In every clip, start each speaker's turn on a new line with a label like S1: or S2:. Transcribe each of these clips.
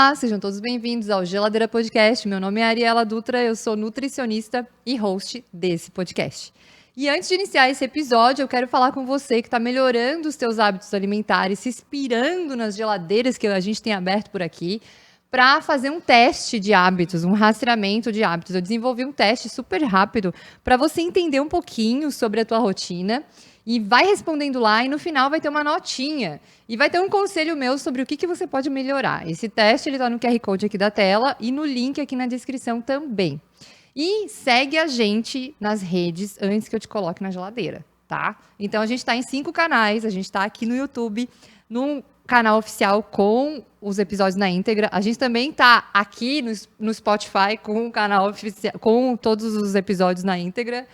S1: Olá, sejam todos bem-vindos ao Geladeira Podcast. Meu nome é Ariela Dutra, eu sou nutricionista e host desse podcast. E antes de iniciar esse episódio, eu quero falar com você que está melhorando os seus hábitos alimentares, se inspirando nas geladeiras que a gente tem aberto por aqui, para fazer um teste de hábitos, um rastreamento de hábitos. Eu desenvolvi um teste super rápido para você entender um pouquinho sobre a tua rotina e vai respondendo lá e no final vai ter uma notinha e vai ter um conselho meu sobre o que você pode melhorar. Esse teste está no QR Code aqui da tela e no link aqui na descrição também. E segue a gente nas redes antes que eu te coloque na geladeira, tá? Então a gente está em 5 canais, a gente está aqui no YouTube, num canal oficial com os episódios na íntegra. A gente também tá aqui no Spotify com o canal oficial, com todos os episódios na íntegra.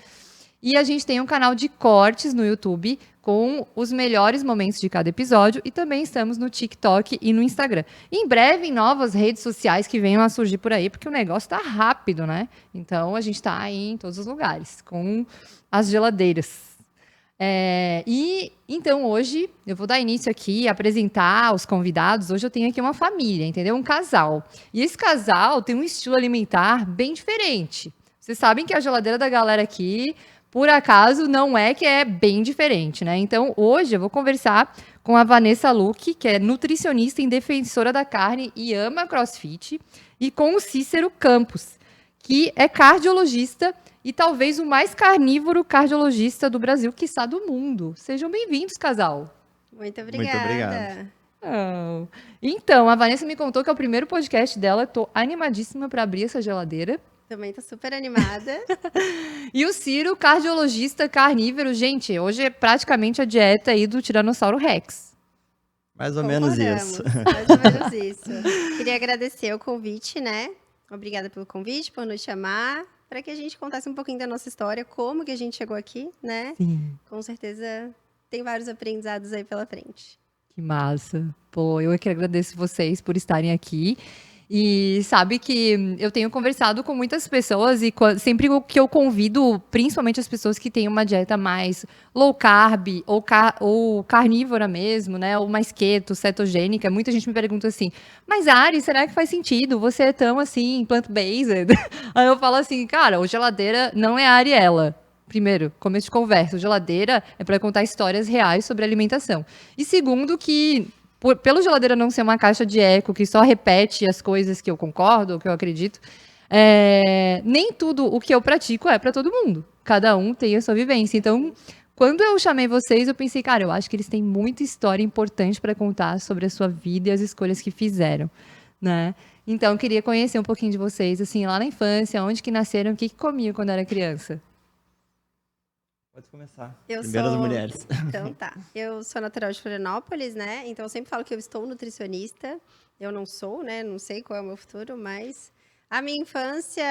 S1: E a gente tem um canal de cortes no YouTube com os melhores momentos de cada episódio e também estamos no TikTok e no Instagram. Em breve, em novas redes sociais que venham a surgir por aí, porque o negócio tá rápido, né? Então, a gente tá aí em todos os lugares, com as geladeiras. Então hoje eu vou dar início aqui, apresentar os convidados. Hoje eu tenho aqui uma família, entendeu? Um casal. E esse casal tem um estilo alimentar bem diferente. Vocês sabem que a geladeira da galera aqui, por acaso, não é que é bem diferente, né? Então hoje eu vou conversar com a Vanessa Luque, que é nutricionista e defensora da carne e ama CrossFit, e com o Cícero Campos, que é cardiologista e talvez o mais carnívoro cardiologista do Brasil, quiçá do mundo. Sejam bem-vindos, casal.
S2: Muito obrigada.
S3: Muito obrigado.
S1: Oh. Então, a Vanessa me contou que é o primeiro podcast dela. Estou animadíssima para abrir essa geladeira.
S2: Também estou super animada.
S1: E o Ciro, cardiologista carnívoro. Gente, hoje é praticamente a dieta aí do Tiranossauro Rex.
S3: Mais ou menos isso.
S2: Mais ou menos isso. Queria agradecer o convite, né? Obrigada pelo convite, por nos chamar, para que a gente contasse um pouquinho da nossa história, como que a gente chegou aqui, né?
S1: Sim.
S2: Com certeza tem vários aprendizados aí pela frente.
S1: Que massa. Pô, eu é que agradeço vocês por estarem aqui. E sabe que eu tenho conversado com muitas pessoas e sempre que eu convido, principalmente as pessoas que têm uma dieta mais low carb ou carnívora mesmo, né? Ou mais keto, cetogênica, muita gente me pergunta assim, mas Ari, será que faz sentido? Você é tão assim, plant-based? Aí eu falo assim, cara, o geladeira não é a Ariela. Primeiro, começo de conversa, o geladeira é para contar histórias reais sobre alimentação. E segundo, que pelo geladeira não ser uma caixa de eco que só repete as coisas que eu concordo, que eu acredito, nem tudo o que eu pratico é para todo mundo. Cada um tem a sua vivência. Então, quando eu chamei vocês, eu pensei, cara, eu acho que eles têm muita história importante para contar sobre a sua vida e as escolhas que fizeram, né? Então, eu queria conhecer um pouquinho de vocês, assim, lá na infância, onde que nasceram, o que comiam quando era criança.
S3: Pode começar.
S2: Primeiro
S3: das mulheres.
S2: Então tá. Eu sou natural de Florianópolis, né? Então eu sempre falo que eu estou nutricionista. Eu não sou, né? Não sei qual é o meu futuro, mas a minha infância,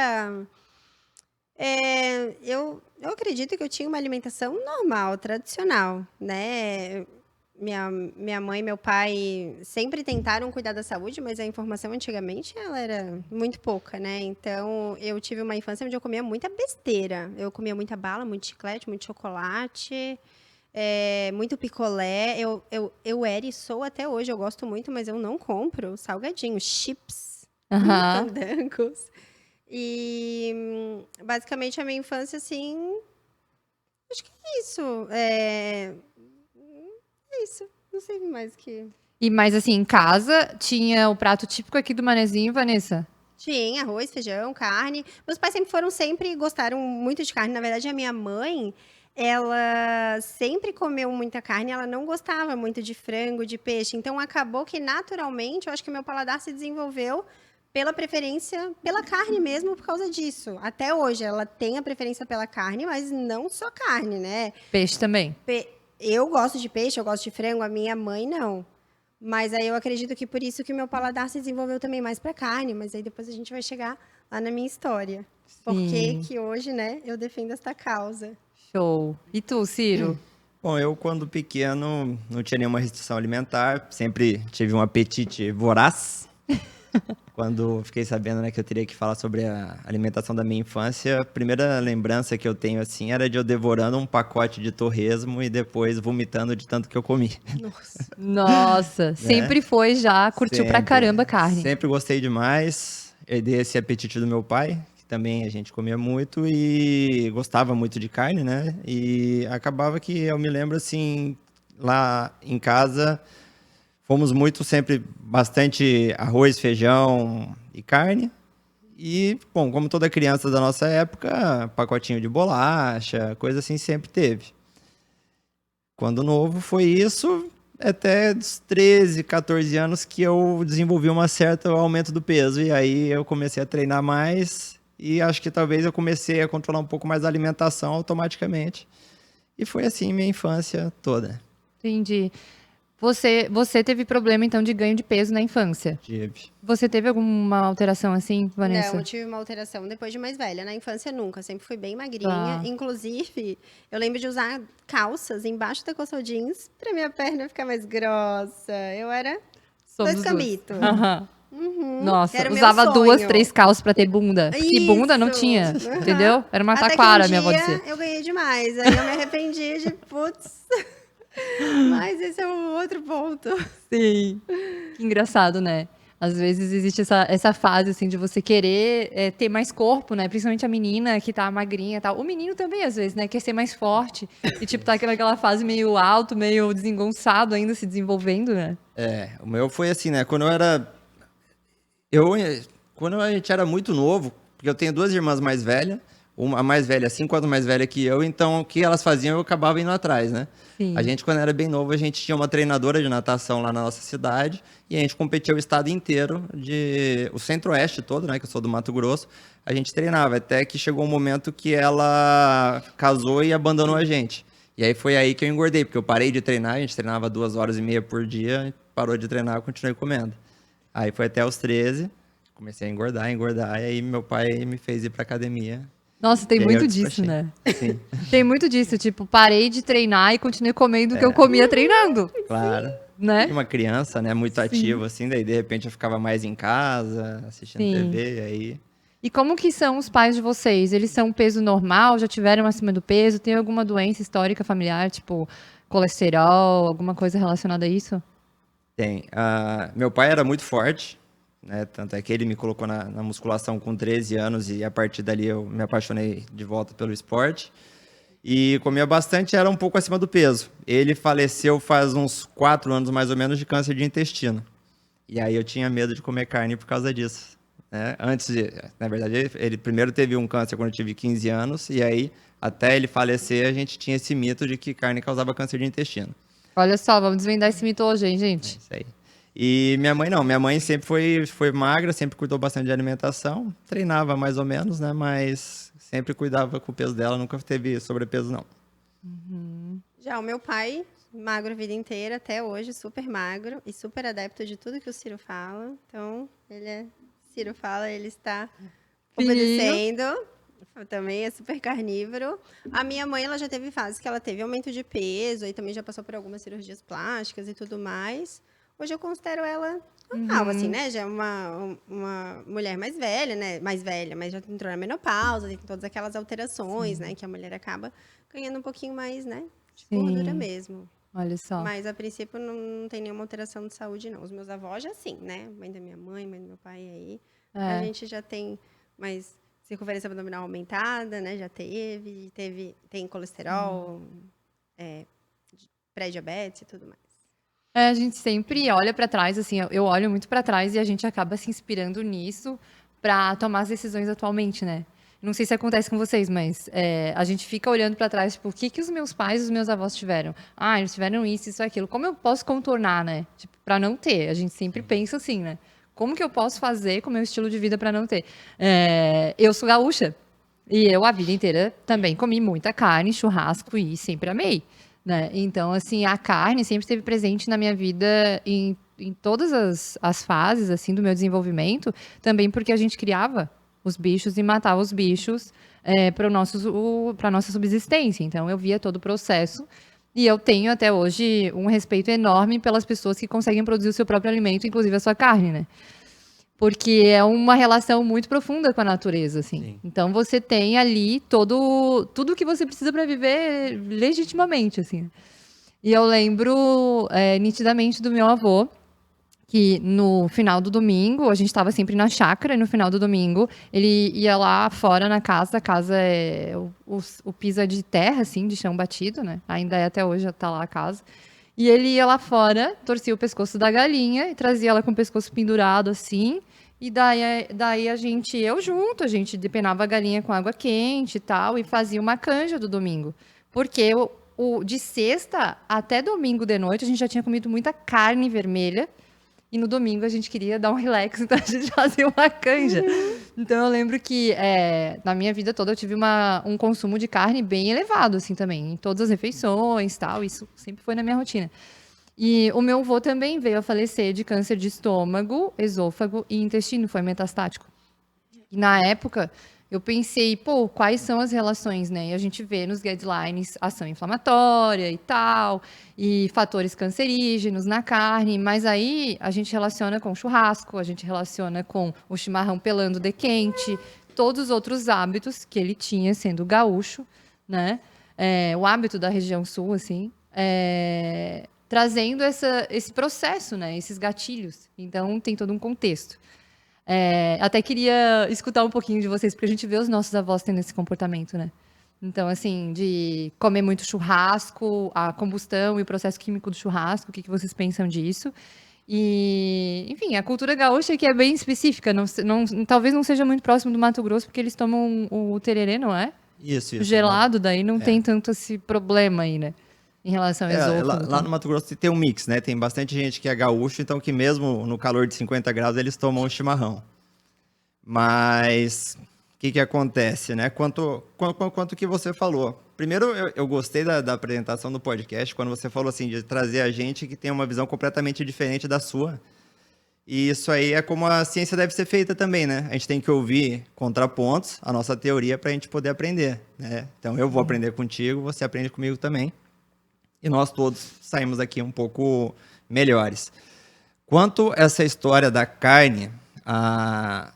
S2: eu acredito que eu tinha uma alimentação normal, tradicional, né? Minha mãe e meu pai sempre tentaram cuidar da saúde, mas a informação antigamente ela era muito pouca, né? Então, eu tive uma infância onde eu comia muita besteira. Eu comia muita bala, muito chiclete, muito chocolate, muito picolé. Eu era e sou até hoje, eu gosto muito, mas eu não compro salgadinhos, chips, candangos. E, basicamente, a minha infância, assim, acho que é isso. É isso, não sei mais o que.
S1: E mais assim, em casa, tinha o prato típico aqui do Manezinho, Vanessa?
S2: Tinha arroz, feijão, carne. Meus pais sempre gostaram muito de carne. Na verdade, a minha mãe, ela sempre comeu muita carne. Ela não gostava muito de frango, de peixe. Então, acabou que, naturalmente, eu acho que meu paladar se desenvolveu pela preferência pela carne mesmo, por causa disso. Até hoje, ela tem a preferência pela carne, mas não só carne, né?
S1: Peixe também?
S2: Eu gosto de peixe, eu gosto de frango, a minha mãe não. Mas aí eu acredito que por isso que o meu paladar se desenvolveu também mais para carne. Mas aí depois a gente vai chegar lá na minha história. Por que hoje, né, eu defendo esta causa.
S1: Show. E tu, Ciro?
S3: Bom, eu quando pequeno não tinha nenhuma restrição alimentar. Sempre tive um apetite voraz. Quando fiquei sabendo, né, que eu teria que falar sobre a alimentação da minha infância, a primeira lembrança que eu tenho, assim, era de eu devorando um pacote de torresmo e depois vomitando de tanto que eu comi,
S2: Nossa.
S1: Nossa, sempre
S3: né?
S1: foi já, curtiu pra
S3: Sempre,
S1: caramba carne.
S3: sempre gostei demais. Herdei esse apetite do meu pai, que também a gente comia muito e gostava muito de carne, né? E acabava que eu me lembro, assim, lá em casa, fomos muito sempre bastante arroz, feijão e carne. E, bom, como toda criança da nossa época, pacotinho de bolacha, coisa assim sempre teve. Quando novo foi isso, até dos 13, 14 anos que eu desenvolvi um certo aumento do peso. E aí eu comecei a treinar mais e acho que talvez eu comecei a controlar um pouco mais a alimentação automaticamente. E foi assim minha infância toda.
S1: Entendi. Você teve problema, então, de ganho de peso na infância.
S3: Tive.
S1: Você teve alguma alteração assim,
S2: Não,
S1: Vanessa?
S2: eu tive uma alteração depois de mais velha. Na infância, nunca. Sempre fui bem magrinha.
S1: Tá.
S2: Inclusive, eu lembro de usar calças embaixo da calça jeans pra minha perna ficar mais grossa. Eu era
S1: Somos
S2: dois
S1: duas.
S2: cambitos.
S1: Aham.
S2: Uhum.
S1: Nossa,
S2: Era o meu
S1: usava duas,
S2: sonho.
S1: 3 calças pra ter bunda. Porque bunda não
S2: Isso.
S1: tinha,
S2: Aham.
S1: entendeu? Era uma
S2: Até que
S1: taquara,
S2: um
S1: minha avó
S2: dia
S1: dizia.
S2: eu ganhei demais. Aí eu me arrependi de, putz. Mas esse é um outro ponto.
S1: Sim. Que engraçado, né? Às vezes existe essa fase, assim, de você querer ter mais corpo, né? Principalmente a menina que tá magrinha e tal. O menino também, às vezes, né? Quer ser mais forte. E, tipo, tá naquela fase meio alto, meio desengonçado ainda, se desenvolvendo, né?
S3: O meu foi assim, né? Eu, quando a gente era muito novo, porque eu tenho duas irmãs mais velhas, uma mais velha, 5 anos mais velha que eu, então o que elas faziam eu acabava indo atrás, né?
S1: Sim.
S3: A gente, quando era bem novo, a gente tinha uma treinadora de natação lá na nossa cidade e a gente competia o estado inteiro, o centro-oeste todo, né? Que eu sou do Mato Grosso, a gente treinava, até que chegou um momento que ela casou e abandonou a gente. E aí foi aí que eu engordei, porque eu parei de treinar, a gente treinava 2 horas e meia por dia, parou de treinar, eu continuei comendo. Aí foi até os 13, comecei a engordar, e aí meu pai me fez ir pra academia.
S1: Nossa, tem
S3: E aí eu
S1: muito disso,
S3: deslanchei.
S1: né?
S3: Sim,
S1: Tem muito disso, tipo, parei de treinar e continuei comendo o que eu comia treinando,
S3: claro.
S1: né?
S3: E uma criança, né, muito ativa, assim, daí de repente eu ficava mais em casa, assistindo
S1: Sim.
S3: TV, aí...
S1: E como que são os pais de vocês? Eles são peso normal? Já tiveram acima do peso? Tem alguma doença histórica familiar, tipo colesterol, alguma coisa relacionada a isso?
S3: Tem. Meu pai era muito forte, né? Tanto é que ele me colocou na musculação com 13 anos e a partir dali eu me apaixonei de volta pelo esporte. E comia bastante, era um pouco acima do peso. Ele faleceu faz uns 4 anos mais ou menos de câncer de intestino. E aí eu tinha medo de comer carne por causa disso, né? Na verdade, ele primeiro teve um câncer quando eu tive 15 anos e aí até ele falecer a gente tinha esse mito de que carne causava câncer de intestino.
S1: Olha só, vamos desvendar esse mito hoje, hein, gente?
S3: Isso aí. E minha mãe não, minha mãe sempre foi magra, sempre cuidou bastante de alimentação, treinava mais ou menos, né? Mas sempre cuidava com o peso dela, nunca teve sobrepeso, não.
S2: Já o meu pai, magro a vida inteira, até hoje, super magro e super adepto de tudo que o Ciro fala. Então, Ciro fala, ele está obedecendo. Também é super carnívoro. A minha mãe, ela já teve fases que ela teve aumento de peso e também já passou por algumas cirurgias plásticas e tudo mais. Hoje eu considero ela normal, assim, né? Já é uma mulher mais velha, né? Mais velha, mas já entrou na menopausa, tem todas aquelas alterações, né? Que a mulher acaba ganhando um pouquinho mais, né? De gordura mesmo.
S1: Olha só.
S2: Mas, a princípio, não tem nenhuma alteração de saúde, não. Os meus avós já sim, né? Mãe da minha mãe, mãe do meu pai aí. A gente já tem mais circunferência abdominal aumentada, né? Já tem colesterol, pré-diabetes e tudo mais.
S1: A gente sempre olha pra trás, assim, eu olho muito pra trás e a gente acaba se inspirando nisso pra tomar as decisões atualmente, né? Não sei se acontece com vocês, mas a gente fica olhando pra trás, tipo, o que os meus pais e os meus avós tiveram? Ah, eles tiveram isso, aquilo. Como eu posso contornar, né? Tipo, pra não ter. A gente sempre pensa assim, né? Como que eu posso fazer com o meu estilo de vida pra não ter? Eu sou gaúcha e eu a vida inteira também comi muita carne, churrasco e sempre amei, né? Então, assim, a carne sempre esteve presente na minha vida em todas as fases, assim, do meu desenvolvimento, também porque a gente criava os bichos e matava os bichos para nossa subsistência. Então, eu via todo o processo e eu tenho até hoje um respeito enorme pelas pessoas que conseguem produzir o seu próprio alimento, inclusive a sua carne, né? Porque é uma relação muito profunda com a natureza, assim.
S3: Sim.
S1: Então você tem ali tudo que você precisa para viver legitimamente, assim. E eu lembro nitidamente do meu avô, que no final do domingo, a gente estava sempre na chácara, e no final do domingo ele ia lá fora na casa, a casa o piso é de terra, assim, de chão batido, né? Ainda é até hoje, tá lá a casa. E ele ia lá fora, torcia o pescoço da galinha e trazia ela com o pescoço pendurado, assim. E daí eu junto, a gente depenava a galinha com água quente e tal, e fazia uma canja do domingo. Porque de sexta até domingo de noite, a gente já tinha comido muita carne vermelha. E no domingo a gente queria dar um relax, então a gente fazia uma canja. Então eu lembro que na minha vida toda eu tive um consumo de carne bem elevado, assim, também. Em todas as refeições, tal. Isso sempre foi na minha rotina. E o meu avô também veio a falecer de câncer de estômago, esôfago e intestino, foi metastático. E na época, eu pensei, pô, quais são as relações, né? E a gente vê nos guidelines ação inflamatória e tal, e fatores cancerígenos na carne, mas aí a gente relaciona com churrasco, a gente relaciona com o chimarrão pelando de quente, todos os outros hábitos que ele tinha sendo gaúcho, né? O hábito da região sul, assim, trazendo esse processo, né? Esses gatilhos. Então, tem todo um contexto. Até queria escutar um pouquinho de vocês, porque a gente vê os nossos avós tendo esse comportamento, né? Então, assim, de comer muito churrasco, a combustão e o processo químico do churrasco, o que vocês pensam disso? E, enfim, a cultura gaúcha que é bem específica, talvez não seja muito próximo do Mato Grosso, porque eles tomam o tererê, não é?
S3: Isso.
S1: O gelado, daí não tem tanto esse problema aí, né? Em relação ao esôfago.
S3: Lá no Mato Grosso tem um mix, né? Tem bastante gente que é gaúcho, então que mesmo no calor de 50 graus eles tomam chimarrão. Mas o que acontece, né? Quanto que você falou. Primeiro, eu gostei da apresentação do podcast, quando você falou assim, de trazer a gente que tem uma visão completamente diferente da sua. E isso aí é como a ciência deve ser feita também, né? A gente tem que ouvir contrapontos, a nossa teoria, para a gente poder aprender, né? Então, eu vou aprender contigo, você aprende comigo também. E nós todos saímos aqui um pouco melhores. Quanto a essa história da carne, a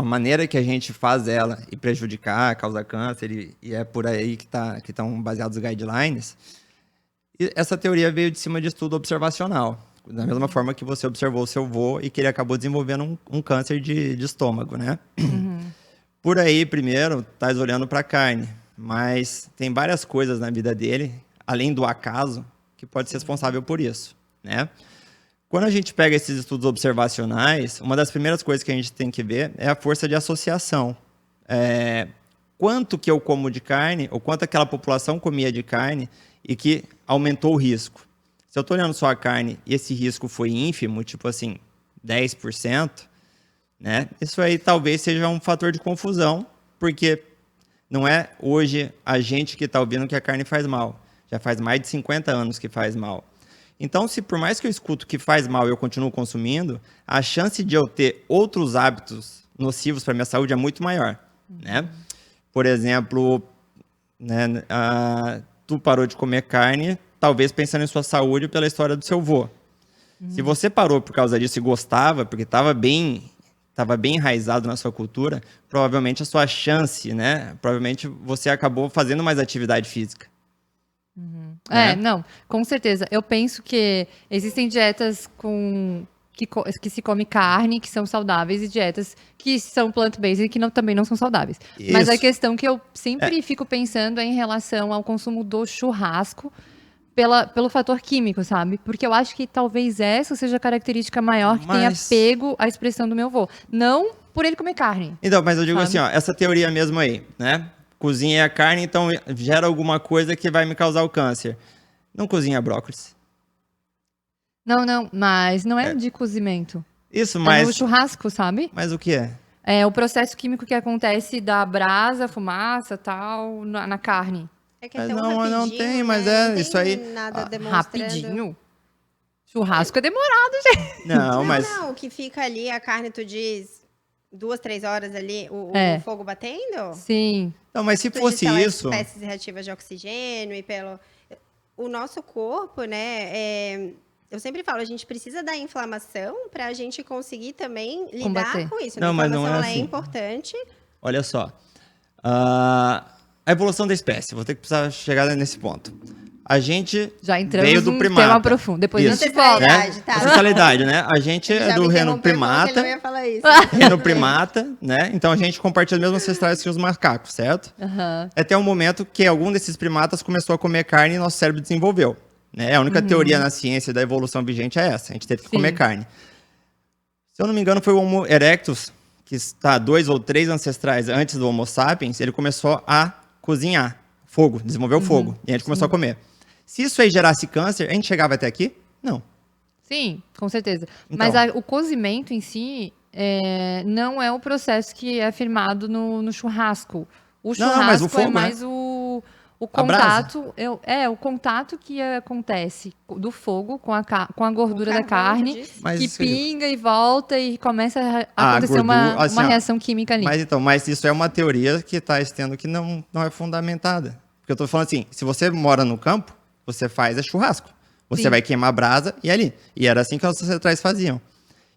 S3: maneira que a gente faz ela e prejudicar, causar câncer, e é por aí que estão baseados os guidelines, e essa teoria veio de cima de estudo observacional. Da mesma forma que você observou o seu avô e que ele acabou desenvolvendo um câncer de estômago, né? Uhum. Por aí, primeiro, estás olhando para a carne, mas tem várias coisas na vida dele, além do acaso, que pode ser responsável por isso, né? Quando a gente pega esses estudos observacionais, uma das primeiras coisas que a gente tem que ver é a força de associação. Quanto que eu como de carne, ou quanto aquela população comia de carne, e que aumentou o risco. Se eu estou olhando só a carne e esse risco foi ínfimo, tipo assim, 10%, né? Isso aí talvez seja um fator de confusão, porque não é hoje a gente que está ouvindo que a carne faz mal. Já faz mais de 50 anos que faz mal. Então, se por mais que eu escuto que faz mal e eu continuo consumindo, a chance de eu ter outros hábitos nocivos para minha saúde é muito maior, né? Por exemplo, né, tu parou de comer carne, talvez pensando em sua saúde pela história do seu avô. Se você parou por causa disso e gostava, porque estava bem enraizado na sua cultura, provavelmente a sua chance, né? Provavelmente você acabou fazendo mais atividade física.
S1: Não, com certeza. Eu penso que existem dietas que se come carne, que são saudáveis, e dietas que são plant-based e que também não são saudáveis.
S3: Isso.
S1: Mas a questão que eu sempre fico pensando é em relação ao consumo do churrasco pelo fator químico, sabe? Porque eu acho que talvez essa seja a característica maior que tenha pego a expressão do meu avô. Não por ele comer carne.
S3: Então, mas eu digo
S1: sabe?
S3: assim, ó, essa teoria mesmo aí, né? Cozinha a carne, então gera alguma coisa que vai me causar o câncer. Não cozinha brócolis.
S1: Não, mas não é de cozimento.
S3: Isso,
S1: É
S3: mas...
S1: no churrasco, sabe?
S3: Mas o que é?
S1: É o processo químico que acontece da brasa, fumaça, tal, na carne.
S2: É que é tão
S3: Não
S2: rapidinho,
S3: tem, mas
S2: né? Não tem
S3: isso aí...
S2: nada demonstrando.
S1: Rapidinho? Churrasco é demorado, gente.
S3: Não, mas...
S2: Não, o que fica ali, a carne, tu diz 2, 3 horas ali, o fogo batendo?
S1: Sim.
S3: Não, mas se
S2: Tu
S3: fosse
S2: diz
S3: isso...
S2: pelas espécies reativas de oxigênio e pelo... O nosso corpo, né, eu sempre falo, a gente precisa da inflamação para a gente conseguir também lidar
S1: Combater.
S2: com isso.
S3: Não,
S2: A
S3: mas não
S2: inflamação
S3: é
S2: ela é
S3: assim.
S2: importante.
S3: Olha só. A evolução da espécie. Vou ter que precisar chegar nesse ponto. A gente
S1: Já entramos
S3: veio do
S1: num
S3: primata.
S1: tema profundo. Depois a
S3: Isso.
S1: gente volta.
S2: Ancestralidade, tá?
S3: Ancestralidade, né? A gente é
S2: Já
S3: do
S2: me
S3: reino
S2: interrompeu, falou que ele
S3: primata.
S2: não ia falar isso.
S3: Reino primata, né? Então a gente compartilha os mesmos ancestrais que os macacos, certo?
S1: Aham.
S3: Até um momento que algum desses primatas começou a comer carne e nosso cérebro desenvolveu. Né? A única teoria na ciência da evolução vigente é essa. A gente teve que
S1: Sim.
S3: comer carne. Se eu não me engano, foi o Homo erectus, que está 2 ou 3 ancestrais antes do Homo sapiens, ele começou a cozinhar fogo, desenvolveu fogo. E a gente começou a comer. Se isso aí gerasse câncer, a gente chegava até aqui? Não.
S1: Sim, com certeza.
S3: Então.
S1: Mas o cozimento em si não é o processo que é afirmado no churrasco. O
S3: Não,
S1: churrasco
S3: mas o fogo,
S1: é mais o
S3: A brasa.
S1: contato. O contato que acontece do fogo com a gordura da
S2: carvão,
S1: carne,
S2: tu disse?
S3: Mas
S1: que
S3: isso aí-
S1: pinga e volta e começa a
S3: A
S1: acontecer
S3: gordura,
S1: uma
S3: assim, ó,
S1: reação química ali.
S3: Mas isso é uma teoria que está tendo que não é fundamentada. Porque eu tô falando assim, se você mora no campo, você faz churrasco. Você
S1: Sim.
S3: vai queimar a brasa e ali. E era assim que nossos ancestrais faziam.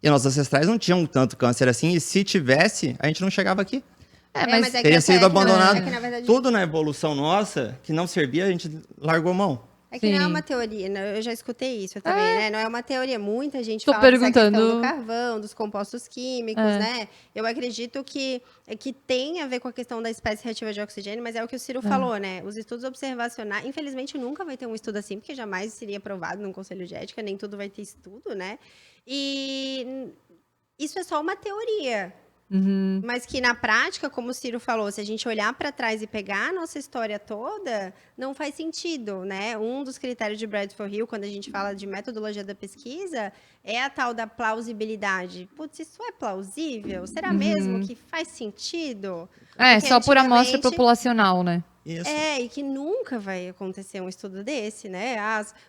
S3: E nossos ancestrais não tinham tanto câncer assim, e se tivesse, a gente não chegava aqui.
S1: Mas
S2: é que
S3: Teria
S2: essa-
S3: sido
S2: é que na-
S3: abandonado.
S2: é que, na verdade,
S3: Tudo na evolução nossa, que não servia, a gente largou mão.
S2: É que não é
S1: Sim.
S2: uma teoria, né? Eu já escutei isso também, né? Não é uma teoria. Muita gente
S1: Tô
S2: fala dessa questão
S1: perguntando.
S2: do carvão, dos compostos químicos, né? Eu acredito que tem a ver com a questão da espécie reativa de oxigênio, mas é o que o Ciro falou, né? Os estudos observacionais, infelizmente nunca vai ter um estudo assim, porque jamais seria aprovado num conselho de ética, nem tudo vai ter estudo, né? E isso é só uma teoria.
S1: Uhum.
S2: Mas que na prática, como o Ciro falou, se a gente olhar para trás e pegar a nossa história toda, não faz sentido, né? Um dos critérios de Bradford Hill, quando a gente fala de metodologia da pesquisa, é a tal da plausibilidade. Putz, isso é plausível? Será mesmo que faz sentido? Porque
S1: Só por amostra
S2: antigamente-
S1: populacional, né?
S3: Isso.
S2: E que nunca vai acontecer um estudo desse, né?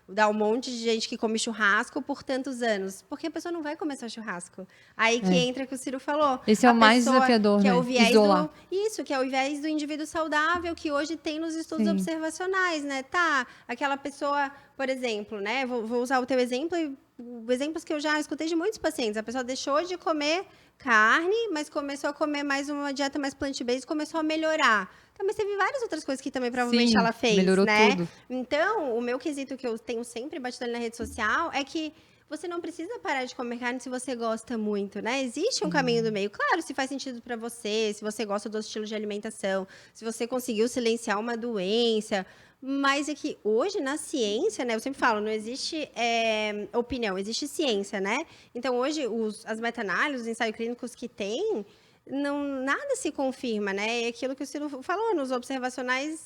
S2: Dá um monte de gente que come churrasco por tantos anos. Porque a pessoa não vai comer só churrasco. Aí que entra o que o Ciro falou.
S1: Esse é
S2: A
S1: o mais
S2: pessoa
S1: desafiador,
S2: que é
S1: né?
S2: o viés
S1: Isolar.
S2: Isso, que é o viés do indivíduo saudável que hoje tem nos estudos
S1: Sim.
S2: observacionais, né? Tá, aquela pessoa, por exemplo, né? Vou usar o teu exemplo e exemplos que eu já escutei de muitos pacientes. A pessoa deixou de comer carne, mas começou a comer mais uma dieta mais plant-based, começou a melhorar. Tá, mas teve várias outras coisas que também provavelmente
S1: Sim,
S2: ela fez,
S1: melhorou
S2: né?
S1: tudo.
S2: Então, o meu quesito que eu tenho sempre batido ali na rede social é que você não precisa parar de comer carne se você gosta muito, né? Existe um caminho do meio. Claro, se faz sentido para você, se você gosta do estilo de alimentação, se você conseguiu silenciar uma doença. Mas é que hoje, na ciência, né? Eu sempre falo, não existe opinião, existe ciência, né? Então, hoje, as meta-análises, os ensaios clínicos que tem, nada se confirma, né? É aquilo que o Ciro falou, nos observacionais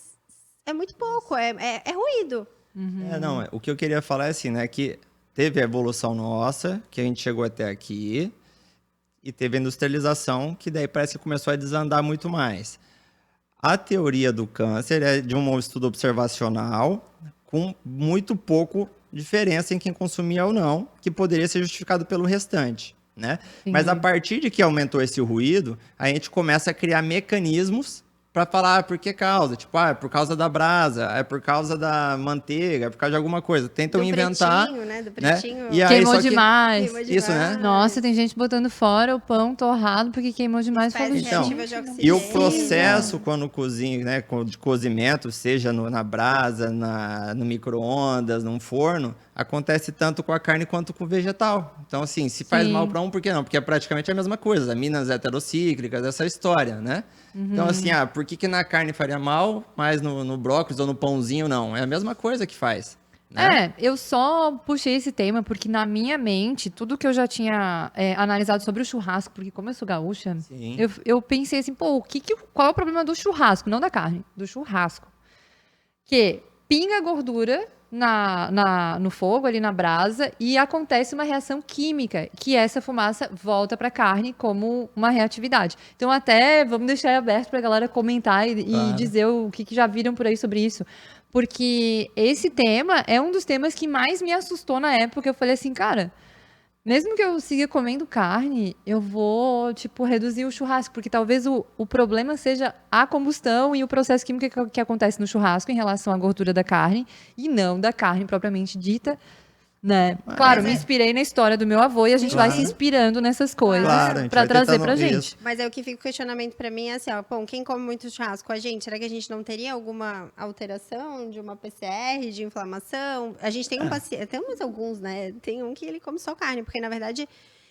S2: é muito pouco, é ruído.
S3: O que eu queria falar é assim, né? Que teve a evolução nossa, que a gente chegou até aqui, e teve a industrialização, que daí parece que começou a desandar muito mais. A teoria do câncer é de um estudo observacional, com muito pouco diferença em quem consumia ou não, que poderia ser justificado pelo restante, né?
S1: Sim.
S3: Mas a partir de que aumentou esse ruído, a gente começa a criar mecanismos para falar por que causa. Tipo, é por causa da brasa, é por causa da manteiga, é por causa de alguma coisa. Tentam
S2: Do
S3: inventar.
S2: pretinho, né? Do
S3: né?
S2: pretinho.
S3: E aí,
S1: Queimou
S3: só que-
S1: demais.
S2: Queimou
S3: Isso, né?
S2: demais.
S1: Nossa, tem gente botando fora o pão torrado porque queimou demais. Eu falo,
S2: Espécie
S3: Então,
S2: reativa de
S1: gente,
S2: oxigênio.
S3: E o processo, quando cozinha, né, de cozimento, seja na brasa, no micro-ondas, num forno, acontece tanto com a carne quanto com o vegetal. Então, assim, se faz
S1: Sim.
S3: mal para um, por que não? Porque é praticamente a mesma coisa, aminas heterocíclicas, essa história, né? Então, assim, por que na carne faria mal, mas no brócolis ou no pãozinho não? É a mesma coisa que faz. Né?
S1: Eu sal puxei esse tema porque na minha mente, tudo que eu já tinha analisado sobre o churrasco, porque como eu sou gaúcha,
S3: Sim.
S1: eu pensei assim, pô, qual é o problema do churrasco? Não da carne, do churrasco. Que pinga gordura no fogo, ali na brasa, e acontece uma reação química, que essa fumaça volta para a carne como uma reatividade. Então, até vamos deixar aberto para a galera comentar e
S3: Claro.
S1: dizer o que já viram por aí sobre isso. Porque esse tema é um dos temas que mais me assustou na época. Eu falei assim, cara, mesmo que eu siga comendo carne, eu vou, reduzir o churrasco. Porque talvez o problema seja a combustão e o processo químico que acontece no churrasco em relação à gordura da carne, e não da carne propriamente dita, Né? Claro, me inspirei na história do meu avô e a gente vai se inspirando nessas coisas
S3: Claro, a gente
S1: pra
S3: vai
S1: trazer
S3: tentando
S1: pra
S3: isso.
S1: gente.
S2: Mas é o que fica o questionamento pra mim é assim, ó, bom, quem come muito churrasco com a gente, será que a gente não teria alguma alteração de uma PCR, de inflamação? A gente tem um paciente, temos alguns, né? Tem um que ele come só carne, porque na verdade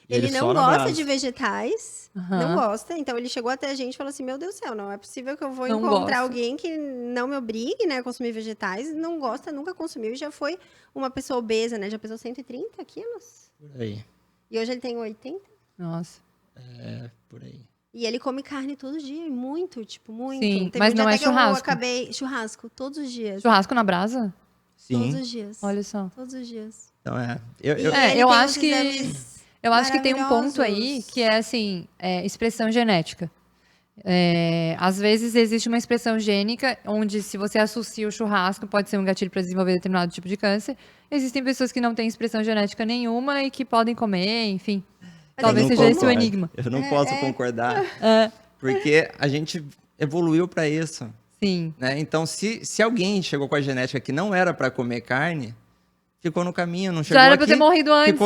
S2: ele
S3: Ele só
S2: não
S3: na
S2: gosta
S3: brasa.
S2: de vegetais, não gosta, então ele chegou até a gente e falou assim, meu Deus do céu, não é possível que eu vou
S1: Não
S2: encontrar
S1: gosta.
S2: alguém que não me obrigue, né, a consumir vegetais, não gosta, nunca consumiu e já foi uma pessoa obesa, né? Já pesou 130 quilos.
S3: Por aí.
S2: E hoje ele tem 80.
S1: Nossa.
S3: É, por aí.
S2: E ele come carne todo dia, e muito, tipo, muito.
S1: Sim,
S2: Teve
S1: mas
S2: um dia
S1: não
S2: até
S1: é
S2: que eu
S1: churrasco.
S2: acabei churrasco todos os dias.
S1: Churrasco na brasa?
S2: Todos
S3: Sim.
S2: os dias.
S1: Olha só.
S2: Todos os dias.
S3: Então
S2: E
S3: eu-
S2: ele
S1: eu
S2: tem
S1: acho
S2: uns
S1: que-
S2: exames
S1: Eu acho que tem um ponto aí
S2: maravilhosos.
S1: que é assim, expressão genética. Às vezes existe uma expressão gênica onde se você associa o churrasco pode ser um gatilho para desenvolver determinado tipo de câncer. Existem pessoas que não têm expressão genética nenhuma e que podem comer, enfim.
S2: Mas
S1: Talvez
S3: eu não
S1: seja esse o
S3: concordo.
S1: enigma.
S3: Eu não posso concordar,
S1: É,
S3: porque a gente evoluiu para isso.
S1: sim.
S3: Né? Então, se alguém chegou com a genética que não era para comer carne, ficou no caminho, não chegou
S1: Já era
S3: aqui,
S1: pra ter morrido antes.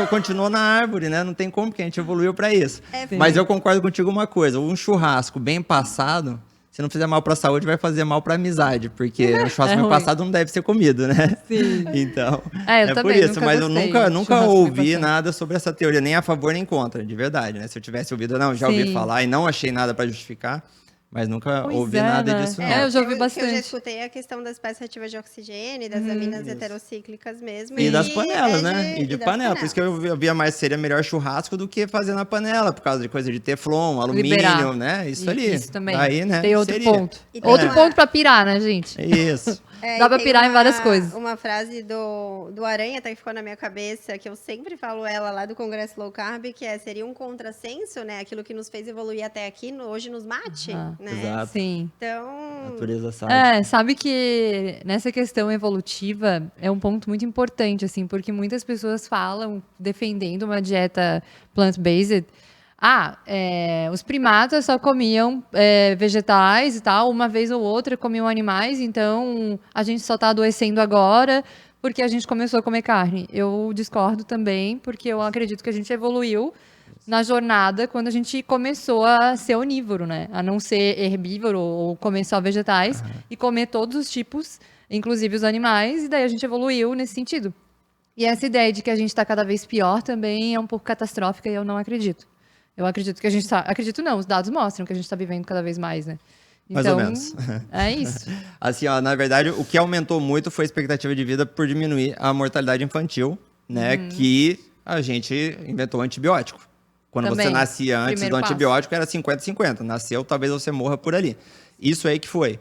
S3: continuou na árvore, né? Não tem como, porque a gente evoluiu para isso.
S2: Sim.
S3: Mas eu concordo contigo uma coisa, um churrasco bem passado, se não fizer mal para a saúde, vai fazer mal para a amizade, porque um churrasco bem
S1: ruim.
S3: passado não deve ser comido, né?
S1: Sim.
S3: Então,
S1: Eu
S3: por
S1: também
S3: isso,
S1: nunca
S3: mas eu
S1: gostei
S3: nunca,
S1: de
S3: nunca
S1: churrasco bem
S3: ouvi
S1: passado.
S3: nada sobre essa teoria, nem a favor nem contra, de verdade, né? Se eu tivesse ouvido, não, já ouvi
S1: Sim.
S3: falar e não achei nada para justificar, mas nunca
S1: Pois
S3: ouvi
S1: é,
S3: nada
S1: né?
S3: disso, não.
S1: Eu já ouvi
S2: o que eu
S1: bastante.
S2: já escutei é a questão das espécies reativas de oxigênio, das aminas heterocíclicas mesmo.
S3: E das panelas,
S2: é
S3: né? E de
S2: das
S3: panela. Por isso que eu via mais, seria melhor churrasco do que fazer na panela, por causa de coisa de teflon, alumínio,
S1: Liberar.
S3: né? Isso
S1: E-
S3: ali.
S1: Isso também.
S3: Daí, né?
S1: Tem outro
S3: seria.
S1: ponto.
S2: E tem
S1: Outro
S2: uma-
S1: ponto pra pirar, né, gente?
S3: Isso.
S1: Dá pra
S2: e tem
S1: pirar em várias coisas.
S2: Uma frase do Aranha até que ficou na minha cabeça, que eu sempre falo ela lá do Congresso Low Carb, que seria um contrassenso, né? Aquilo que nos fez evoluir até aqui, hoje nos mate, né?
S3: Exato.
S1: Sim.
S2: Então,
S3: A natureza sabe.
S1: Sabe que nessa questão evolutiva é um ponto muito importante, assim, porque muitas pessoas falam, defendendo uma dieta plant-based, os primatas só comiam vegetais e tal, uma vez ou outra comiam animais, então a gente só tá adoecendo agora porque a gente começou a comer carne. Eu discordo também, porque eu acredito que a gente evoluiu na jornada quando a gente começou a ser onívoro, né? A não ser herbívoro ou comer só vegetais e comer todos os tipos, inclusive os animais, e daí a gente evoluiu nesse sentido. E essa ideia de que a gente está cada vez pior também é um pouco catastrófica e eu não acredito. Eu acredito que a gente está... Acredito não, os dados mostram que a gente está vivendo cada vez mais, né?
S3: Mais ou menos.
S1: É isso.
S3: Assim, ó, na verdade, o que aumentou muito foi a expectativa de vida por diminuir a mortalidade infantil, né? Que a gente inventou o antibiótico. Quando
S1: Também.
S3: você nascia antes
S1: Primeiro
S3: do
S1: passo.
S3: antibiótico, era 50-50. Nasceu, talvez você morra por ali. Isso aí que foi.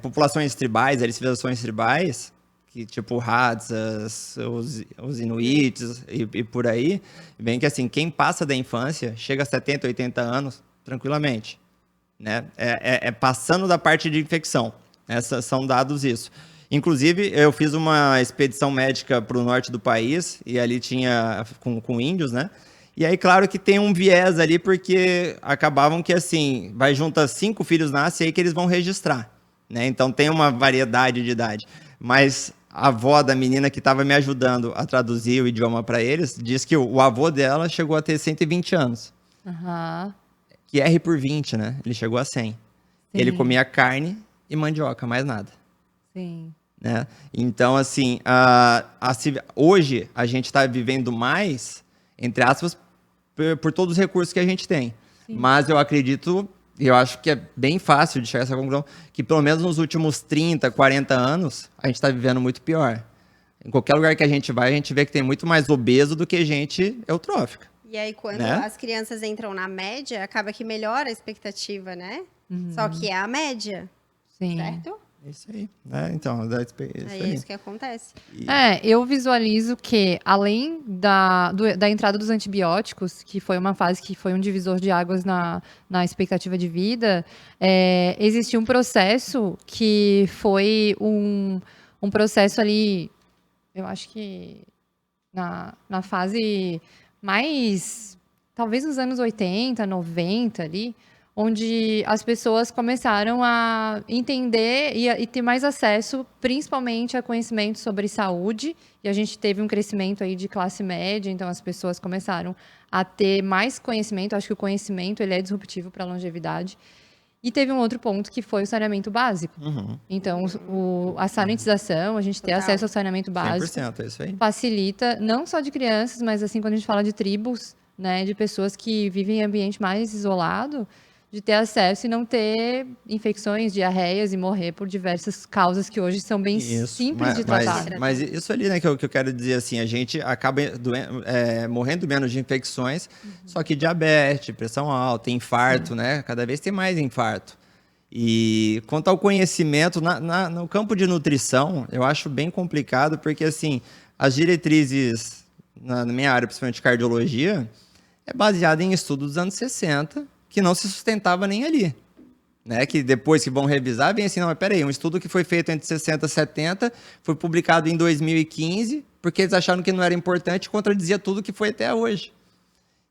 S3: Populações tribais, civilizações tribais, que tipo Hadjas, os Inuits e por aí, vem que assim, quem passa da infância chega a 70, 80 anos tranquilamente. Né? Passando da parte de infecção. São dados isso. Inclusive, eu fiz uma expedição médica para o norte do país, e ali tinha com índios, né? E aí, claro que tem um viés ali, porque acabavam que, assim, vai juntar 5 filhos nascem, aí que eles vão registrar, né? Então, tem uma variedade de idade. Mas a avó da menina que estava me ajudando a traduzir o idioma para eles, diz que o avô dela chegou a ter 120 anos.
S1: Aham.
S3: Que R por 20, né? Ele chegou a 100. Ele comia carne e mandioca, mais nada.
S1: Sim.
S3: Né? Então, assim, hoje a gente está vivendo mais, entre aspas, por todos os recursos que a gente tem.
S1: Sim.
S3: Mas eu acredito, e eu acho que é bem fácil de chegar a essa conclusão, que pelo menos nos últimos 30, 40 anos, a gente está vivendo muito pior. Em qualquer lugar que a gente vai, a gente vê que tem muito mais obeso do que gente eutrófica.
S2: e aí quando
S3: Né?
S2: as crianças entram na média, acaba que melhora a expectativa, né? Só que é a média,
S1: Sim.
S2: certo?
S3: É isso aí. Né? Então, isso
S2: É
S3: aí.
S2: isso que acontece.
S1: Eu visualizo que, além da entrada dos antibióticos, que foi uma fase que foi um divisor de águas na expectativa de vida, existiu um processo que foi um processo ali, eu acho que na fase mais, talvez nos anos 80, 90 ali, onde as pessoas começaram a entender e ter mais acesso, principalmente a conhecimento sobre saúde. E a gente teve um crescimento aí de classe média, então as pessoas começaram a ter mais conhecimento. Acho que o conhecimento ele é disruptivo para a longevidade. E teve um outro ponto que foi o saneamento básico. Então, a sanitização, a gente ter
S2: Total.
S1: acesso ao saneamento básico,
S3: 100%, é isso aí.
S1: facilita, não só de crianças, mas assim, quando a gente fala de tribos, né, de pessoas que vivem em ambiente mais isolado, de ter acesso e não ter infecções, diarreias e morrer por diversas causas que hoje são bem simples de tratar.
S3: Mas isso ali, né, que eu quero dizer assim, a gente acaba morrendo menos de infecções, só que diabetes, pressão alta, infarto, né? Cada vez tem mais infarto. E quanto ao conhecimento, no campo de nutrição, eu acho bem complicado, porque assim, as diretrizes, na minha área, principalmente cardiologia, é baseada em estudos dos anos 60, que não se sustentava nem ali. Né? Que depois que vão revisar, vem assim, não, mas peraí, um estudo que foi feito entre 60 e 70, foi publicado em 2015, porque eles acharam que não era importante e contradizia tudo que foi até hoje.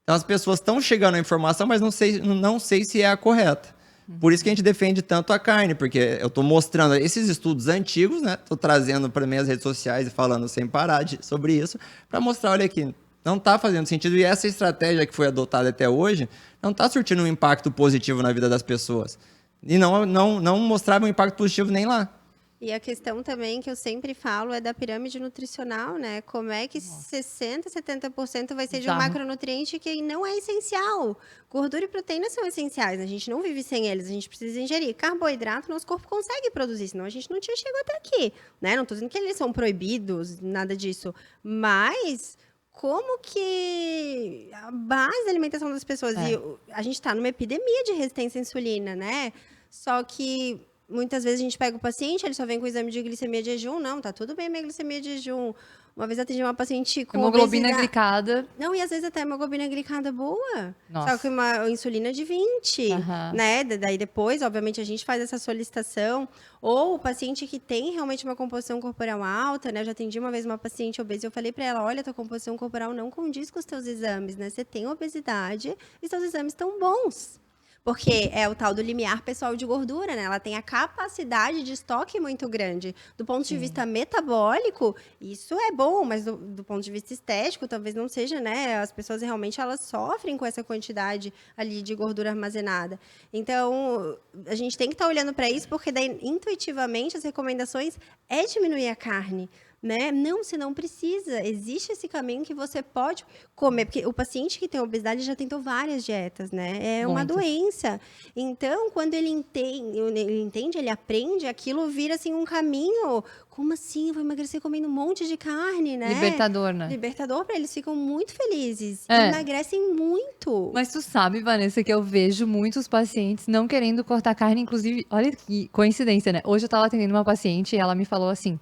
S3: Então as pessoas estão chegando à informação, mas não sei se é a correta. Por isso que a gente defende tanto a carne, porque eu estou mostrando esses estudos antigos, né? Estou trazendo para minhas redes sociais e falando sem parar sobre isso, para mostrar, olha aqui, não está fazendo sentido. E essa estratégia que foi adotada até hoje não está surtindo um impacto positivo na vida das pessoas. E não mostrava um impacto positivo nem lá.
S2: E a questão também que eu sempre falo é da pirâmide nutricional, né? Como é que 60%, 70% vai ser de um macronutriente que não é essencial? Gordura e proteína são essenciais, a gente não vive sem eles, a gente precisa ingerir. Carboidrato, nosso corpo consegue produzir, senão a gente não tinha chegado até aqui, né? Não estou dizendo que eles são proibidos, nada disso, mas como que a base da alimentação das pessoas... E a gente está numa epidemia de resistência à insulina, né? Só que muitas vezes a gente pega o paciente, ele só vem com o exame de glicemia de jejum. Não, tá tudo bem minha glicemia de jejum. Uma vez eu atendi uma paciente com
S1: hemoglobina
S2: obesidade.
S1: glicada.
S2: Não, e às vezes até hemoglobina glicada boa.
S1: Nossa.
S2: Só que uma insulina de 20, né? Daí depois, obviamente, a gente faz essa solicitação. Ou o paciente que tem realmente uma composição corporal alta, né? Eu já atendi uma vez uma paciente obesa e eu falei para ela, olha, tua composição corporal não condiz com os teus exames, né? Você tem obesidade e seus exames estão bons. Porque é o tal do limiar pessoal de gordura, né? Ela tem a capacidade de estoque muito grande. Do ponto de vista metabólico, isso é bom, mas do ponto de vista estético, talvez não seja, né? As pessoas realmente elas sofrem com essa quantidade ali de gordura armazenada. Então, a gente tem que estar olhando para isso, porque daí, intuitivamente, as recomendações é diminuir a carne. Né? Não, você não precisa. Existe esse caminho que você pode comer. Porque o paciente que tem obesidade já tentou várias dietas, né? É uma doença. Então, quando ele entende, ele aprende, aquilo vira assim um caminho. Como assim? Eu vou emagrecer comendo um monte de carne, né?
S1: Libertador, né?
S2: Libertador, para eles ficam muito felizes. Emagrecem muito.
S1: Mas tu sabe, Vanessa, que eu vejo muitos pacientes não querendo cortar carne. Inclusive, olha que coincidência, né? Hoje eu tava atendendo uma paciente e ela me falou assim...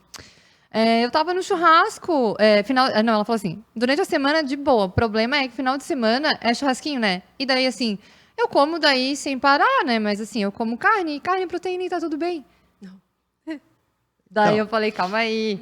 S1: eu tava no churrasco, não, ela falou assim, durante a semana de boa, o problema é que final de semana é churrasquinho, né? E daí, assim, eu como daí sem parar, né? Mas assim, eu como carne, proteína e tá tudo bem.
S2: Não.
S1: Daí eu falei, calma aí.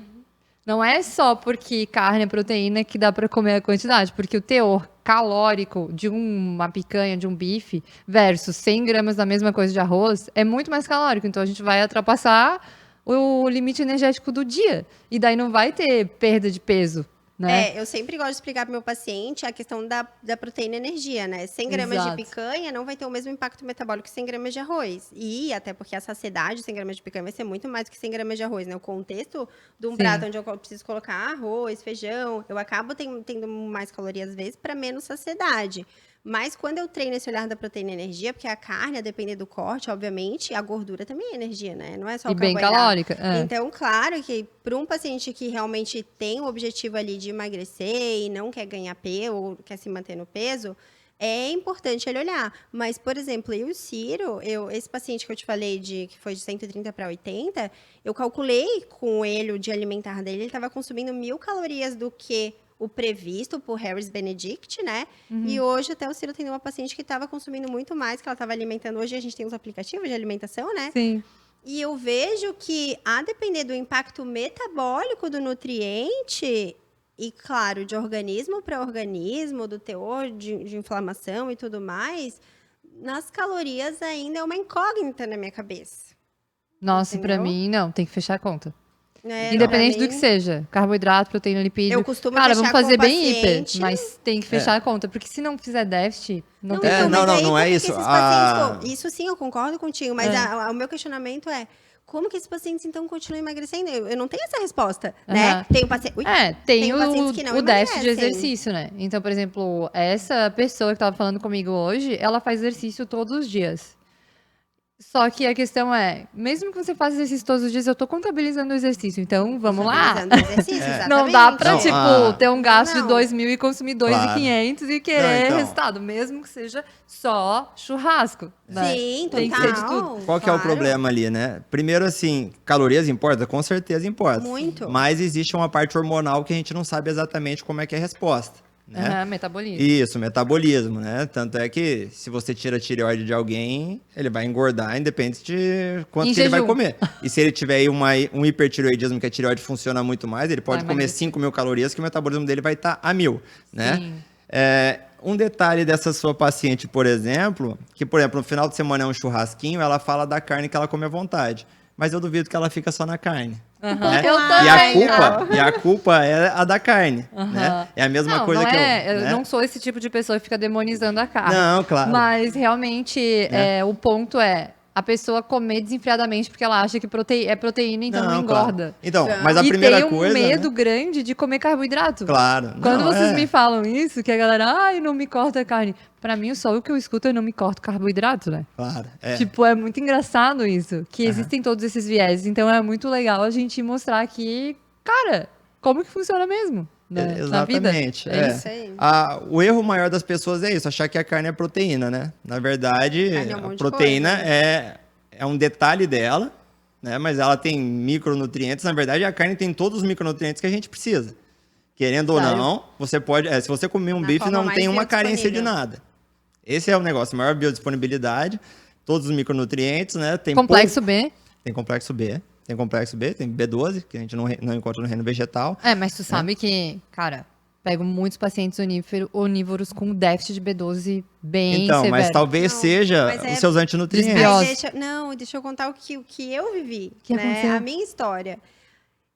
S1: Não é só porque carne é proteína que dá pra comer a quantidade, porque o teor calórico de uma picanha, de um bife, versus 100 gramas da mesma coisa de arroz, é muito mais calórico. Então a gente vai ultrapassar o limite energético do dia. E daí não vai ter perda de peso, né?
S2: Eu sempre gosto de explicar para o meu paciente a questão da proteína e energia, né? 100 gramas de picanha não vai ter o mesmo impacto metabólico que 100 gramas de arroz. E até porque a saciedade de 100 gramas de picanha vai ser muito mais do que 100 gramas de arroz, né? O contexto de um prato onde eu preciso colocar arroz, feijão, eu acabo tendo mais calorias às vezes para menos saciedade. Mas quando eu treino esse olhar da proteína e energia, porque a carne, a depender do corte, obviamente, a gordura também é energia, né? Não é só o
S1: bem
S2: carboidrato.
S1: calórica.
S2: Então, claro que para um paciente que realmente tem o objetivo ali de emagrecer e não quer ganhar peso ou quer se manter no peso, é importante ele olhar. Mas, por exemplo, eu e o Ciro, esse paciente que eu te falei que foi de 130 para 80, eu calculei com ele o dia alimentar dele, ele estava consumindo 1.000 calorias do que o previsto por Harris Benedict, né? E hoje até o Ciro tem uma paciente que estava consumindo muito mais, que ela estava alimentando. Hoje a gente tem os aplicativos de alimentação, né?
S1: Sim.
S2: E eu vejo que, a depender do impacto metabólico do nutriente, e claro, de organismo para organismo, do teor de inflamação e tudo mais, nas calorias ainda é uma incógnita na minha cabeça.
S1: Nossa, pra
S2: Entendeu?
S1: mim, não, tem que fechar a conta.
S2: É,
S1: Independente
S2: pra
S1: do que
S2: mim,
S1: seja. Carboidrato, proteína, lipídio.
S2: eu costumo
S1: Cara,
S2: fechar
S1: vamos fazer
S2: com o
S1: bem
S2: paciente.
S1: hiper, mas tem que fechar a conta. Porque se não fizer déficit, não
S2: Não,
S1: tem
S2: então,
S1: como.
S2: mas aí
S3: não é
S2: como que
S3: isso.
S2: esses
S3: Ah.
S2: pacientes... Isso sim, eu concordo contigo, mas o meu questionamento é... Como que esses pacientes, então, continuam emagrecendo? Eu não tenho essa resposta, né?
S1: Aham.
S2: Tem paciente...
S1: Tem
S2: pacientes que não
S1: o déficit de
S2: emagrecem.
S1: exercício, né? Então, por exemplo, essa pessoa que tava falando comigo hoje, ela faz exercício todos os dias. Só que a questão é, mesmo que você faça exercício todos os dias, eu tô contabilizando o exercício. Então, vamos lá.
S2: Contabilizando o exercício,
S3: É.
S2: exatamente.
S1: Não dá pra,
S3: Não,
S1: tipo, ter um gasto de
S2: Não.
S1: 2.000 e consumir 2.500 e querer
S3: Não, então.
S1: resultado. Mesmo que seja só churrasco. Né?
S2: Sim,
S1: Tem que ser de tudo.
S2: total,
S3: Qual que é o
S2: claro.
S3: problema ali, né? Primeiro, assim, calorias importa? Com certeza importa.
S2: Muito.
S3: Mas existe uma parte hormonal que a gente não sabe exatamente como é que é a resposta, né?
S1: Aham, metabolismo.
S3: Isso, metabolismo, né? Tanto é que se você tira a tireoide de alguém, ele vai engordar independente de quanto
S1: Em
S3: que ele vai
S1: jejum.
S3: comer. E se ele tiver aí um hipertireoidismo, que a tireoide funciona muito mais, ele pode
S1: Vai
S3: comer
S1: emagrecer.
S3: 5.000 calorias, que o metabolismo dele vai estar a 1.000, né?
S1: Sim.
S3: Um detalhe dessa sua paciente, por exemplo, que, por exemplo, no final de semana é um churrasquinho, ela fala da carne que ela come à vontade. Mas eu duvido que ela fica só na carne.
S1: Aham.
S3: Né?
S1: Eu
S3: E a culpa é a da carne,
S1: Aham.
S3: né? É a mesma
S1: Não,
S3: coisa
S1: não
S3: que
S1: é,
S3: eu... né?
S1: não sou esse tipo de pessoa que fica demonizando a carne.
S3: Não, claro.
S1: Mas realmente o ponto é a pessoa comer desenfreadamente porque ela acha que é proteína, então não
S3: claro.
S1: engorda.
S3: Então,
S2: Não.
S3: mas a
S1: E
S3: primeira
S1: tem um
S3: coisa...
S1: medo
S3: né?
S1: grande de comer carboidrato.
S3: Claro.
S1: Quando
S3: Não,
S1: vocês
S3: é.
S1: me falam isso, que a galera, ai, não me corta carne. Pra mim, só o que eu escuto é não me corto carboidrato, né?
S3: Claro, é.
S1: Tipo, é muito engraçado isso, que existem todos esses vieses. Então é muito legal a gente mostrar aqui, cara, como que funciona mesmo, né? Na vida.
S3: Exatamente.
S1: É
S3: É.
S1: isso.
S2: Isso aí.
S3: O erro maior das pessoas é isso, achar que a carne é proteína, né? Na verdade,
S2: Carne é um monte
S3: a
S2: de
S3: proteína
S2: coisa.
S3: é um detalhe dela, né? Mas ela tem micronutrientes. Na verdade, a carne tem todos os micronutrientes que a gente precisa. Querendo ou
S1: Sério?
S3: não, você pode... se você comer um
S2: Na
S3: bife,
S2: forma
S3: não
S2: mais
S3: tem uma carência de
S2: biodisponível.
S3: nada. Esse é o negócio, maior biodisponibilidade, todos os micronutrientes, né? Tem
S1: Complexo B.
S3: Tem complexo B. Tem complexo B, tem B12, que a gente não encontra no reino vegetal.
S1: É, mas tu sabe que, cara, pego muitos pacientes onívoros com déficit de B12 bem
S3: Então,
S1: severo.
S3: mas talvez
S2: Não,
S3: seja
S2: mas é
S3: os seus antinutrientes.
S1: Desbiose.
S2: Aí deixa eu contar o que eu vivi,
S1: que
S2: né?
S1: aconteceu?
S2: A minha história.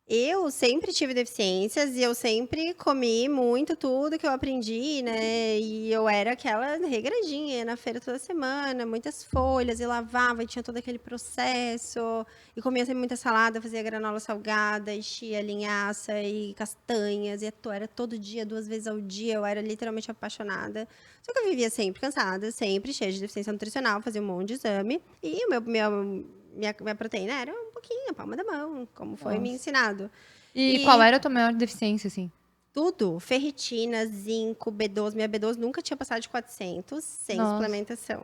S2: Eu sempre tive deficiências e eu sempre comi muito tudo que eu aprendi, né? E eu era aquela regradinha, ia na feira toda semana, muitas folhas, e lavava, e tinha todo aquele processo. E comia sempre muita salada, fazia granola salgada, enchia linhaça e castanhas. E era todo dia, 2 vezes ao dia, eu era literalmente apaixonada. Só que eu vivia sempre cansada, sempre cheia de deficiência nutricional, fazia um monte de exame. E minha proteína era um pouquinho, a palma da mão, como foi me ensinado.
S1: E qual era a tua maior deficiência, assim?
S2: Tudo, ferritina, zinco, B12. Minha B12 nunca tinha passado de 400 sem
S1: Nossa.
S2: suplementação.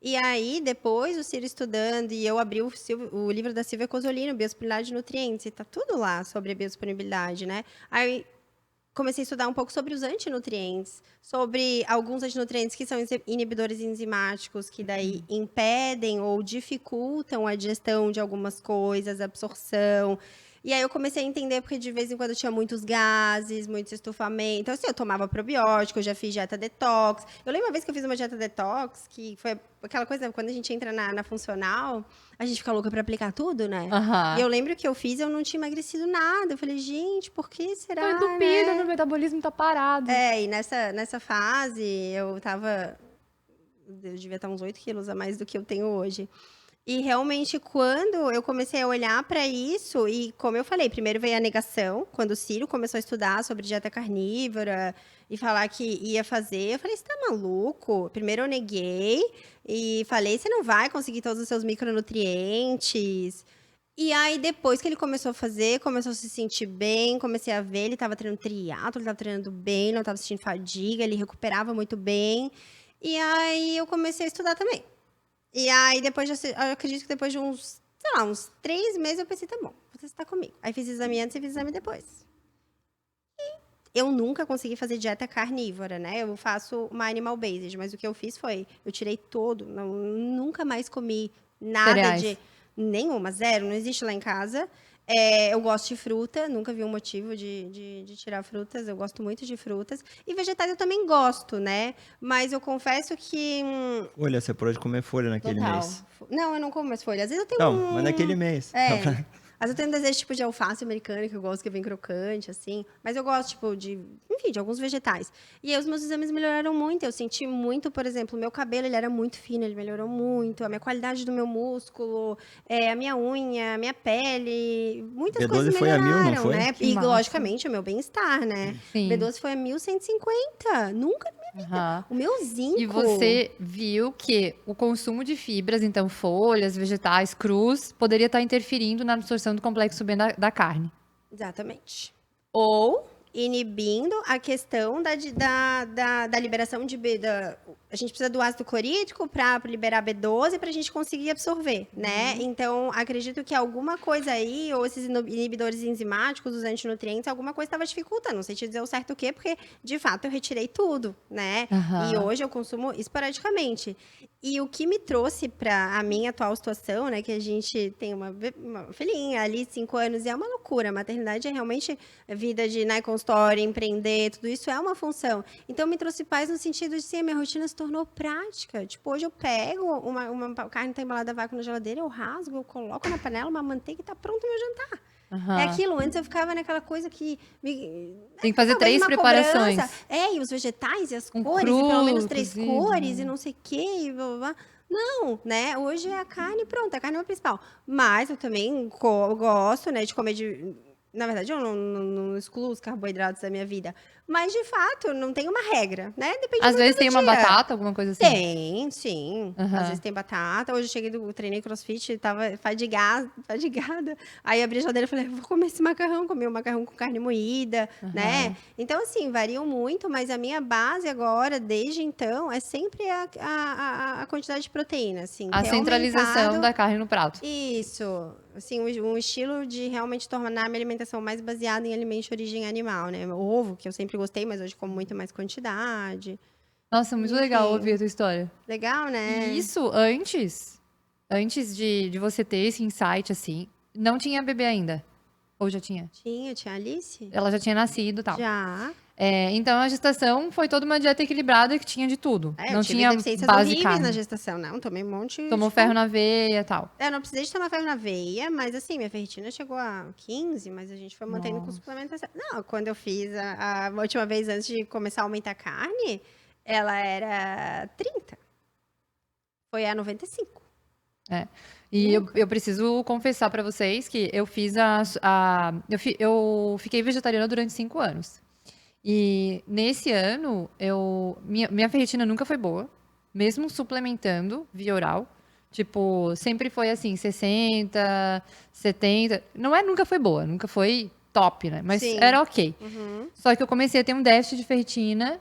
S2: E aí, depois, o Ciro estudando, e eu abri o livro da Silvia Cosolino, Biodisponibilidade de Nutrientes, e tá tudo lá sobre a biodisponibilidade, né? Aí, comecei a estudar um pouco sobre os antinutrientes, sobre alguns antinutrientes que são inibidores enzimáticos, que daí impedem ou dificultam a digestão de algumas coisas, a absorção. E aí eu comecei a entender, porque de vez em quando eu tinha muitos gases, muitos estufamentos. Então, assim, eu tomava probiótico, eu já fiz dieta detox. Eu lembro uma vez que eu fiz uma dieta detox, que foi aquela coisa, quando a gente entra na funcional, a gente fica louca pra aplicar tudo, né?
S1: Aham.
S2: E eu lembro que eu fiz, eu não tinha emagrecido nada. Eu falei, gente, por que será,
S1: Tô entupida,
S2: né?
S1: meu metabolismo tá parado.
S2: E nessa fase, eu devia estar uns 8 quilos a mais do que eu tenho hoje. E realmente, quando eu comecei a olhar para isso, e como eu falei, primeiro veio a negação, quando o Ciro começou a estudar sobre dieta carnívora e falar que ia fazer, eu falei, você tá maluco? Primeiro eu neguei e falei, você não vai conseguir todos os seus micronutrientes. E aí, depois que ele começou a fazer, começou a se sentir bem, comecei a ver, ele estava treinando triatlo, ele estava treinando bem, não estava sentindo fadiga, ele recuperava muito bem. E aí, eu comecei a estudar também. E aí, eu acredito que depois de uns 3 meses, eu pensei, tá bom, você está comigo. Aí, fiz exame antes e fiz exame depois. E eu nunca consegui fazer dieta carnívora, né? Eu faço uma animal-based, mas o que eu fiz foi, eu tirei todo, nunca mais comi nada
S1: Cereais.
S2: de... Nenhuma, zero, não existe lá em casa. Eu gosto de fruta, nunca vi um motivo de tirar frutas, eu gosto muito de frutas. E vegetais eu também gosto, né? Mas eu confesso que...
S3: Folha, você parou de comer folha naquele
S2: total.
S3: mês.
S2: Não, eu não como mais folha. Às vezes eu tenho
S3: Não, mas naquele mês.
S2: Às vezes eu tenho um desejo, tipo, de alface americana, que eu gosto, que é bem crocante, assim. Mas eu gosto, tipo, enfim, de alguns vegetais. E aí os meus exames melhoraram muito. Eu senti muito, por exemplo, o meu cabelo, ele era muito fino, ele melhorou muito. A minha qualidade do meu músculo, a minha unha, a minha pele. Muitas
S3: B12
S2: coisas
S3: foi a 1000, não
S2: melhoraram,
S3: foi?
S2: né?
S1: Que
S2: E,
S1: massa.
S2: logicamente, o meu bem-estar, né?
S1: Sim.
S2: B12 foi a 1150. Nunca na minha vida.
S1: Aham.
S2: O meu zinco...
S1: E você viu que o consumo de fibras, então folhas, vegetais, crus, poderia estar interferindo na absorção do complexo B da carne.
S2: Exatamente. Ou inibindo a questão da liberação de B. A gente precisa do ácido clorídrico para liberar B12 para a gente conseguir absorver, né? Então, acredito que alguma coisa aí, ou esses inibidores enzimáticos, os antinutrientes, alguma coisa estava dificultando. Não sei te dizer o certo o quê, porque, de fato, eu retirei tudo, né?
S1: Aham.
S2: E hoje eu consumo esporadicamente. E o que me trouxe para a minha atual situação, né? Que a gente tem uma filhinha ali, 5 anos, e é uma loucura. A maternidade é realmente vida de, né, consultório, empreender, tudo isso é uma função. Então, me trouxe paz no sentido de, sim, a minha rotina se tornou prática. Tipo, hoje eu pego uma carne tá embalada a vácuo na geladeira, eu rasgo, eu coloco na panela uma manteiga e tá pronto o meu jantar.
S1: Aham.
S2: É aquilo, antes eu ficava naquela coisa que...
S1: Tem que fazer
S2: talvez
S1: 3
S2: uma
S1: preparações.
S2: cobrança. E os vegetais, e as
S1: Com
S2: cores,
S1: cru,
S2: e pelo menos 3
S1: cozido,
S2: cores,
S1: né?
S2: e não sei o quê, e blá, blá, blá. Não, né? Hoje é a carne, pronto, a carne é o principal. Mas eu também gosto, né, de comer de... Na verdade, eu não excluo os carboidratos da minha vida. Mas, de fato, não tem uma regra, né? Depende
S1: Às
S2: muito
S1: vezes
S2: do
S1: tem uma
S2: dia.
S1: batata, alguma coisa assim.
S2: Tem, sim.
S1: Aham.
S2: Às vezes tem batata. Hoje eu cheguei treinei crossfit, tava fadigada. Aí abri a geladeira e falei, vou comer esse macarrão. Comi um macarrão com carne moída, né? Então, assim, variam muito, mas a minha base agora, desde então, é sempre a quantidade de proteína, assim.
S1: A
S2: ter
S1: centralização
S2: aumentado.
S1: da carne no prato.
S2: Isso, assim, um estilo de realmente tornar a minha alimentação mais baseada em alimentos de origem animal, né? O ovo, que eu sempre gostei, mas hoje como muito mais quantidade.
S1: Nossa, muito
S2: Enfim.
S1: legal ouvir a tua história.
S2: Legal, né?
S1: E isso antes de você ter esse insight, assim, não tinha bebê ainda? Ou já tinha?
S2: Tinha a Alice?
S1: Ela já tinha nascido e tal.
S2: Já.
S1: Então a gestação foi toda uma dieta equilibrada que tinha de tudo.
S2: Eu
S1: Não
S2: tive
S1: tinha
S2: deficiências
S1: base
S2: horríveis
S1: carne.
S2: na gestação, não. Tomei um monte
S1: Tomou
S2: de
S1: ferro na veia e tal.
S2: Eu não precisei de tomar ferro na veia, mas assim, minha ferritina chegou a 15, mas a gente foi mantendo com
S1: Nossa.
S2: suplementação. Não, quando eu fiz a última vez antes de começar a aumentar a carne, ela era 30. Foi a 95.
S1: E eu preciso confessar pra vocês que eu fiz eu fiquei vegetariana durante 5 anos. E nesse ano, minha ferritina nunca foi boa, mesmo suplementando via oral. Tipo, sempre foi assim, 60, 70. Nunca foi boa, nunca foi top, né? Mas
S2: Sim.
S1: era ok.
S2: Uhum.
S1: Só que eu comecei a ter um déficit de ferritina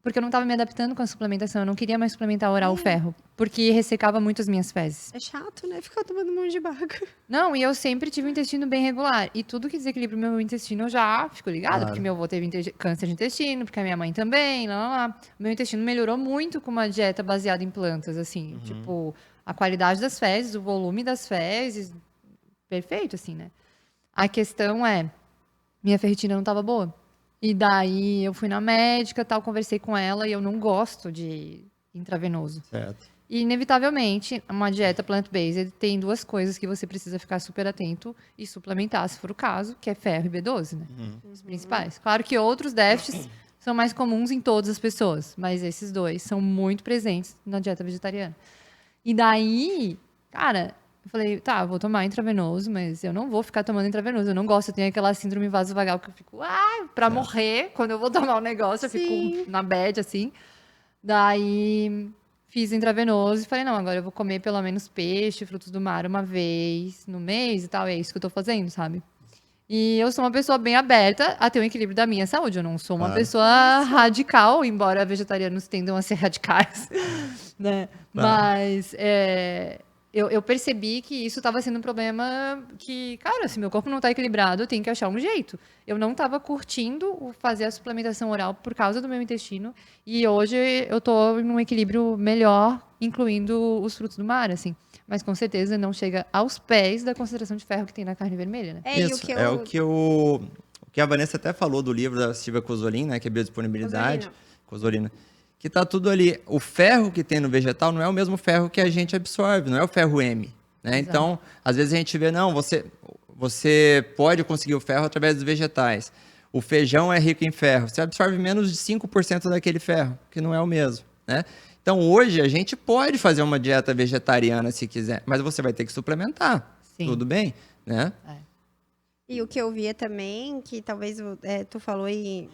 S1: porque eu não estava me adaptando com a suplementação, eu não queria mais suplementar oral o ferro, porque ressecava muito as minhas fezes.
S2: É chato, né? Ficar tomando um monte de baga.
S1: Não, e eu sempre tive um intestino bem regular. E tudo que desequilibra o meu intestino eu já fico ligada,
S3: Claro.
S1: porque meu avô teve câncer de intestino, porque a minha mãe também, lá, lá, lá. Meu intestino melhorou muito com uma dieta baseada em plantas, assim. Tipo, a qualidade das fezes, o volume das fezes, perfeito, assim, né? A questão é, minha ferritina não estava boa. E daí eu fui na médica, tal, conversei com ela e eu não gosto de intravenoso.
S3: Certo.
S1: E, inevitavelmente, uma dieta plant-based tem 2 coisas que você precisa ficar super atento e suplementar, se for o caso, que é ferro e B12, né? Os principais. Claro que outros déficits são mais comuns em todas as pessoas, mas esses 2 são muito presentes na dieta vegetariana. E daí, cara, eu falei, tá, eu vou tomar intravenoso, mas eu não vou ficar tomando intravenoso. Eu não gosto, eu tenho aquela síndrome vasovagal que eu fico, pra morrer, quando eu vou tomar um negócio, eu
S2: Sim.
S1: fico na bad, assim. Daí, fiz intravenoso e falei, não, agora eu vou comer pelo menos peixe, frutos do mar uma vez no mês e tal. E é isso que eu tô fazendo, sabe? E eu sou uma pessoa bem aberta a ter um equilíbrio da minha saúde. Eu não sou uma
S3: Claro.
S1: pessoa radical, embora vegetarianos tendam a ser radicais, né?
S3: Claro.
S1: Mas eu percebi que isso estava sendo um problema que, cara, se meu corpo não está equilibrado, eu tenho que achar um jeito. Eu não estava curtindo fazer a suplementação oral por causa do meu intestino. E hoje eu tô num equilíbrio melhor, incluindo os frutos do mar, assim. mas com certeza não chega aos pés da concentração de ferro que tem na carne vermelha, né?
S2: E o
S3: Isso,
S2: que
S3: é o que a Vanessa até falou do livro da Silvia Cosolin, né, que é biodisponibilidade, Cosolina, que tá tudo ali. O ferro que tem no vegetal não é o mesmo ferro que a gente absorve, não é o ferro M, né?
S1: Exato.
S3: Então, às vezes a gente vê, não, você pode conseguir o ferro através dos vegetais. O feijão é rico em ferro, você absorve menos de 5% daquele ferro, que não é o mesmo, né? Então, hoje a gente pode fazer uma dieta vegetariana se quiser, mas você vai ter que suplementar.
S1: Sim.
S3: Tudo bem, né?
S2: E o que eu via também, que talvez tu falou e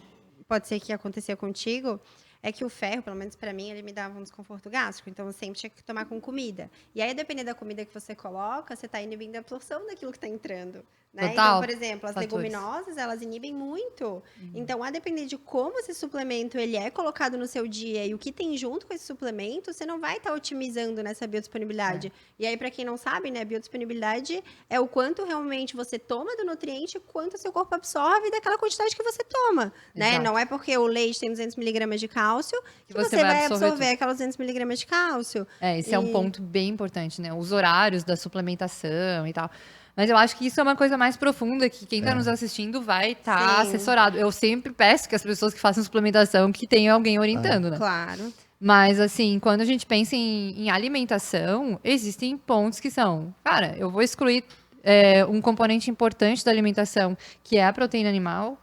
S2: pode ser que acontecia contigo, é que o ferro, pelo menos para mim, ele me dava um desconforto gástrico. Então, eu sempre tinha que tomar com comida. E aí, dependendo da comida que você coloca, você está inibindo a absorção daquilo que está entrando. Né?
S1: Total.
S2: Então, por exemplo, as
S1: Fatores.
S2: leguminosas, elas inibem muito. Então, a depender de como esse suplemento ele é colocado no seu dia e o que tem junto com esse suplemento, você não vai estar otimizando nessa biodisponibilidade. E aí, para quem não sabe, né, biodisponibilidade é o quanto realmente você toma do nutriente, quanto o seu corpo absorve daquela quantidade que você toma. Né?
S1: Exato.
S2: Não é porque o leite tem 200 miligramas de cálcio que
S1: você
S2: você
S1: vai
S2: vai
S1: absorver
S2: absorver aquelas 200 miligramas de cálcio.
S1: Esse é um ponto bem importante, né? Os horários da suplementação e tal. Mas eu acho que isso é uma coisa mais profunda que quem está nos assistindo vai estar
S2: Sim.
S1: assessorado. Eu sempre peço que as pessoas que façam suplementação que tenham alguém orientando, né?
S2: Claro.
S1: Mas, assim, quando a gente pensa em alimentação, existem pontos que são... Cara, eu vou excluir um componente importante da alimentação, que é a proteína animal.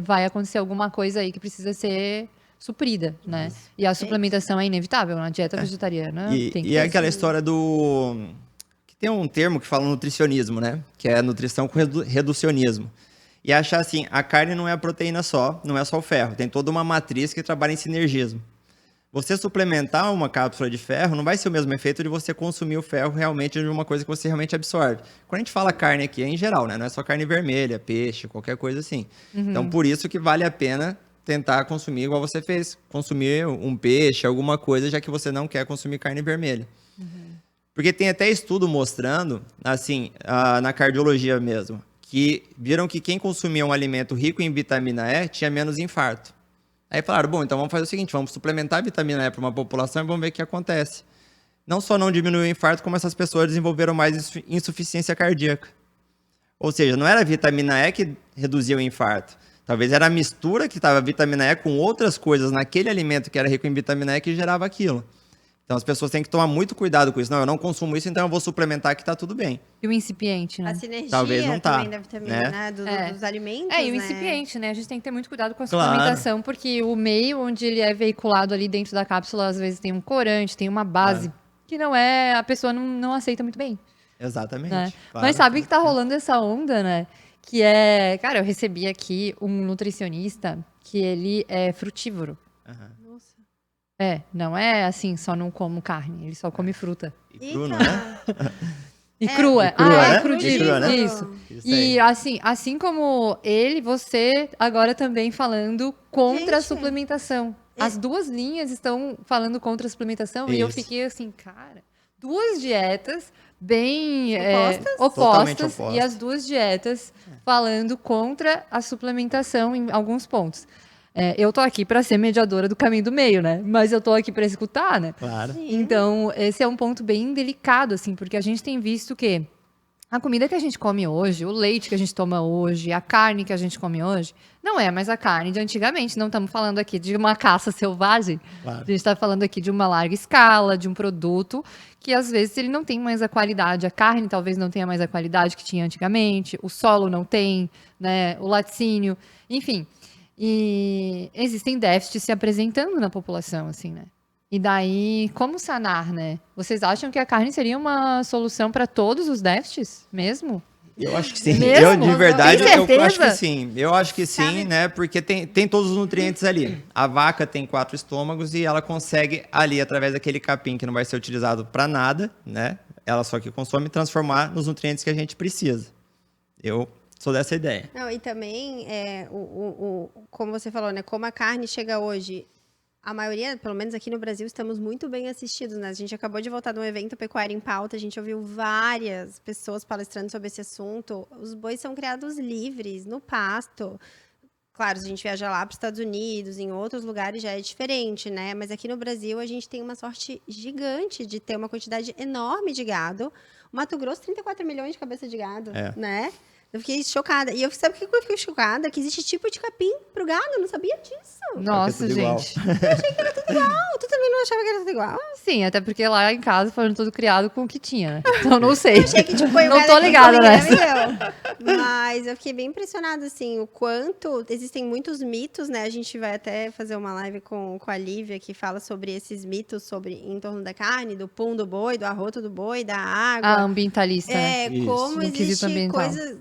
S1: Vai acontecer alguma coisa aí que precisa ser suprida, né? E a suplementação é inevitável. Na dieta vegetariana tem que
S3: E
S1: ter.
S3: é aquela história do... que tem um termo que fala nutricionismo, né? Que é nutrição com reducionismo. E achar assim, a carne não é a proteína só, não é só o ferro. Tem toda uma matriz que trabalha em sinergismo. Você suplementar uma cápsula de ferro não vai ser o mesmo efeito de você consumir o ferro realmente de uma coisa que você realmente absorve. Quando a gente fala carne aqui, é em geral, né? Não é só carne vermelha, peixe, qualquer coisa assim. Então, por isso que vale a pena tentar consumir igual você fez. Consumir um peixe, alguma coisa, já que você não quer consumir carne vermelha. Porque tem até estudo mostrando, assim, na cardiologia mesmo, que viram que quem consumia um alimento rico em vitamina E tinha menos infarto. Aí falaram, bom, então vamos fazer o seguinte, vamos suplementar a vitamina E para uma população e vamos ver o que acontece. Não só não diminuiu o infarto, como essas pessoas desenvolveram mais insuficiência cardíaca. Ou seja, não era a vitamina E que reduzia o infarto. Talvez era a mistura que estava a vitamina E com outras coisas naquele alimento que era rico em vitamina E que gerava aquilo. Então as pessoas têm que tomar muito cuidado com isso. Não, eu não consumo isso, então eu vou suplementar que tá tudo bem.
S1: E o incipiente, né?
S2: A sinergia
S3: Talvez não tá,
S2: também da vitamina,
S3: né?
S2: Dos alimentos,
S1: E o
S2: né?
S1: incipiente, né? A gente tem que ter muito cuidado com a
S3: Claro.
S1: suplementação, porque o meio onde ele é veiculado ali dentro da cápsula, às vezes tem um corante, tem uma base, que não é, a pessoa não aceita muito bem,
S3: Exatamente.
S1: né?
S3: Claro.
S1: Mas sabe que tá rolando essa onda, né? Que é, cara, eu recebi aqui um nutricionista que ele é frutívoro.
S3: Aham.
S2: Nossa.
S1: Não é assim, só não como carne, ele só come fruta.
S3: E cru, não é?
S1: E crua.
S3: E crua, né?
S1: Crudívoro,
S3: E crua, né?
S1: isso.
S3: Isso
S1: E
S3: aí.
S1: assim como ele, você agora também falando contra a
S2: Gente.
S1: suplementação. As duas linhas estão falando contra a suplementação e eu
S3: Isso.
S1: fiquei assim, cara, duas dietas bem
S2: Opostas?
S3: Totalmente
S1: opostas
S3: opostas.
S1: e as duas dietas falando contra a suplementação em alguns pontos. Eu tô aqui para ser mediadora do caminho do meio, né? Mas eu tô aqui para escutar, né?
S3: Claro.
S1: Então, esse é um ponto bem delicado, assim, porque a gente tem visto que a comida que a gente come hoje, o leite que a gente toma hoje, a carne que a gente come hoje, não é mais a carne de antigamente. Não estamos falando aqui de uma caça selvagem.
S3: Claro.
S1: A gente está falando aqui de uma larga escala, de um produto que, às vezes, ele não tem mais a qualidade. A carne talvez não tenha mais a qualidade que tinha antigamente. O solo não tem, né? O laticínio, enfim. E existem déficits se apresentando na população, assim, né? E daí, como sanar, né? Vocês acham que a carne seria uma solução para todos os déficits mesmo?
S3: Eu acho que sim.
S1: Mesmo?
S3: Eu, de verdade,
S1: Tem
S3: eu acho
S1: certeza?
S3: que sim. Eu acho que sim,
S2: Sabe-
S3: né? Porque tem todos os nutrientes ali. A vaca tem 4 estômagos e ela consegue ali, através daquele capim que não vai ser utilizado para nada, né? Ela só que consome, transformar nos nutrientes que a gente precisa. Eu sou dessa ideia.
S2: Não, e também, como você falou, né? Como a carne chega hoje, a maioria, pelo menos aqui no Brasil, estamos muito bem assistidos, né? A gente acabou de voltar de um evento Pecuária em Pauta, a gente ouviu várias pessoas palestrando sobre esse assunto. Os bois são criados livres, no pasto. Claro, se a gente viaja lá para os Estados Unidos, em outros lugares já é diferente, né? Mas aqui no Brasil a gente tem uma sorte gigante de ter uma quantidade enorme de gado. O Mato Grosso, 34 milhões de cabeça de gado, né? Eu fiquei chocada. E sabe por que eu fiquei chocada? Que existe tipo de capim pro gado, eu não sabia disso.
S1: Nossa,
S3: tudo igual.
S1: gente.
S2: Tu também não achava que era tudo igual?
S1: Sim, até porque lá em casa foram tudo criado com o que tinha, né? Então não sei.
S2: Achei que tipo, foi o
S1: Não
S2: gado
S1: tô
S2: que
S1: ligada
S2: comia,
S1: nessa.
S2: meu. Mas eu fiquei bem impressionada, assim, o quanto existem muitos mitos, né? A gente vai até fazer uma live com a Lívia que fala sobre esses mitos em torno da carne, do pum do boi, do arroto do boi, da água.
S1: A ambientalista, né?
S2: É,
S3: Isso.
S2: como
S1: No quesito
S2: existe
S1: ambiental.
S2: coisas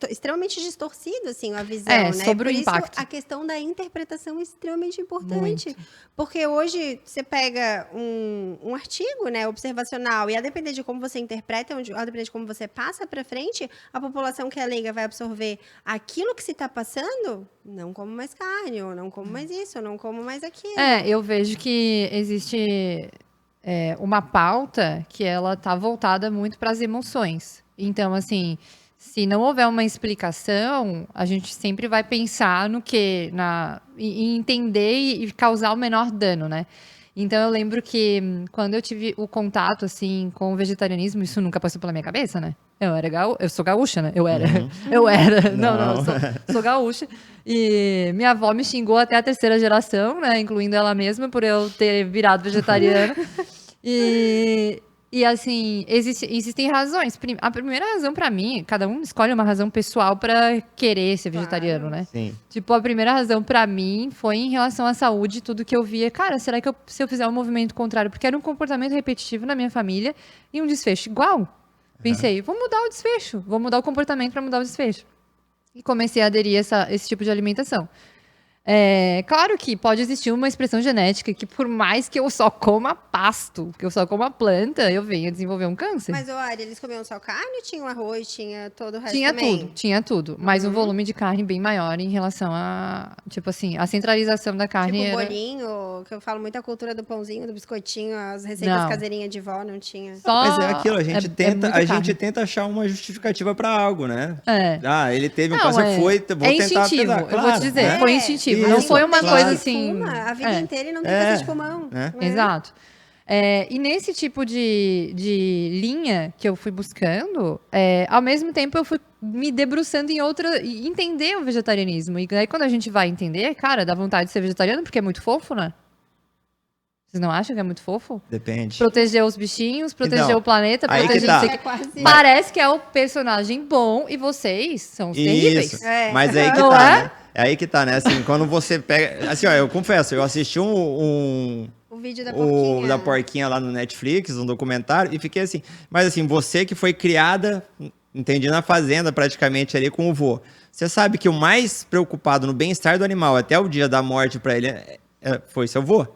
S2: extremamente distorcido, assim, a visão,
S1: É,
S2: né?
S1: sobre
S2: Por
S1: o
S2: isso,
S1: impacto.
S2: a questão da interpretação é extremamente importante. Porque hoje você pega um artigo, né, observacional, e a depender de como você interpreta, a depender de como você passa para frente, a população que é leiga vai absorver aquilo que se está passando, não como mais carne, ou não como mais isso, ou não como mais aquilo.
S1: É, eu vejo que existe uma pauta que ela tá voltada muito para as emoções. Então, assim, se não houver uma explicação, a gente sempre vai pensar no quê? Em entender e causar o menor dano, né? Então, eu lembro que quando eu tive o contato, assim, com o vegetarianismo, isso nunca passou pela minha cabeça, né? Eu sou gaúcha, né? Eu era. Eu era. Não, eu sou gaúcha. E minha avó me xingou até a terceira geração, né? Incluindo ela mesma, por eu ter virado vegetariana. E assim, existem razões. A primeira razão pra mim, cada um escolhe uma razão pessoal pra querer ser vegetariano, né?
S3: Sim.
S1: Tipo, a primeira razão pra mim foi em relação à saúde, tudo que eu via. Cara, será que se eu fizer um movimento contrário? Porque era um comportamento repetitivo na minha família e um desfecho igual. Pensei, vou mudar o desfecho, vou mudar o comportamento pra mudar o desfecho. E comecei a aderir a esse tipo de alimentação. Claro que pode existir uma expressão genética que, por mais que eu só coma pasto, que eu só coma planta, eu venho a desenvolver um câncer.
S2: Mas, Ari, eles comiam só carne ou tinham arroz, tinha todo o resto
S1: Tinha
S2: também?
S1: tudo, tinha tudo. Mas um volume de carne bem maior em relação a, tipo assim, a centralização da carne
S2: Tipo
S1: era...
S2: bolinho, que eu falo muito a cultura do pãozinho, do biscoitinho, as receitas
S1: Não.
S2: caseirinhas de vó, não tinha.
S1: Só...
S3: Mas é aquilo, a gente tenta,
S1: muita
S3: a gente
S1: carne.
S3: tenta achar uma justificativa para algo, né?
S1: É.
S3: Ah, ele teve um
S1: Não,
S3: câncer, vou
S1: é
S3: tentar
S1: instintivo,
S3: pesar.
S1: eu vou
S3: Claro,
S1: te dizer,
S3: né?
S1: foi instintivo.
S3: Isso,
S1: Não foi uma
S3: claro.
S1: coisa assim...
S2: Fuma a vida
S1: É.
S2: inteira e não tem câncer de pulmão.
S3: né?
S2: né?
S1: Exato. E nesse tipo de linha que eu fui buscando, ao mesmo tempo eu fui me debruçando e entender o vegetarianismo. E aí quando a gente vai entender, cara, dá vontade de ser vegetariano porque é muito fofo, né? Vocês não acham que é muito fofo?
S3: Depende.
S1: Proteger os bichinhos, proteger
S3: Então,
S1: o planeta,
S3: aí que
S1: proteger
S3: tá.
S1: não sei o
S2: É
S1: quê.
S2: quase...
S1: Parece que é o personagem bom e vocês são os terríveis.
S3: Isso.
S2: É.
S3: Mas aí que
S1: Não
S3: tá,
S1: é?
S3: né? É aí que tá, né? Assim, quando você pega... Assim, ó, eu confesso, eu assisti
S2: O vídeo da porquinha.
S3: o da porquinha lá no Netflix, um documentário, e fiquei assim... Mas assim, você que foi criada, entendi, na fazenda praticamente ali com o vô. Você sabe que o mais preocupado no bem-estar do animal até o dia da morte pra ele foi seu vô.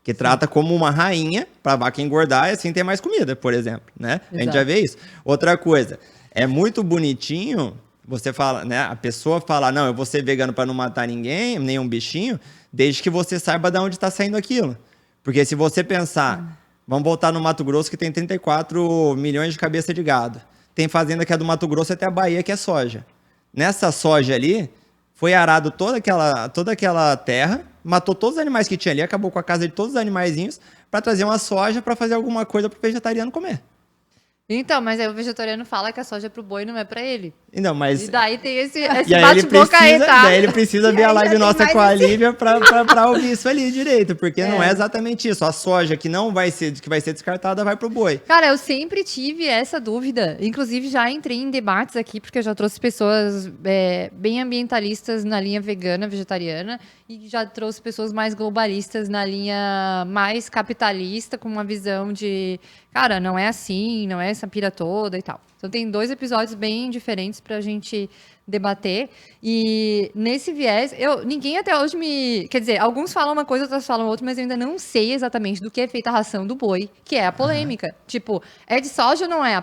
S3: Que trata como uma rainha pra vaca engordar e assim ter mais comida, por exemplo, né? A gente
S1: Exato.
S3: já vê isso. Outra coisa, é muito bonitinho... Você fala, né? A pessoa fala, não, eu vou ser vegano para não matar ninguém, nenhum bichinho, desde que você saiba de onde está saindo aquilo. Porque se você pensar, vamos voltar no Mato Grosso que tem 34 milhões de cabeça de gado. Tem fazenda que é do Mato Grosso até a Bahia que é soja. Nessa soja ali, foi arado toda aquela terra, matou todos os animais que tinha ali, acabou com a casa de todos os animaizinhos para trazer uma soja para fazer alguma coisa para o vegetariano comer.
S1: Então, mas aí o vegetariano fala que a soja é pro boi, não é pra ele.
S3: Não, mas
S1: E daí tem esse
S3: E aí
S1: bate-boca aí, tá?
S3: daí ele precisa
S2: E
S3: ver a
S2: aí já
S3: live
S2: tem
S3: nossa
S2: mais
S3: com a
S2: esse-
S3: Lívia pra ouvir isso ali direito, porque não é exatamente isso. A soja que não vai ser, que vai ser descartada vai pro boi.
S1: Cara, eu sempre tive essa dúvida. Inclusive, já entrei em debates aqui, porque eu já trouxe pessoas bem ambientalistas na linha vegana, vegetariana, e já trouxe pessoas mais globalistas na linha mais capitalista, com uma visão de, cara, não é assim, não é essa pira toda e tal. Então, tem 2 episódios bem diferentes pra gente debater. E nesse viés, ninguém até hoje me... Quer dizer, alguns falam uma coisa, outros falam outra, mas eu ainda não sei exatamente do que é feita a ração do boi, que é a polêmica. Tipo, é de soja ou não é?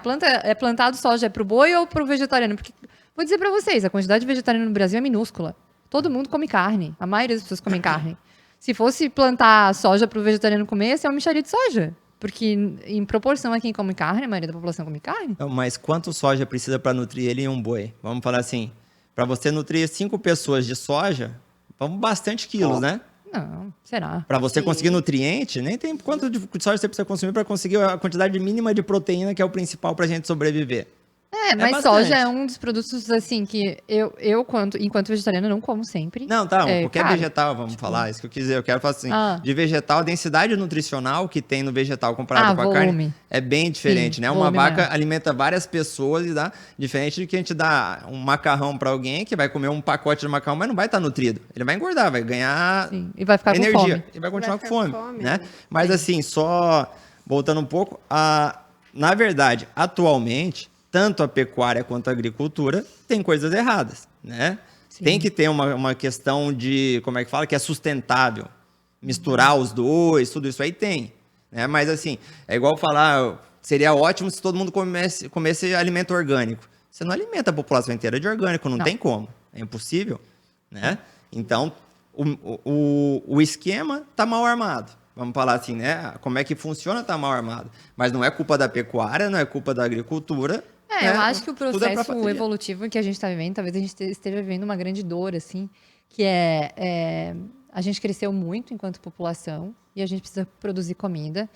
S1: É plantado soja é pro boi ou pro vegetariano? Porque, vou dizer pra vocês, a quantidade de vegetariano no Brasil é minúscula. Todo mundo come carne. A maioria das pessoas comem carne. Se fosse plantar soja pro vegetariano comer, ia ser uma mixaria de soja. Porque, em proporção a quem come carne, a maioria da população come carne.
S3: Então, mas quanto soja precisa para nutrir ele em um boi? Vamos falar assim, Para você nutrir 5 pessoas de soja, vamos bastante quilos, né?
S1: Não, será?
S3: Para você
S2: Sim.
S3: conseguir nutriente, nem tem quanto de soja você precisa consumir para conseguir a quantidade mínima de proteína que é o principal para a gente sobreviver.
S1: Mas
S3: bastante.
S1: soja é um dos produtos, assim, que enquanto vegetariana, não como sempre.
S3: Não, tá, qualquer
S1: caro.
S3: vegetal, vamos falar, isso que eu quis dizer. Eu quero falar assim, de vegetal, a densidade nutricional que tem no vegetal comparado com a
S1: volume.
S3: carne é bem diferente,
S1: Sim,
S3: né? Uma
S1: volume
S3: vaca
S1: maior.
S3: alimenta várias pessoas e dá diferente de que a gente dá um macarrão para alguém que vai comer um pacote de macarrão, mas não vai estar nutrido. Ele vai engordar, vai ganhar
S1: Sim, e vai ficar com
S3: energia
S1: fome.
S3: e vai continuar
S2: Vai
S3: com
S2: ficar
S3: fome,
S2: com fome,
S3: né?
S2: né?
S3: Mas assim, só voltando um pouco, na verdade, atualmente, tanto a pecuária quanto a agricultura tem coisas erradas, né?
S1: Sim.
S3: Tem que ter uma questão de, como é que fala, que é sustentável. Misturar os dois, tudo isso aí tem, né? Mas assim, é igual falar, seria ótimo se todo mundo comesse alimento orgânico. Você não alimenta a população inteira de orgânico, não tem como. É impossível, né? Então, o esquema tá mal armado. Vamos falar assim, né? Como é que funciona tá mal armado. Mas não é culpa da pecuária, não é culpa da agricultura.
S1: Eu acho que o
S3: Tudo é pra
S1: processo
S3: facilitar.
S1: evolutivo que a gente está vivendo, talvez a gente esteja vivendo uma grande dor, assim, que a gente cresceu muito enquanto população e a gente precisa produzir comida.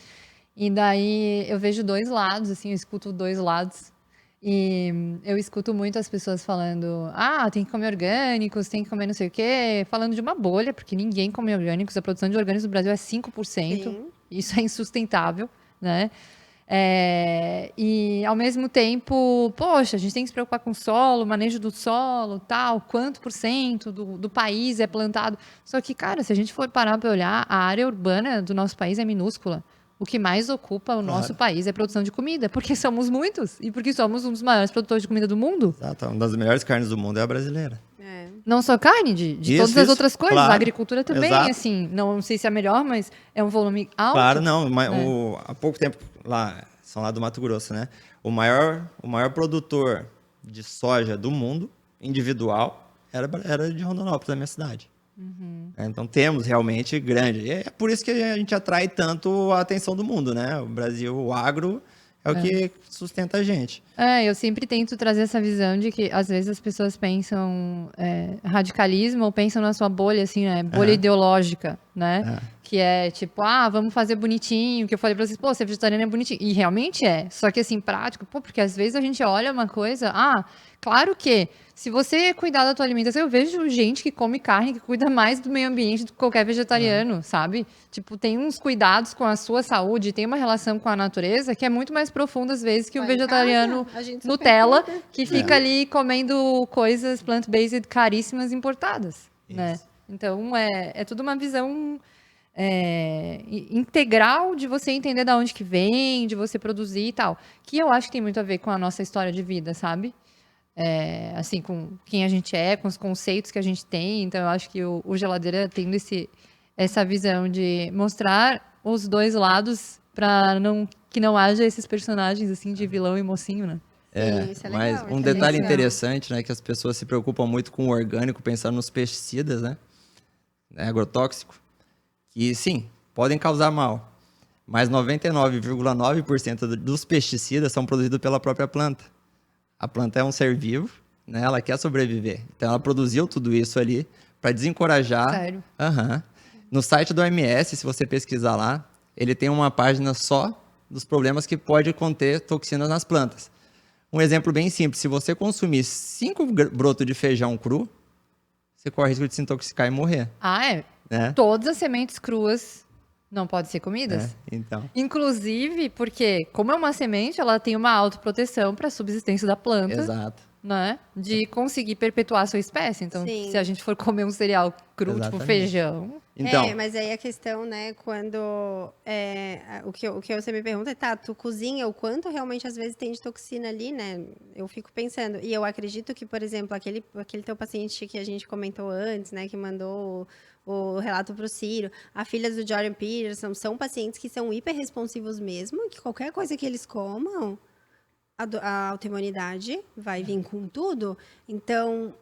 S1: E daí eu vejo dois lados, assim, eu escuto dois lados. E eu escuto muito as pessoas falando, tem que comer orgânicos, tem que comer não sei o quê, falando de uma bolha, porque ninguém come orgânicos, a produção de orgânicos no Brasil é 5%,
S2: Sim.
S1: isso é insustentável, né? E ao mesmo tempo, poxa, a gente tem que se preocupar com o solo, manejo do solo, tal, quanto por cento do país é plantado. Só que, cara, se a gente for parar para olhar, a área urbana do nosso país é minúscula. O que mais ocupa o nosso país é a produção de comida, porque somos muitos e porque somos um dos maiores produtores de comida do mundo.
S3: Exato, uma das melhores carnes do mundo é a brasileira.
S2: É.
S1: Não só carne, de
S3: Isso,
S1: todas as
S3: isso,
S1: outras coisas.
S3: claro.
S1: A agricultura também,
S3: Exato.
S1: assim, não sei se é a melhor, mas é um volume alto.
S3: Claro, não. Mas há pouco tempo, são lá do Mato Grosso, né? O maior produtor de soja do mundo, individual, era de Rondonópolis, da minha cidade. Então temos realmente grande. E é por isso que a gente atrai tanto a atenção do mundo, né? O Brasil, o agro, é o que sustenta a gente.
S1: Eu sempre tento trazer essa visão de que, às vezes, as pessoas pensam radicalismo ou pensam na sua bolha, assim, né? Bolha ideológica, né? Que é tipo, vamos fazer bonitinho, que eu falei pra vocês, ser vegetariano é bonitinho. E realmente é. Só que, assim, prático, porque às vezes a gente olha uma coisa, claro que se você cuidar da tua alimentação, eu vejo gente que come carne que cuida mais do meio ambiente do que qualquer vegetariano, sabe? Tipo, tem uns cuidados com a sua saúde, tem uma relação com a natureza que é muito mais profunda, às vezes, que o
S2: Lá em
S1: vegetariano
S2: casa, a gente super
S1: Nutella,
S2: cuida.
S1: que fica ali comendo coisas plant-based caríssimas importadas, né?
S3: Isso.
S1: Então, é tudo uma visão integral de você entender de onde que vem, de você produzir e tal. Que eu acho que tem muito a ver com a nossa história de vida, sabe? Assim, com quem a gente é, com os conceitos que a gente tem. Então, eu acho que o Geladeira tendo essa visão de mostrar os dois lados para que não haja esses personagens, assim, de vilão e mocinho, né?
S2: Sim, isso é legal.
S3: Mas
S2: isso
S3: um
S2: é
S3: detalhe
S2: legal.
S3: interessante, né, que as pessoas se preocupam muito com o orgânico, pensando nos pesticidas, né, agrotóxico, que sim, podem causar mal, mas 99,9% dos pesticidas são produzidos pela própria planta. A planta é um ser vivo, né, ela quer sobreviver, então ela produziu tudo isso ali para desencorajar.
S1: Sério?
S3: No site do OMS, se você pesquisar lá, ele tem uma página só dos problemas que pode conter toxinas nas plantas. Um exemplo bem simples, se você consumir 5 brotos de feijão cru, você corre risco de se intoxicar e morrer. Né?
S1: Todas as sementes cruas não podem ser comidas.
S3: Então.
S1: Inclusive, porque, como é uma semente, ela tem uma autoproteção para a subsistência da planta.
S3: Exato.
S1: Né? De conseguir perpetuar a sua espécie. Então,
S2: Sim.
S1: se a gente for comer um cereal cru, tipo
S3: Exatamente.
S1: feijão...
S3: Então,
S2: Mas aí a questão, né, quando o que você me pergunta é, tu cozinha o quanto realmente às vezes tem de toxina ali, né? Eu fico pensando, e eu acredito que, por exemplo, aquele teu paciente que a gente comentou antes, né, que mandou o relato para o Ciro, a filha do Jordan Peterson, são pacientes que são hiperresponsivos mesmo, que qualquer coisa que eles comam, a autoimunidade vai vir com tudo. Então,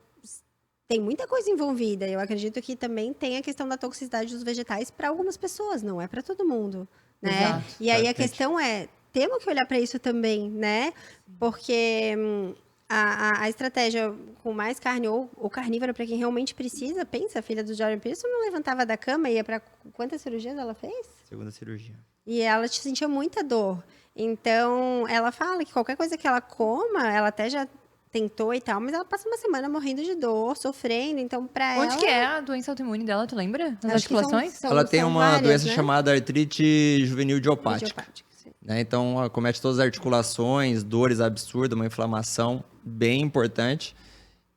S2: tem muita coisa envolvida. Eu acredito que também tem a questão da toxicidade dos vegetais para algumas pessoas, não é para todo mundo, né?
S1: Exato.
S2: E aí a
S3: Exatamente.
S2: questão temos que olhar para isso também, né? Porque A estratégia com mais carne ou carnívora para quem realmente precisa, pensa, a filha do Jordan Peterson não levantava da cama e ia para quantas cirurgias ela fez?
S3: Segunda cirurgia.
S2: E ela sentia muita dor. Então, ela fala que qualquer coisa que ela coma, ela até já tentou e tal, mas ela passa uma semana morrendo de dor, sofrendo. Então, para ela...
S1: Onde que é a doença autoimune dela, tu lembra? Nas
S2: acho que
S1: articulações?
S3: Ela tem uma
S2: várias,
S3: doença
S2: né?
S3: chamada artrite juvenil idiopática.
S2: Idiopática, sim.
S3: Né? Então, ela comete todas as articulações, dores absurdas, uma inflamação bem importante.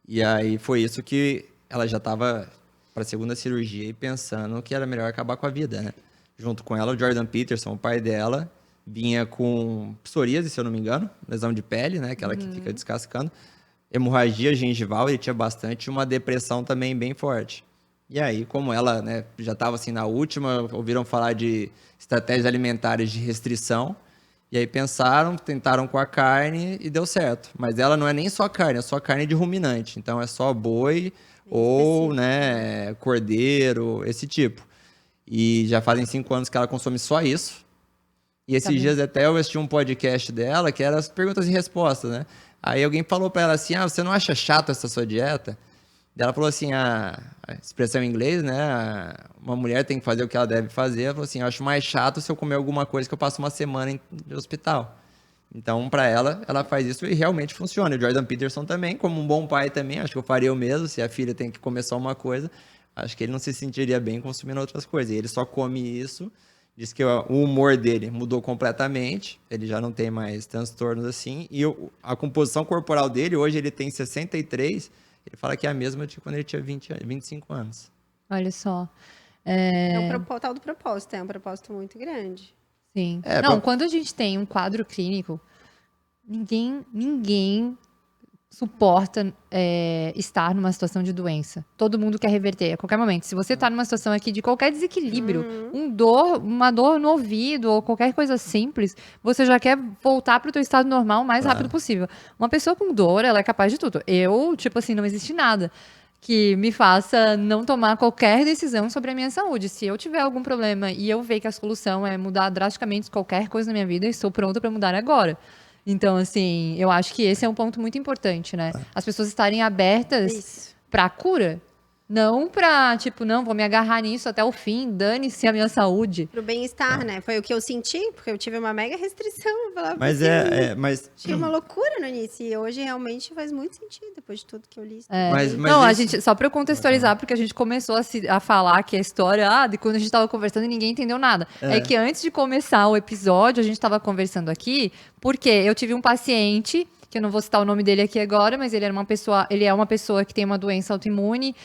S3: E aí foi isso que ela já estava para a segunda cirurgia e pensando que era melhor acabar com a vida, né? Junto com ela, o Jordan Peterson, o pai dela, vinha com psoríase, se eu não me engano, lesão de pele, né? Aquela que fica descascando. Hemorragia gengival, ele tinha bastante, uma depressão também bem forte. E aí, como ela, né, já estava assim na última, ouviram falar de estratégias alimentares de restrição, e aí pensaram, tentaram com a carne e deu certo. Mas ela não é nem só carne, é só carne de ruminante. Então é só boi ou, né, cordeiro, esse tipo. E já fazem 5 anos que ela consome só isso. E esses dias até eu assisti um podcast dela, que era as perguntas e respostas, né? Aí alguém falou pra ela assim, você não acha chato essa sua dieta? E ela falou assim, a expressão em inglês, né? Uma mulher tem que fazer o que ela deve fazer. Ela falou assim, eu acho mais chato se eu comer alguma coisa que eu passo uma semana em hospital. Então, pra ela, ela faz isso e realmente funciona. O Jordan Peterson também, como um bom pai também, acho que eu faria o mesmo. Se a filha tem que comer só uma coisa, acho que ele não se sentiria bem consumindo outras coisas. E ele só come isso. Diz que o humor dele mudou completamente, ele já não tem mais transtornos assim, e a composição corporal dele, hoje ele tem 63, ele fala que é a mesma de quando ele tinha 25 anos.
S1: Olha só.
S2: É um tal do propósito, é um propósito muito grande.
S1: Sim. Não, quando a gente tem um quadro clínico, ninguém suporta estar numa situação de doença. Todo mundo quer reverter a qualquer momento. Se você está numa situação aqui de qualquer desequilíbrio, uma dor no ouvido ou qualquer coisa simples, você já quer voltar para o teu estado normal o mais rápido possível. Uma pessoa com dor, ela é capaz de tudo. Eu, tipo assim, não existe nada que me faça não tomar qualquer decisão sobre a minha saúde. Se eu tiver algum problema e eu ver que a solução é mudar drasticamente qualquer coisa na minha vida, eu estou pronta para mudar agora. Então, assim, eu acho que esse é um ponto muito importante, né? As pessoas estarem abertas para a cura. Não pra, tipo, não, vou me agarrar nisso até o fim, dane-se a minha saúde.
S2: Pro bem-estar, né? Foi o que eu senti, porque eu tive uma mega restrição. Eu falava,
S3: Mas mas...
S2: Tinha uma loucura no início, e hoje realmente faz muito sentido, depois de tudo que eu li.
S1: Não, a gente, só pra eu contextualizar, porque a gente começou a falar que a história, de quando a gente tava conversando e ninguém entendeu nada. É que antes de começar o episódio, a gente tava conversando aqui, porque eu tive um paciente, que eu não vou citar o nome dele aqui agora, mas ele é uma pessoa que tem uma doença autoimune,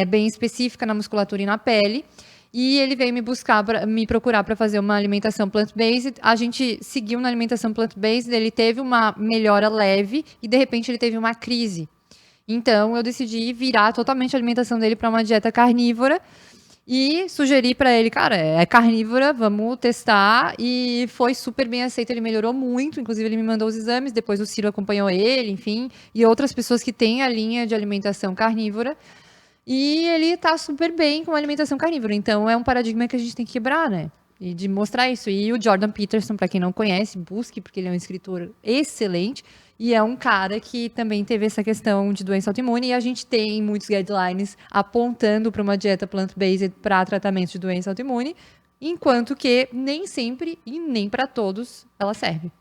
S1: bem específica na musculatura e na pele. E ele veio me procurar para fazer uma alimentação plant-based. A gente seguiu na alimentação plant-based, ele teve uma melhora leve e de repente ele teve uma crise. Então eu decidi virar totalmente a alimentação dele para uma dieta carnívora. E sugeri pra ele, cara, é carnívora, vamos testar. E foi super bem aceito, ele melhorou muito. Inclusive, ele me mandou os exames, depois o Ciro acompanhou ele, enfim. E outras pessoas que têm a linha de alimentação carnívora. E ele tá super bem com a alimentação carnívora. Então, é um paradigma que a gente tem que quebrar, né? E de mostrar isso. E o Jordan Peterson, pra quem não conhece, busque, porque ele é um escritor excelente. E é um cara que também teve essa questão de doença autoimune. E a gente tem muitos guidelines apontando para uma dieta plant-based para tratamento de doença autoimune. Enquanto que nem sempre e nem para todos ela serve.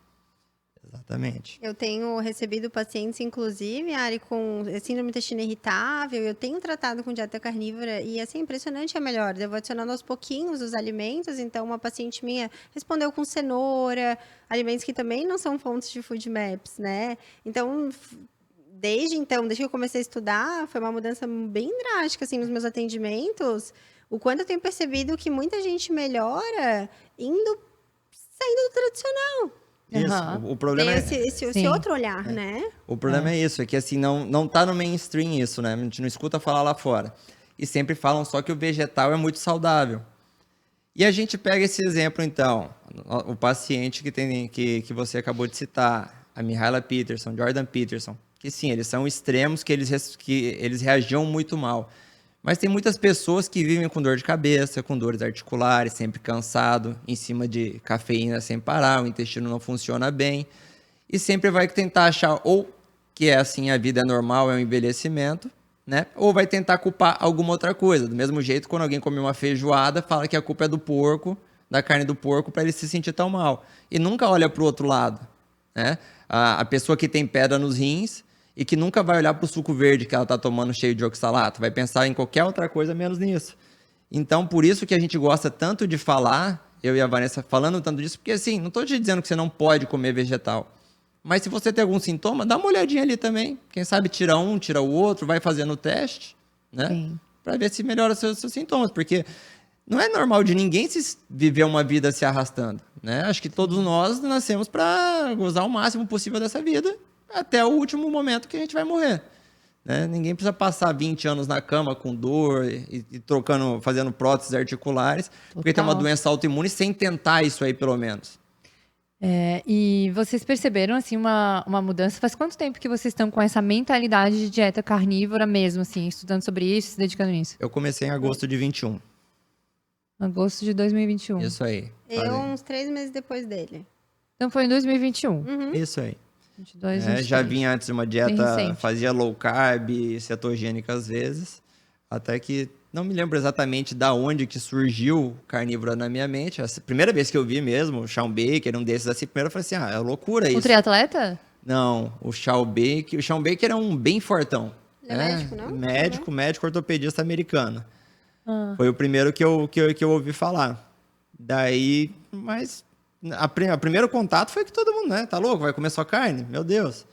S3: Exatamente.
S2: Eu tenho recebido pacientes, inclusive, Ari, com síndrome do intestino irritável. Eu tenho tratado com dieta carnívora e, assim, impressionante a melhora. Eu vou adicionando aos pouquinhos os alimentos. Então, uma paciente minha respondeu com cenoura, alimentos que também não são fontes de food maps, né? Então, desde que eu comecei a estudar, foi uma mudança bem drástica, assim, nos meus atendimentos. O quanto eu tenho percebido que muita gente melhora saindo do tradicional.
S3: Isso, o problema
S2: tem esse outro olhar, né?
S3: O problema é isso, é que assim, não tá no mainstream isso, né? A gente não escuta falar lá fora. E sempre falam só que o vegetal é muito saudável. E a gente pega esse exemplo, então, o paciente que você acabou de citar, a Mihaela Peterson, Jordan Peterson, que sim, eles são extremos, que eles reagiam muito mal. Mas tem muitas pessoas que vivem com dor de cabeça, com dores articulares, sempre cansado, em cima de cafeína sem parar, o intestino não funciona bem. E sempre vai tentar achar ou que é assim, a vida é normal, é um envelhecimento, né? Ou vai tentar culpar alguma outra coisa. Do mesmo jeito, quando alguém come uma feijoada, fala que a culpa é do porco, da carne do porco, para ele se sentir tão mal. E nunca olha para o outro lado, né? A pessoa que tem pedra nos rins e que nunca vai olhar para o suco verde que ela está tomando cheio de oxalato, vai pensar em qualquer outra coisa menos nisso. Então, por isso que a gente gosta tanto de falar, eu e a Vanessa falando tanto disso, porque assim, não estou te dizendo que você não pode comer vegetal, mas se você tem algum sintoma, dá uma olhadinha ali também. Quem sabe tira um, tira o outro, vai fazendo o teste, né? Para ver se melhora os seus sintomas, porque não é normal de ninguém viver uma vida se arrastando, né? Acho que todos nós nascemos para gozar o máximo possível dessa vida até o último momento que a gente vai morrer, né? Ninguém precisa passar 20 anos na cama com dor e fazendo próteses articulares, porque tem uma doença autoimune sem tentar isso aí, pelo menos.
S1: E vocês perceberam, assim, uma mudança? Faz quanto tempo que vocês estão com essa mentalidade de dieta carnívora mesmo, assim, estudando sobre isso, se dedicando nisso?
S3: Eu comecei em agosto de 21.
S1: Agosto de 2021.
S3: Isso aí.
S2: Eu, uns 3 meses depois dele.
S1: Então foi em 2021.
S3: Isso aí.
S1: 22,
S3: Já vinha antes de uma dieta,
S1: recente.
S3: fazia low carb, cetogênica às vezes, até que não me lembro exatamente da onde que surgiu carnívora na minha mente. A primeira vez que eu vi mesmo, o Shawn Baker, um desses assim, primeiro eu falei assim, é loucura isso.
S1: O triatleta?
S3: Não, o Shawn Baker. O Shawn Baker é um bem fortão.
S2: Ele é médico, não?
S3: Médico ortopedista americano. Foi o primeiro que eu ouvi falar. Daí, mas o primeiro contato foi que todo mundo, né? Tá louco? Vai comer só carne? Meu Deus.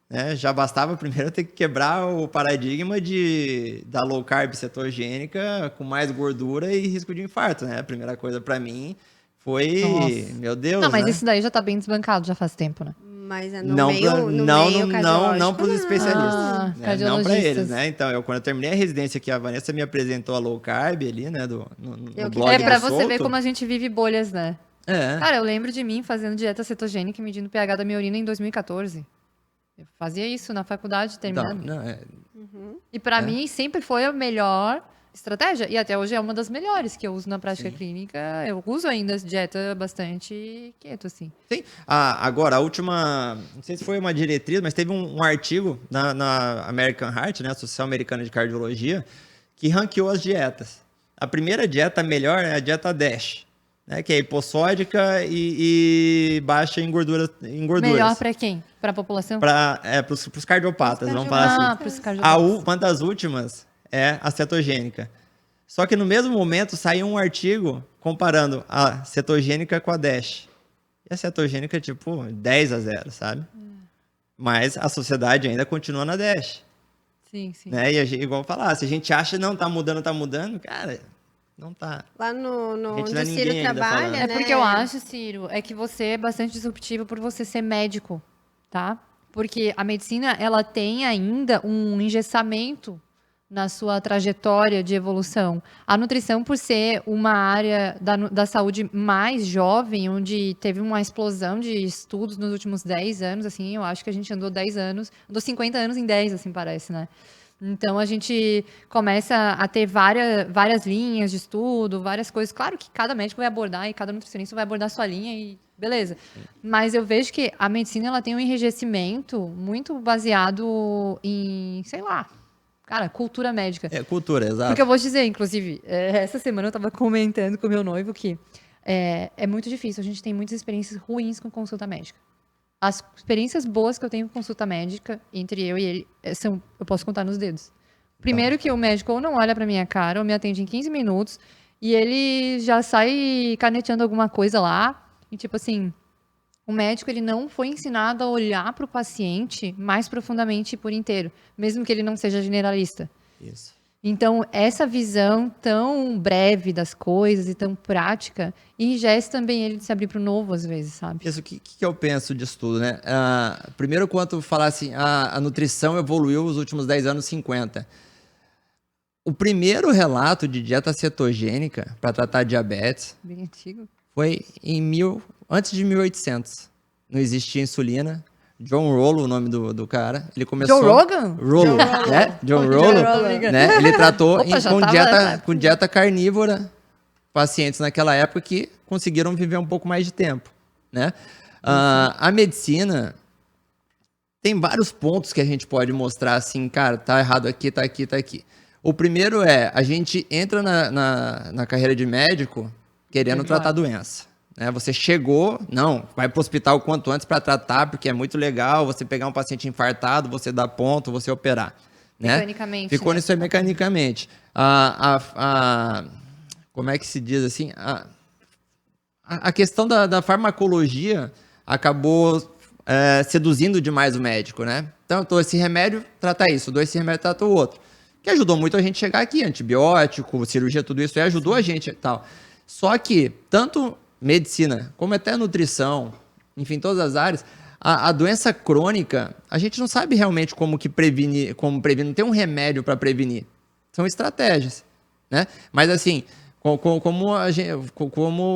S3: Né? Já bastava primeiro ter que quebrar o paradigma da low carb cetogênica com mais gordura e risco de infarto, né? A primeira coisa pra mim foi, meu Deus,
S1: Não, mas
S3: né?
S1: isso daí já tá bem desbancado, já faz tempo, né?
S2: Mas é
S3: Não para os especialistas,
S1: Ah,
S3: né? Não
S1: cardiologistas.
S3: para eles, né? Então, quando eu terminei a residência que a Vanessa me apresentou a low carb ali, né, no blog
S1: É pra
S3: do
S1: você ver
S3: Souto.
S1: como a gente vive bolhas, né?
S3: É.
S1: Cara, eu lembro de mim fazendo dieta cetogênica e medindo o pH da minha urina em 2014. Eu fazia isso na faculdade, terminando. E pra mim sempre foi a melhor estratégia. E até hoje é uma das melhores que eu uso na prática clínica. Eu uso ainda essa dieta bastante quieto, assim.
S3: Sim. Agora, a última, não sei se foi uma diretriz, mas teve um artigo na American Heart, né, Associação Americana de Cardiologia, que ranqueou as dietas. A primeira dieta melhor é a dieta DASH, né, que é hipossódica e baixa em gorduras.
S1: Melhor pra quem? Pra população?
S3: Para os cardiopatas, vamos falar assim.
S1: Pros cardiopatas.
S3: Uma das últimas é a cetogênica. Só que no mesmo momento saiu um artigo comparando a cetogênica com a DASH. E a cetogênica, tipo, 10-0, sabe? Mas a sociedade ainda continua na DASH.
S1: Sim, sim.
S3: Né? E igual falar, se a gente acha não tá mudando, cara, não tá.
S2: Lá
S3: A gente não é
S2: onde o
S3: ninguém
S2: Ciro
S3: ainda
S2: trabalha,
S3: falando.
S1: É
S2: né?
S1: porque eu acho, Ciro, é que você é bastante disruptivo por você ser médico, tá? Porque a medicina, ela tem ainda um engessamento na sua trajetória de evolução. A nutrição, por ser uma área da saúde mais jovem, onde teve uma explosão de estudos nos últimos 10 anos, assim, eu acho que a gente andou 50 anos em 10, assim, parece, né? Então, a gente começa a ter várias linhas de estudo, várias coisas. Claro que cada médico vai abordar e cada nutricionista vai abordar a sua linha e beleza. Mas eu vejo que a medicina, ela tem um enrijecimento muito baseado em, sei lá, cara, cultura médica.
S3: É cultura, exato.
S1: Porque eu vou te dizer, inclusive, essa semana eu tava comentando com o meu noivo que é muito difícil. A gente tem muitas experiências ruins com consulta médica. As experiências boas que eu tenho com consulta médica, entre eu e ele, eu posso contar nos dedos. Primeiro que o médico ou não olha pra minha cara, ou me atende em 15 minutos, e ele já sai caneteando alguma coisa lá. E tipo assim, o médico, ele não foi ensinado a olhar pro paciente mais profundamente por inteiro, mesmo que ele não seja generalista.
S3: Isso.
S1: Então, essa visão tão breve das coisas e tão prática enrijece também ele de se abrir para o novo, às vezes, sabe?
S3: Isso, o que eu penso disso tudo, né? Primeiro, quanto falar assim, a nutrição evoluiu os últimos 10 anos, 50. O primeiro relato de dieta cetogênica para tratar diabetes
S1: Bem antigo.
S3: foi antes de 1800. Não existia insulina. John Rollo, o nome do cara. Ele começou...
S1: Joe Rogan?
S3: Rollo, né? John Rollo, né? Ele tratou
S1: Opa, já tava
S3: com dieta carnívora pacientes naquela época que conseguiram viver um pouco mais de tempo, né? A medicina tem vários pontos que a gente pode mostrar assim, cara, tá errado aqui, tá aqui, tá aqui. O primeiro é, a gente entra na carreira de médico querendo tratar a doença. Né? Você chegou, não, vai pro hospital o quanto antes para tratar, porque é muito legal você pegar um paciente infartado, você dar ponto, você operar. Né?
S1: Mecanicamente.
S3: Ficou
S1: né?
S3: nisso aí mecanicamente. Como é que se diz assim? A questão da farmacologia acabou seduzindo demais o médico, né? Então, eu dou esse remédio, trata isso. Dou esse remédio, trata o outro. Que ajudou muito a gente chegar aqui. Antibiótico, cirurgia, tudo isso aí ajudou a gente e tal. Só que, tanto medicina, como até nutrição, enfim, todas as áreas, a doença crônica, a gente não sabe realmente como prevenir, não tem um remédio para prevenir. São estratégias, né? Mas assim, como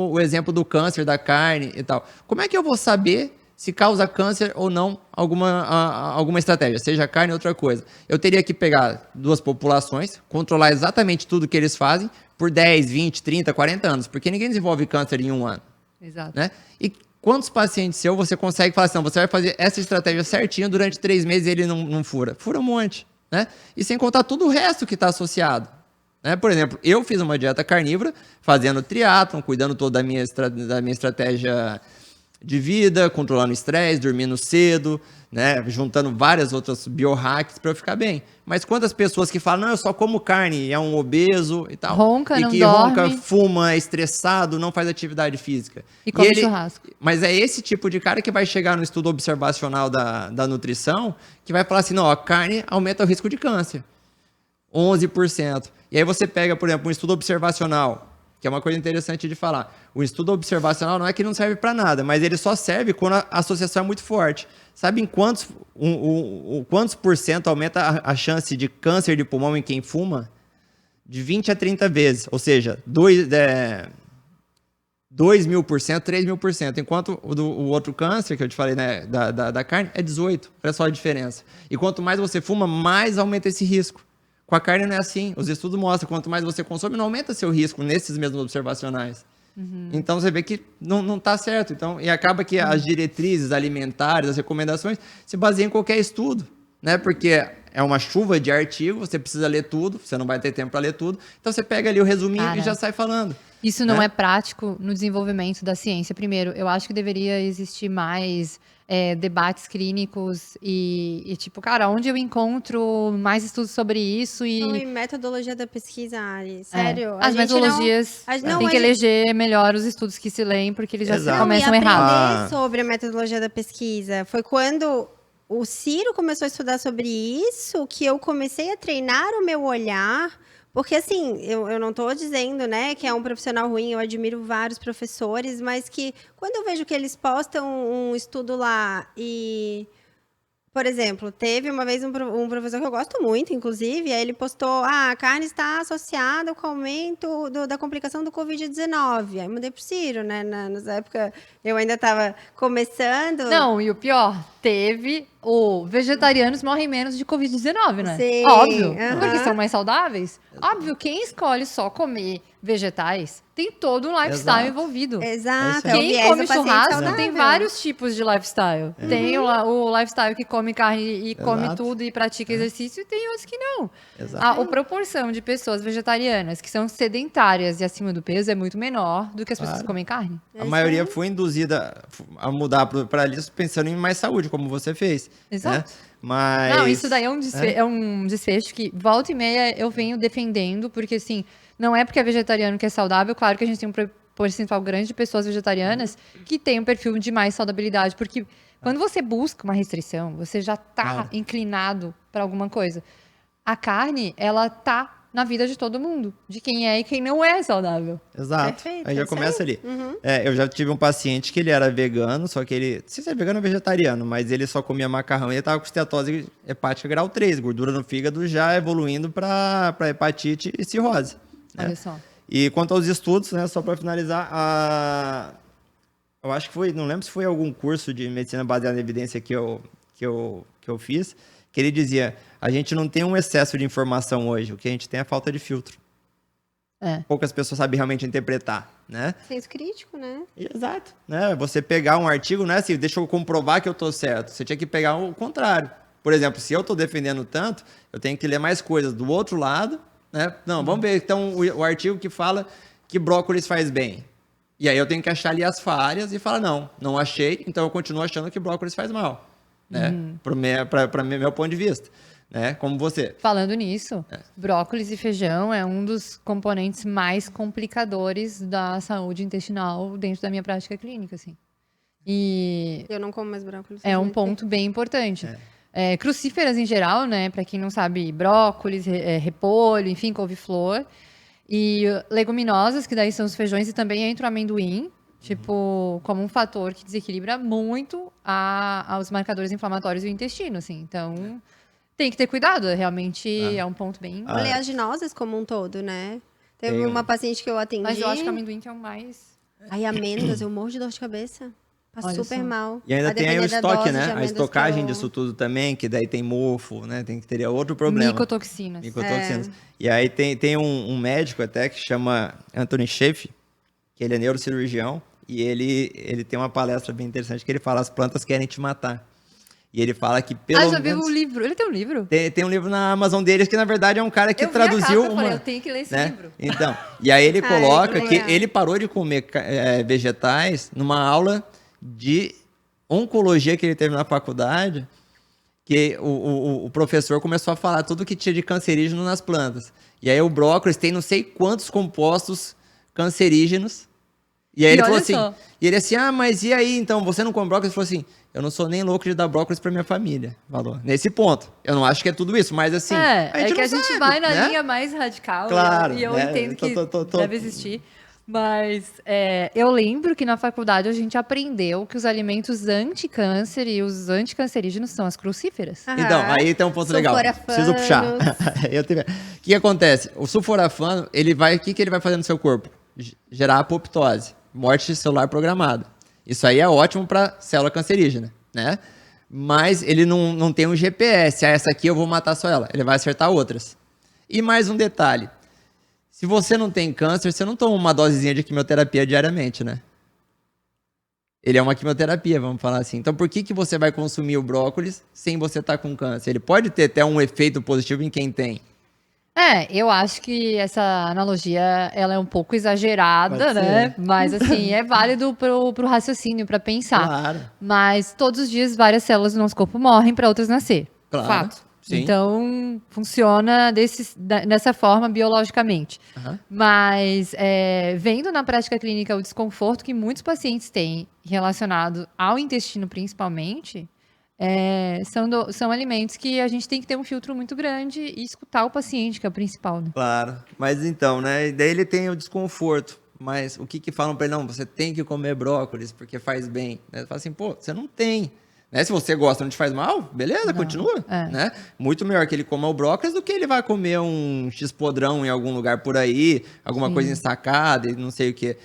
S3: o exemplo do câncer da carne e tal, como é que eu vou saber se causa câncer ou não alguma estratégia, seja carne ou outra coisa? Eu teria que pegar duas populações, controlar exatamente tudo que eles fazem por 10, 20, 30, 40 anos, porque ninguém desenvolve câncer em um ano.
S1: Exato.
S3: Né? E quantos pacientes seu você consegue falar assim, não, você vai fazer essa estratégia certinho durante 3 meses e ele não fura? Fura um monte. Né? E sem contar tudo o resto que está associado. Né? Por exemplo, eu fiz uma dieta carnívora, fazendo triatlon, cuidando toda da minha estratégia de vida, controlando o estresse, dormindo cedo, né? Juntando várias outras biohacks para eu ficar bem. Mas quantas pessoas que falam, não, eu só como carne, é um obeso e tal.
S1: Ronca,
S3: e
S1: não
S3: que
S1: dorme.
S3: ronca, fuma, é estressado, não faz atividade física.
S1: E come churrasco.
S3: Mas é esse tipo de cara que vai chegar no estudo observacional da nutrição, que vai falar assim, não, a carne aumenta o risco de câncer. 11%. E aí você pega, por exemplo, um estudo observacional, que é uma coisa interessante de falar. O estudo observacional não é que não serve para nada, mas ele só serve quando a associação é muito forte. Sabe em quantos por cento aumenta a chance de câncer de pulmão em quem fuma? De 20 a 30 vezes. Ou seja, 2.000%, 3.000%. Enquanto o outro câncer, que eu te falei, né, da carne, é 18%. Olha só a diferença. E quanto mais você fuma, mais aumenta esse risco. Com a carne não é assim. Os estudos mostram que quanto mais você consome, não aumenta seu risco nesses mesmos observacionais. Então você vê que não está certo. Então, e acaba que as diretrizes alimentares, as recomendações, se baseiam em qualquer estudo. Né? Porque é uma chuva de artigo, você precisa ler tudo, você não vai ter tempo para ler tudo. Então você pega ali o resuminho e já sai falando.
S1: Isso não é prático no desenvolvimento da ciência. Primeiro, eu acho que deveria existir mais debates clínicos e tipo, cara, onde eu encontro mais estudos sobre isso
S2: E metodologia da pesquisa, Ari, sério.
S1: As metodologias tem que eleger melhor os estudos que se leem, porque eles já começam errados.
S2: Aprender sobre a metodologia da pesquisa foi quando o Ciro começou a estudar sobre isso que eu comecei a treinar o meu olhar. Porque, assim, eu não estou dizendo, né, que é um profissional ruim, eu admiro vários professores, mas que quando eu vejo que eles postam um estudo lá e, por exemplo, teve uma vez um professor que eu gosto muito, inclusive, aí ele postou, a carne está associada com o aumento da complicação do Covid-19. Aí mudei pro Ciro, né, nessa época eu ainda estava começando.
S1: Não, e o pior, vegetarianos morrem menos de Covid-19, né?
S2: Sim,
S1: Óbvio, porque são mais saudáveis. Óbvio, quem escolhe só comer vegetais tem todo um lifestyle envolvido.
S2: Exato.
S1: Quem come churrasco
S2: saudável.
S1: tem vários tipos de lifestyle. Tem o lifestyle que come carne e come tudo e pratica exercício, e tem outros que não. A proporção de pessoas vegetarianas que são sedentárias e acima do peso é muito menor do que as pessoas que comem carne.
S3: A maioria foi induzida a mudar para isso pensando em mais saúde, como você fez.
S1: Exato.
S3: Né? Mas...
S1: Não, isso daí é um desfecho que volta e meia eu venho defendendo, porque assim, não é porque é vegetariano que é saudável, claro que a gente tem um percentual grande de pessoas vegetarianas que tem um perfil de mais saudabilidade, porque quando você busca uma restrição, você já tá inclinado para alguma coisa. A carne, ela tá na vida de todo mundo, de quem é e quem não é saudável.
S3: Exato.
S2: Perfeito,
S3: Aí já começa ali. Eu já tive um paciente que ele era vegano, só que ele, não sei se é vegano ou vegetariano, mas ele só comia macarrão e ele tava com esteatose hepática grau 3, gordura no fígado já evoluindo para hepatite e cirrose. Né?
S1: Olha só.
S3: E quanto aos estudos, né, só para finalizar, eu acho que foi, não lembro se foi algum curso de medicina baseada em evidência que eu fiz, que ele dizia, a gente não tem um excesso de informação hoje, o que a gente tem é falta de filtro. poucas pessoas sabem realmente interpretar, né?
S2: Senso crítico, né?
S3: Exato. Né? Você pegar um artigo, não é assim, deixa eu comprovar que eu tô certo. Você tinha que pegar o contrário. Por exemplo, se eu tô defendendo tanto, eu tenho que ler mais coisas do outro lado, né? Não, vamos ver então o artigo que fala que brócolis faz bem. E aí eu tenho que achar ali as falhas e falar, não achei, então eu continuo achando que brócolis faz mal, né? Para meu ponto de vista, né? Como você.
S1: Falando nisso, brócolis e feijão é um dos componentes mais complicadores da saúde intestinal dentro da minha prática clínica, assim. E
S2: Eu não como mais brócolis.
S1: é um ponto bem importante. Crucíferas em geral, né? Para quem não sabe, brócolis, repolho, enfim, couve-flor. E leguminosas, que daí são os feijões e também entra o amendoim, tipo, como um fator que desequilibra muito os marcadores inflamatórios do intestino, assim. Então, tem que ter cuidado, realmente é um ponto bem...
S2: Oleaginosas como um todo, né? Teve uma paciente que eu atendi...
S1: Mas eu acho que o amendoim que é o mais...
S2: Aí, amêndoas, eu morro de dor de cabeça. Passo
S1: Olha
S2: super
S1: só.
S2: mal.
S3: E ainda
S2: A
S3: tem aí o
S2: depender da
S3: estoque,
S2: dose de
S3: né? A
S2: amêndoas
S3: estocagem
S2: que eu-
S3: disso tudo também, que daí tem mofo, né? Teria outro problema.
S1: Micotoxinas.
S3: Micotoxinas. E aí tem um médico até que chama Anthony Sheffi, que ele é neurocirurgião, e ele tem uma palestra bem interessante que ele fala: as plantas querem te matar. E ele fala que pelo
S1: já vi
S3: menos...
S1: um livro. Ele tem um livro?
S3: Tem um livro na Amazon deles que, na verdade, é um cara que
S1: Eu vi a
S3: traduziu
S1: capa, eu
S3: uma...
S1: falei, eu tenho que ler esse
S3: né?
S1: livro.
S3: Então, e aí ele coloca
S2: que
S3: que
S2: legal.
S3: ele parou de comer vegetais numa aula de oncologia que ele teve na faculdade, que o professor começou a falar tudo que tinha de cancerígeno nas plantas. E aí o brócolis tem não sei quantos compostos cancerígenos. E aí
S1: E
S3: ele falou
S1: olha
S3: assim,
S1: só.
S3: e ele assim, mas e aí, então, você não come brócolis? Ele falou assim, eu não sou nem louco de dar brócolis pra minha família. Falou, nesse ponto. Eu não acho que é tudo isso, mas assim,
S1: É que
S3: não
S1: a gente
S3: sabe,
S1: vai na
S3: né?
S1: linha mais radical.
S3: Claro,
S1: E eu
S3: né?
S1: entendo que
S3: Tô-
S1: deve existir. Mas eu lembro que na faculdade a gente aprendeu que os alimentos anti-câncer e os anticancerígenos são as crucíferas.
S3: Então, aí tem um ponto legal. Preciso puxar. O que acontece? O sulforafano, o que ele vai fazer no seu corpo? Gerar apoptose, morte celular programada. Isso aí é ótimo para célula cancerígena, né? Mas ele não tem um GPS. Essa aqui eu vou matar só ela. Ele vai acertar outras. E mais um detalhe. Se você não tem câncer, você não toma uma dosezinha de quimioterapia diariamente, né? Ele é uma quimioterapia, vamos falar assim. Então, por que você vai consumir o brócolis sem você estar com câncer? Ele pode ter até um efeito positivo em quem tem.
S1: Eu acho que essa analogia ela é um pouco exagerada,
S3: Pode
S1: né?
S3: ser.
S1: Mas assim, é válido pro raciocínio, para pensar.
S3: Claro.
S1: Mas todos os dias várias células do nosso corpo morrem para outras nascer.
S3: Claro,
S1: Fato.
S3: sim.
S1: Então, funciona dessa forma biologicamente.
S3: Aham.
S1: Mas, vendo na prática clínica o desconforto que muitos pacientes têm relacionado ao intestino, principalmente, são alimentos que a gente tem que ter um filtro muito grande e escutar o paciente, que é o principal, né?
S3: Claro. Mas então, né? E daí ele tem o desconforto. Mas o que falam pra ele? Não, você tem que comer brócolis porque faz bem. Né? Ele fala assim, pô, você não tem. Né? Se você gosta, não te faz mal, beleza, continua. Né? Muito melhor que ele coma o brócolis do que ele vai comer um x-podrão em algum lugar por aí, alguma coisa ensacada e não sei o quê.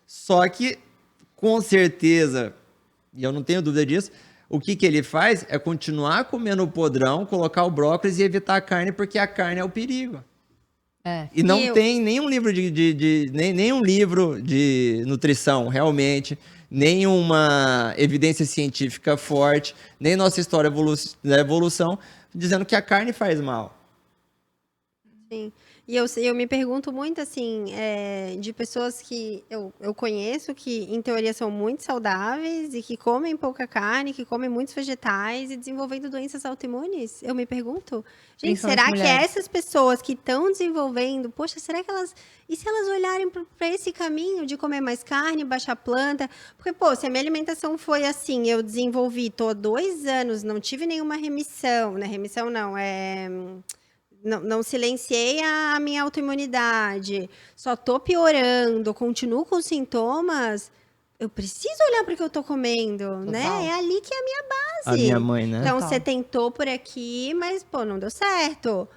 S3: Só que, com certeza, e eu não tenho dúvida disso, o que ele faz é continuar comendo o podrão, colocar o brócolis e evitar a carne, porque a carne é o perigo. E não tem nenhum livro nenhum livro de nutrição, realmente, nenhuma evidência científica forte, nem nossa história da evolução, dizendo que a carne faz mal.
S2: Sim. E eu me pergunto muito, assim, de pessoas que eu conheço que, em teoria, são muito saudáveis e que comem pouca carne, que comem muitos vegetais e desenvolvendo doenças autoimunes. Eu me pergunto, gente,
S1: Principalmente
S2: será que
S1: mulheres.
S2: essas pessoas que estão desenvolvendo, poxa, será que elas... E se elas olharem para esse caminho de comer mais carne, baixar planta? Porque, pô, se a minha alimentação foi assim, eu desenvolvi, tô há 2 anos, não tive nenhuma remissão, né? Remissão não, Não silenciei a minha autoimunidade, só tô piorando, continuo com sintomas, eu preciso olhar para o que eu tô comendo, né? É ali que é a minha base.
S3: A minha mãe, né?
S2: Então,
S1: Total.
S2: você tentou por aqui, mas, pô, não deu certo.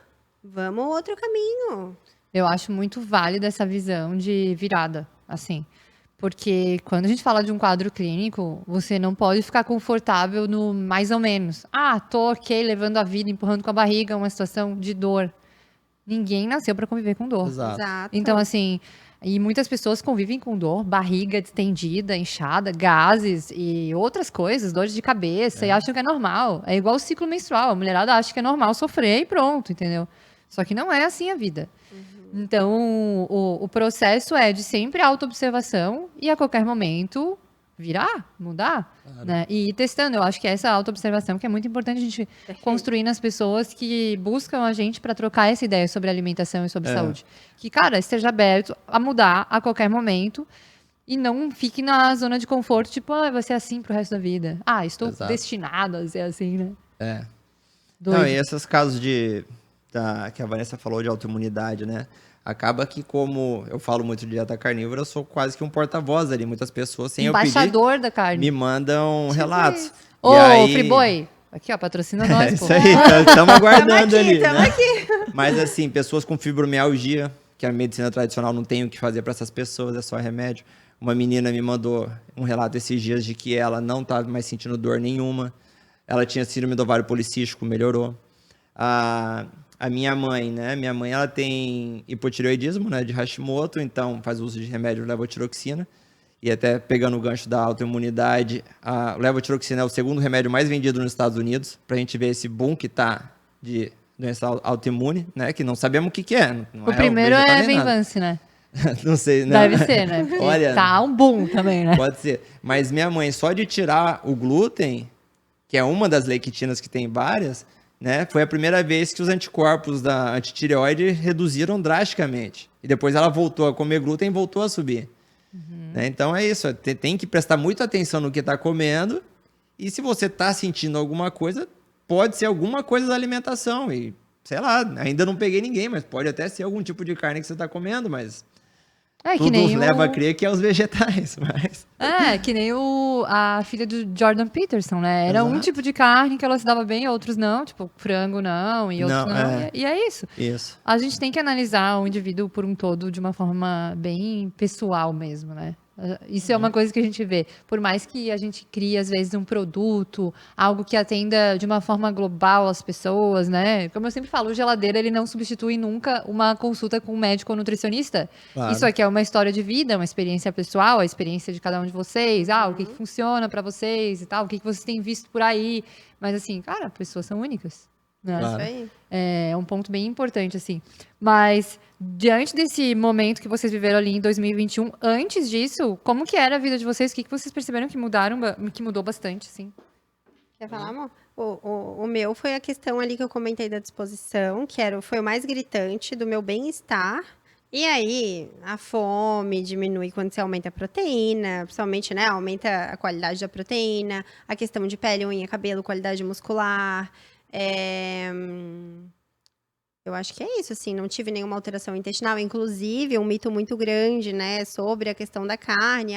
S2: Vamos outro caminho.
S1: Eu acho muito válida essa visão de virada, assim. Porque quando a gente fala de um quadro clínico, você não pode ficar confortável no mais ou menos. Tô ok, levando a vida, empurrando com a barriga, uma situação de dor. Ninguém nasceu para conviver com dor.
S3: Exato.
S2: Exato.
S1: Então, assim, e muitas pessoas convivem com dor, barriga distendida, inchada, gases e outras coisas, dores de cabeça, e acham que é normal. É igual o ciclo menstrual. A mulherada acha que é normal sofrer e pronto, entendeu? Só que não é assim a vida. Então, o processo é de sempre autoobservação e a qualquer momento virar, mudar, né? E ir testando. Eu acho que essa autoobservação que é muito importante a gente construir nas pessoas que buscam a gente para trocar essa ideia sobre alimentação e sobre saúde. Que, cara, esteja aberto a mudar a qualquer momento e não fique na zona de conforto, tipo, vai ser assim pro resto da vida. Estou
S3: Exato.
S1: destinado a ser assim, né?
S3: É.
S1: Doido.
S3: Não, e esses casos que a Vanessa falou de autoimunidade, né? Acaba que, como eu falo muito de dieta carnívora, eu sou quase que um porta-voz ali. Muitas pessoas, sem eu
S1: Embaixador da
S3: pedir,
S1: carne.
S3: me mandam relatos.
S1: Ô,
S3: E aí-
S1: Friboi, aqui, ó, patrocina nós,
S3: É
S1: pô.
S3: isso aí, estamos aguardando ali,
S2: Tamo
S3: né?
S2: aqui.
S3: Mas assim, pessoas com fibromialgia, que a medicina tradicional não tem o que fazer para essas pessoas, é só remédio. Uma menina me mandou um relato esses dias de que ela não estava mais sentindo dor nenhuma. Ela tinha síndrome do ovário policístico, melhorou. A minha mãe, né? Minha mãe, ela tem hipotireoidismo, né? De Hashimoto, então faz uso de remédio levotiroxina. E até pegando o gancho da autoimunidade, a levotiroxina é o segundo remédio mais vendido nos Estados Unidos, pra gente ver esse boom que tá de doença autoimune, né? Que não sabemos o que que é. Não
S1: O primeiro
S3: vegetal
S1: é
S3: nem nada.
S1: Venvance, né?
S3: Não sei, né?
S1: Deve ser, né? Porque
S3: Olha,
S1: tá um boom também, né?
S3: pode ser. Mas minha mãe, só de tirar o glúten, que é uma das lectinas que tem várias, né? Foi a primeira vez que os anticorpos da antitireoide reduziram drasticamente. E depois ela voltou a comer glúten e voltou a subir. Né? Então é isso, tem que prestar muita atenção no que está comendo. E se você está sentindo alguma coisa, pode ser alguma coisa da alimentação. E, sei lá, ainda não peguei ninguém, mas pode até ser algum tipo de carne que você está comendo, mas
S1: É que
S3: tudo
S1: nem
S3: leva a crer que é os vegetais. Mas...
S1: que nem a filha do Jordan Peterson, né? Era um
S3: Exato.
S1: tipo de carne que ela se dava bem, outros não. Tipo, frango não, e outros
S3: Não,
S1: não.
S3: é.
S1: E é isso.
S3: Isso.
S1: A gente tem que analisar o indivíduo por um todo de uma forma bem pessoal mesmo, né? Isso é uma coisa que a gente vê. Por mais que a gente crie, às vezes, um produto, algo que atenda de uma forma global as pessoas, né? Como eu sempre falo, o geladeiro, ele não substitui nunca uma consulta com um médico ou nutricionista.
S3: Claro.
S1: Isso aqui é uma história de vida, uma experiência pessoal, a experiência de cada um de vocês. O que funciona pra vocês e tal, o que vocês têm visto por aí. Mas, assim, cara, pessoas são únicas. Né?
S3: Claro.
S2: Isso aí.
S1: É um ponto bem importante, assim. Mas, diante desse momento que vocês viveram ali em 2021, antes disso, como que era a vida de vocês? O que vocês perceberam que que mudou bastante, assim?
S2: Quer falar, amor? O meu foi a questão ali que eu comentei da disposição, foi o mais gritante do meu bem-estar. E aí, a fome diminui quando você aumenta a proteína, principalmente, né? Aumenta a qualidade da proteína, a questão de pele, unha, cabelo, qualidade muscular. Eu acho que é isso, assim, não tive nenhuma alteração intestinal, inclusive um mito muito grande, né, sobre a questão da carne,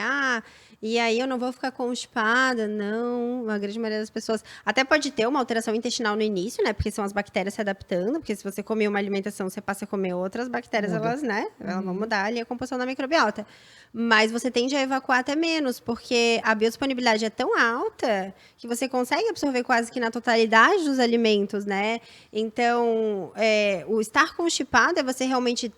S2: e aí eu não vou ficar constipada, não, a grande maioria das pessoas, até pode ter uma alteração intestinal no início, né, porque são as bactérias se adaptando, porque se você comer uma alimentação, você passa a comer outras bactérias,
S1: Muda.
S2: elas, né, elas vão mudar ali a composição da microbiota, mas você tende a evacuar até menos, porque a biodisponibilidade é tão alta que você consegue absorver quase que na totalidade dos alimentos, né, então, o estar constipado é você realmente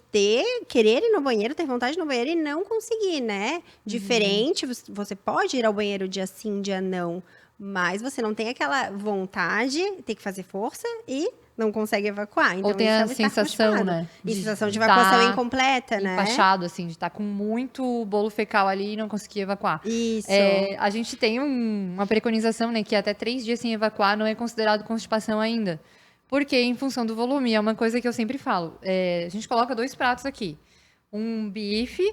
S2: querer ir no banheiro, ter vontade de ir no banheiro e não conseguir, né? Diferente, você pode ir ao banheiro dia sim, dia não, mas você não tem aquela vontade, tem que fazer força e não consegue evacuar. Então,
S1: Ou tem
S2: isso é
S1: a
S2: o estar
S1: sensação,
S2: constipado.
S1: né?
S2: E
S1: de
S2: sensação de
S1: tá
S2: evacuação incompleta, né?
S1: empachado, assim, de estar com muito bolo fecal ali e não conseguir evacuar.
S2: Isso.
S1: A gente tem uma preconização, né, que até 3 dias sem evacuar não é considerado constipação ainda. Porque, em função do volume, é uma coisa que eu sempre falo. A gente coloca 2 pratos aqui. Um bife,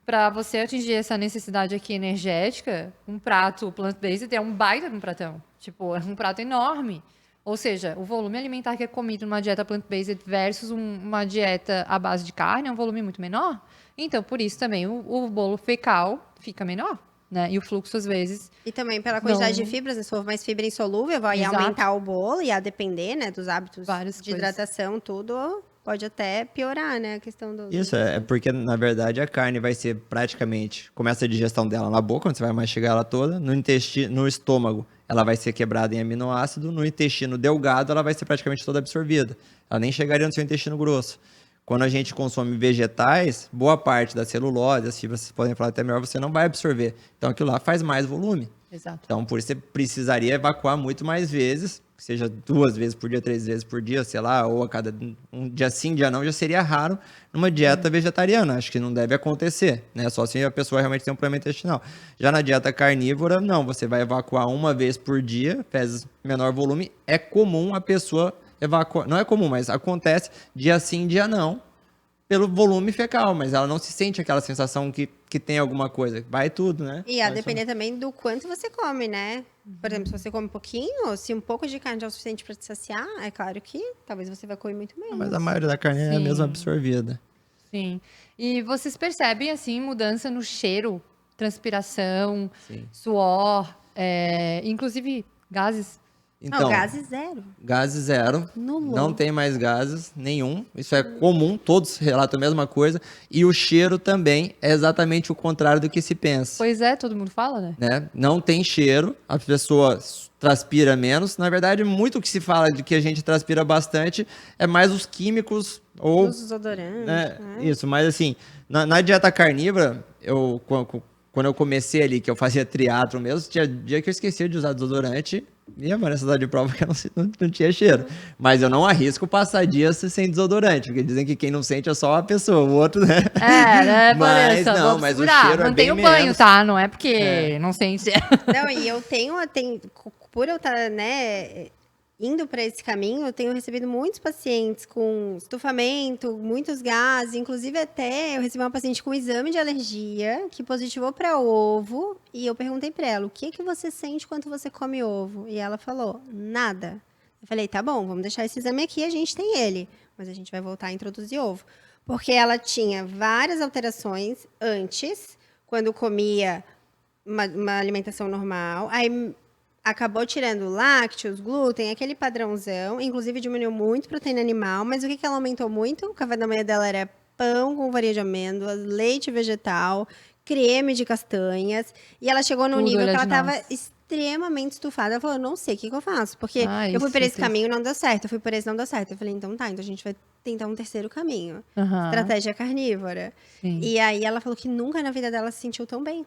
S1: para você atingir essa necessidade aqui energética, um prato plant-based é um baita de um pratão. Tipo, é um prato enorme. Ou seja, o volume alimentar que é comido numa dieta plant-based versus uma dieta à base de carne é um volume muito menor. Então, por isso também o bolo fecal fica menor, né? E o fluxo, às vezes...
S2: E também pela quantidade
S1: Não.
S2: de fibras, né? Se for mais fibra insolúvel, vai
S1: Exato.
S2: aumentar o bolo e a depender, né, dos hábitos
S1: Várias
S2: de
S1: coisas.
S2: hidratação, tudo pode até piorar, né, a questão do...
S3: Isso, é porque, na verdade, a carne vai ser praticamente... Começa a digestão dela na boca, onde você vai mastigar ela toda. No intestino, no estômago, ela vai ser quebrada em aminoácido. No intestino delgado, ela vai ser praticamente toda absorvida. Ela nem chegaria no seu intestino grosso. quando a gente consome vegetais, boa parte da celulose, as fibras, vocês podem falar até melhor, você não vai absorver. Então, aquilo lá faz mais volume.
S1: Exato.
S3: Então, por isso você precisaria evacuar muito mais vezes, seja 2 vezes por dia, 3 vezes por dia, sei lá, ou a cada um dia sim, dia não, já seria raro numa dieta vegetariana. Acho que não deve acontecer, né? Só se a pessoa realmente tem um problema intestinal. Já na dieta carnívora, não, você vai evacuar 1 vez por dia, fez menor volume. É comum a pessoa evacuar, não é comum, mas acontece dia sim, dia não, pelo volume fecal, mas ela não se sente aquela sensação que tem alguma coisa. Vai tudo, né?
S2: E a depender também do quanto você come, né? Por exemplo, se você come pouquinho, se um pouco de carne já é o suficiente para te saciar, é claro que talvez você vai comer muito menos.
S3: Mas a maioria da carne é a
S1: Sim.
S3: mesma absorvida.
S1: Sim. E vocês percebem, assim, mudança no cheiro, transpiração,
S3: Sim.
S1: suor, inclusive gases?
S3: Então,
S2: Não, gases zero.
S3: gases zero.
S2: Nulo.
S3: Não tem mais gases nenhum. Isso é comum, todos relatam a mesma coisa. E o cheiro também é exatamente o contrário do que se pensa.
S1: Pois é, todo mundo fala, né?
S3: Né? Não tem cheiro, a pessoa transpira menos. Na verdade, muito que se fala de que a gente transpira bastante é mais os químicos ou...
S2: Os desodorantes,
S3: né?
S2: né?
S3: Isso, mas assim, na dieta carnívora, quando eu comecei ali, que eu fazia triatlo mesmo, tinha dia que eu esquecia de usar desodorante. E a Vanessa dá de prova que eu não tinha cheiro. Mas eu não arrisco passar dias sem desodorante, porque dizem que quem não sente é só a pessoa, o outro, né?
S1: Né,
S3: Mas
S1: Vanessa?
S3: não,
S1: Vou
S3: mas o
S1: segurar.
S3: cheiro é
S1: Mantenha
S3: bem
S1: o banho,
S3: menos.
S1: tá? Não é porque não sente.
S2: Não, e eu tenho, por eu estar, né, indo para esse caminho, eu tenho recebido muitos pacientes com estufamento, muitos gases, inclusive até eu recebi uma paciente com exame de alergia que positivou para ovo e eu perguntei para ela, o que você sente quando você come ovo? E ela falou, nada. Eu falei, tá bom, vamos deixar esse exame aqui, a gente tem ele, mas a gente vai voltar a introduzir ovo. Porque ela tinha várias alterações antes, quando comia uma alimentação normal, aí acabou tirando lácteos, glúten, aquele padrãozão, inclusive diminuiu muito proteína animal, mas o que ela aumentou muito? O café da manhã dela era pão com farinha de amêndoas, leite vegetal, creme de castanhas, e ela chegou num
S1: Tudo
S2: nível que ela
S1: oleaginosa.
S2: estava extremamente estufada. Ela falou, não sei o que eu faço, porque
S1: Ai,
S2: eu fui por esse
S1: certeza.
S2: caminho, não deu certo, eu fui por esse, não deu certo. Eu falei, então tá, então a gente vai tentar um terceiro caminho.
S1: Aham,
S2: Estratégia carnívora.
S1: sim.
S2: E aí ela falou que nunca na vida dela se sentiu tão bem.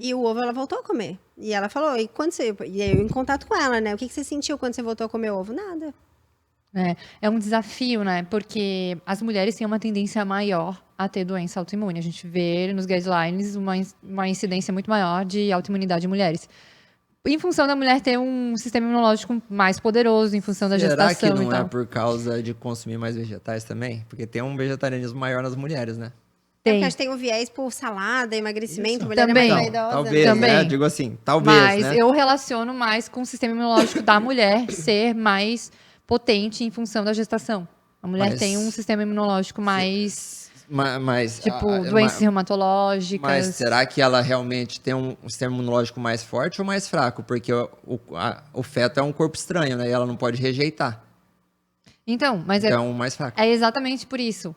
S2: E o ovo ela voltou a comer. E ela falou, e quando você. E eu em contato com ela, né? O que você sentiu quando você voltou a comer ovo? Nada.
S1: É um desafio, né? Porque as mulheres têm uma tendência maior a ter doença autoimune. A gente vê nos guidelines uma incidência muito maior de autoimunidade em mulheres. Em função da mulher ter um sistema imunológico mais poderoso, em função da
S3: Será
S1: gestação
S3: que
S1: e
S3: não é
S1: tal.
S3: por causa de consumir mais vegetais também? Porque tem um vegetarianismo maior nas mulheres, né?
S2: É
S1: Tem.
S2: porque a gente tem o viés por salada, emagrecimento,
S3: Isso.
S2: mulher
S1: Também.
S2: é mais
S3: Então,
S2: vaidosa.
S3: talvez,
S1: Também.
S3: né? Digo assim, talvez,
S1: Mas
S3: né?
S1: eu relaciono mais com o sistema imunológico da mulher ser mais potente em função da gestação. A mulher
S3: Mas-
S1: tem um sistema imunológico mais,
S3: Mas,
S1: tipo,
S3: a-
S1: doenças
S3: ma-
S1: reumatológicas.
S3: mas será que ela realmente tem um sistema imunológico mais forte ou mais fraco? Porque o feto é um corpo estranho, né? E ela não pode rejeitar.
S1: Então, mas
S3: Então, mais fraco.
S1: é exatamente por isso.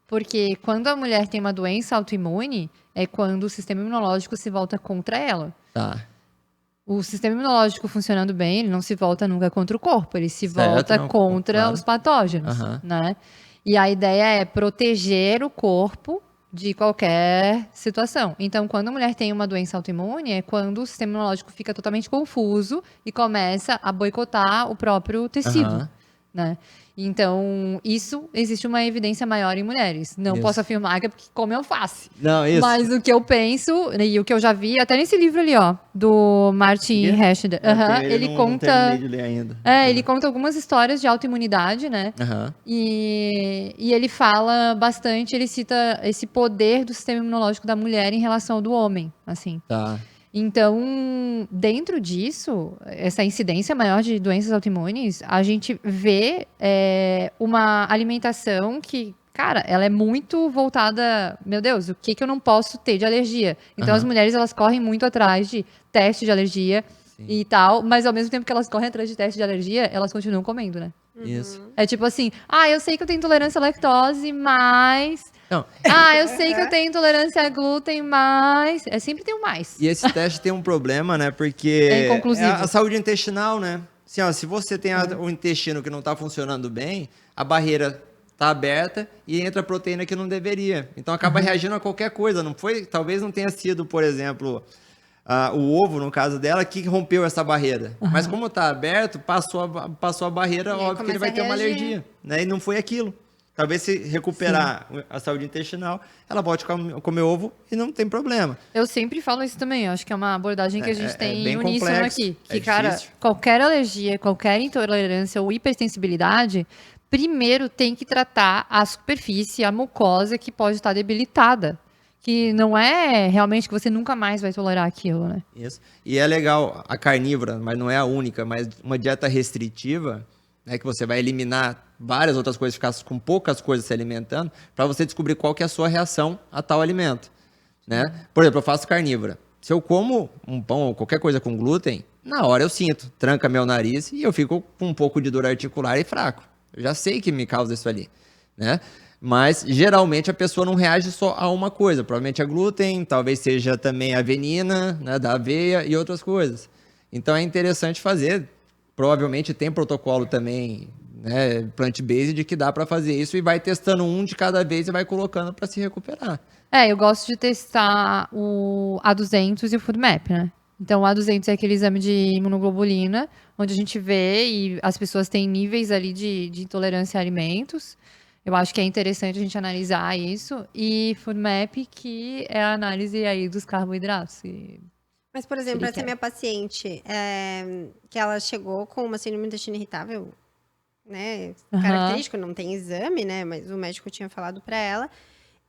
S1: Porque quando a mulher tem uma doença autoimune, é quando o sistema imunológico se volta contra ela.
S3: Tá.
S1: O sistema imunológico funcionando bem, ele não se volta nunca contra o corpo, ele se
S3: Certo,
S1: volta
S3: não,
S1: contra
S3: claro.
S1: os patógenos,
S3: Aham.
S1: né? E a ideia é proteger o corpo de qualquer situação. Então, quando a mulher tem uma doença autoimune, é quando o sistema imunológico fica totalmente confuso e começa a boicotar o próprio tecido,
S3: Aham.
S1: né? Então, isso existe uma evidência maior em mulheres. Não
S3: Isso.
S1: posso afirmar que é porque come alface.
S3: Não, isso.
S1: Mas o que eu penso, e o que eu já vi, até nesse livro ali, ó, do Martin Hescher, ele
S3: não
S1: conta.
S3: terminei de ler ainda.
S1: Ele conta algumas histórias de autoimunidade, né?
S3: Aham.
S1: E ele fala bastante, ele cita esse poder do sistema imunológico da mulher em relação ao do homem, assim.
S3: Tá.
S1: Então, dentro disso, essa incidência maior de doenças autoimunes, a gente vê uma alimentação que, cara, ela é muito voltada, meu Deus, o que eu não posso ter de alergia? Então,
S3: Aham.
S1: as mulheres, elas correm muito atrás de teste de alergia
S3: Sim.
S1: e tal, mas ao mesmo tempo que elas correm atrás de teste de alergia, elas continuam comendo, né?
S3: Isso.
S1: É tipo assim, eu sei que eu tenho intolerância à lactose, mas...
S3: Não,
S1: eu sei que eu tenho intolerância a glúten, mas... Sempre tem um mais.
S3: e esse teste tem um problema, né? Porque
S1: É inconclusivo.
S3: a saúde intestinal, né? Assim, ó, se você tem o intestino que não está funcionando bem, a barreira tá aberta e entra proteína que não deveria. Então acaba reagindo a qualquer coisa. Talvez não tenha sido, por exemplo, o ovo, no caso dela, que rompeu essa barreira. Mas como tá aberto, passou a barreira, óbvio que ele vai ter uma alergia. Né? E não foi aquilo. Talvez se recuperar a saúde intestinal, ela volte a comer ovo e não tem problema.
S1: Eu sempre falo isso também, eu acho que é uma abordagem que a gente tem
S3: bem
S1: uníssono
S3: complexo,
S1: aqui. Que,
S3: difícil.
S1: qualquer alergia, qualquer intolerância ou hipersensibilidade, primeiro tem que tratar a superfície, a mucosa que pode estar debilitada. Que não é realmente que você nunca mais vai tolerar aquilo, né?
S3: Isso. E é legal a carnívora, mas não é a única, mas uma dieta restritiva, né, que você vai eliminar várias outras coisas, ficar com poucas coisas se alimentando, para você descobrir qual que é a sua reação a tal alimento. Né? Por exemplo, eu faço carnívora. Se eu como um pão ou qualquer coisa com glúten, na hora eu sinto, tranca meu nariz e eu fico com um pouco de dor articular e fraco. Eu já sei que me causa isso ali. Né? Mas, geralmente, a pessoa não reage só a uma coisa. Provavelmente é glúten, talvez seja também a avenina, né, da aveia e outras coisas. Então, é interessante fazer. Provavelmente tem protocolo também, né, plant-based, que dá para fazer isso e vai testando um de cada vez e vai colocando para se recuperar.
S1: Eu gosto de testar o A200 e o FoodMap, né? Então, o A200 é aquele exame de imunoglobulina, onde a gente vê e as pessoas têm níveis ali de intolerância a alimentos. Eu acho que é interessante a gente analisar isso. E FoodMap, que é a análise aí dos carboidratos.
S2: Mas, por exemplo, essa minha paciente, que ela chegou com uma síndrome do intestino irritável, né? Característico, não tem exame, né? Mas o médico tinha falado pra ela.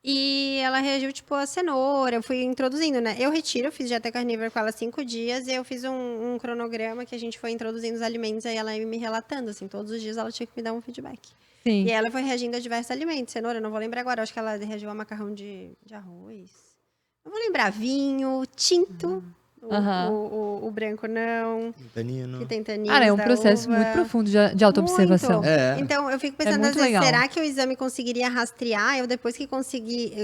S2: E ela reagiu, tipo, a cenoura. Eu fui introduzindo, né? Eu fiz dieta carnívora com ela 5 dias. E eu fiz um cronograma que a gente foi introduzindo os alimentos. Aí ela ia me relatando, assim. Todos os dias ela tinha que me dar um feedback.
S1: Sim.
S2: E ela foi reagindo a diversos alimentos. Cenoura, eu não vou lembrar agora. Acho que ela reagiu a macarrão de arroz. Não vou lembrar. Vinho, tinto. O branco não.
S3: Tanino.
S2: Que tem tanino.
S1: Cara, é um processo muito profundo de autoobservação.
S2: Então, eu fico pensando, às vezes, será que o exame conseguiria rastrear? Eu, depois que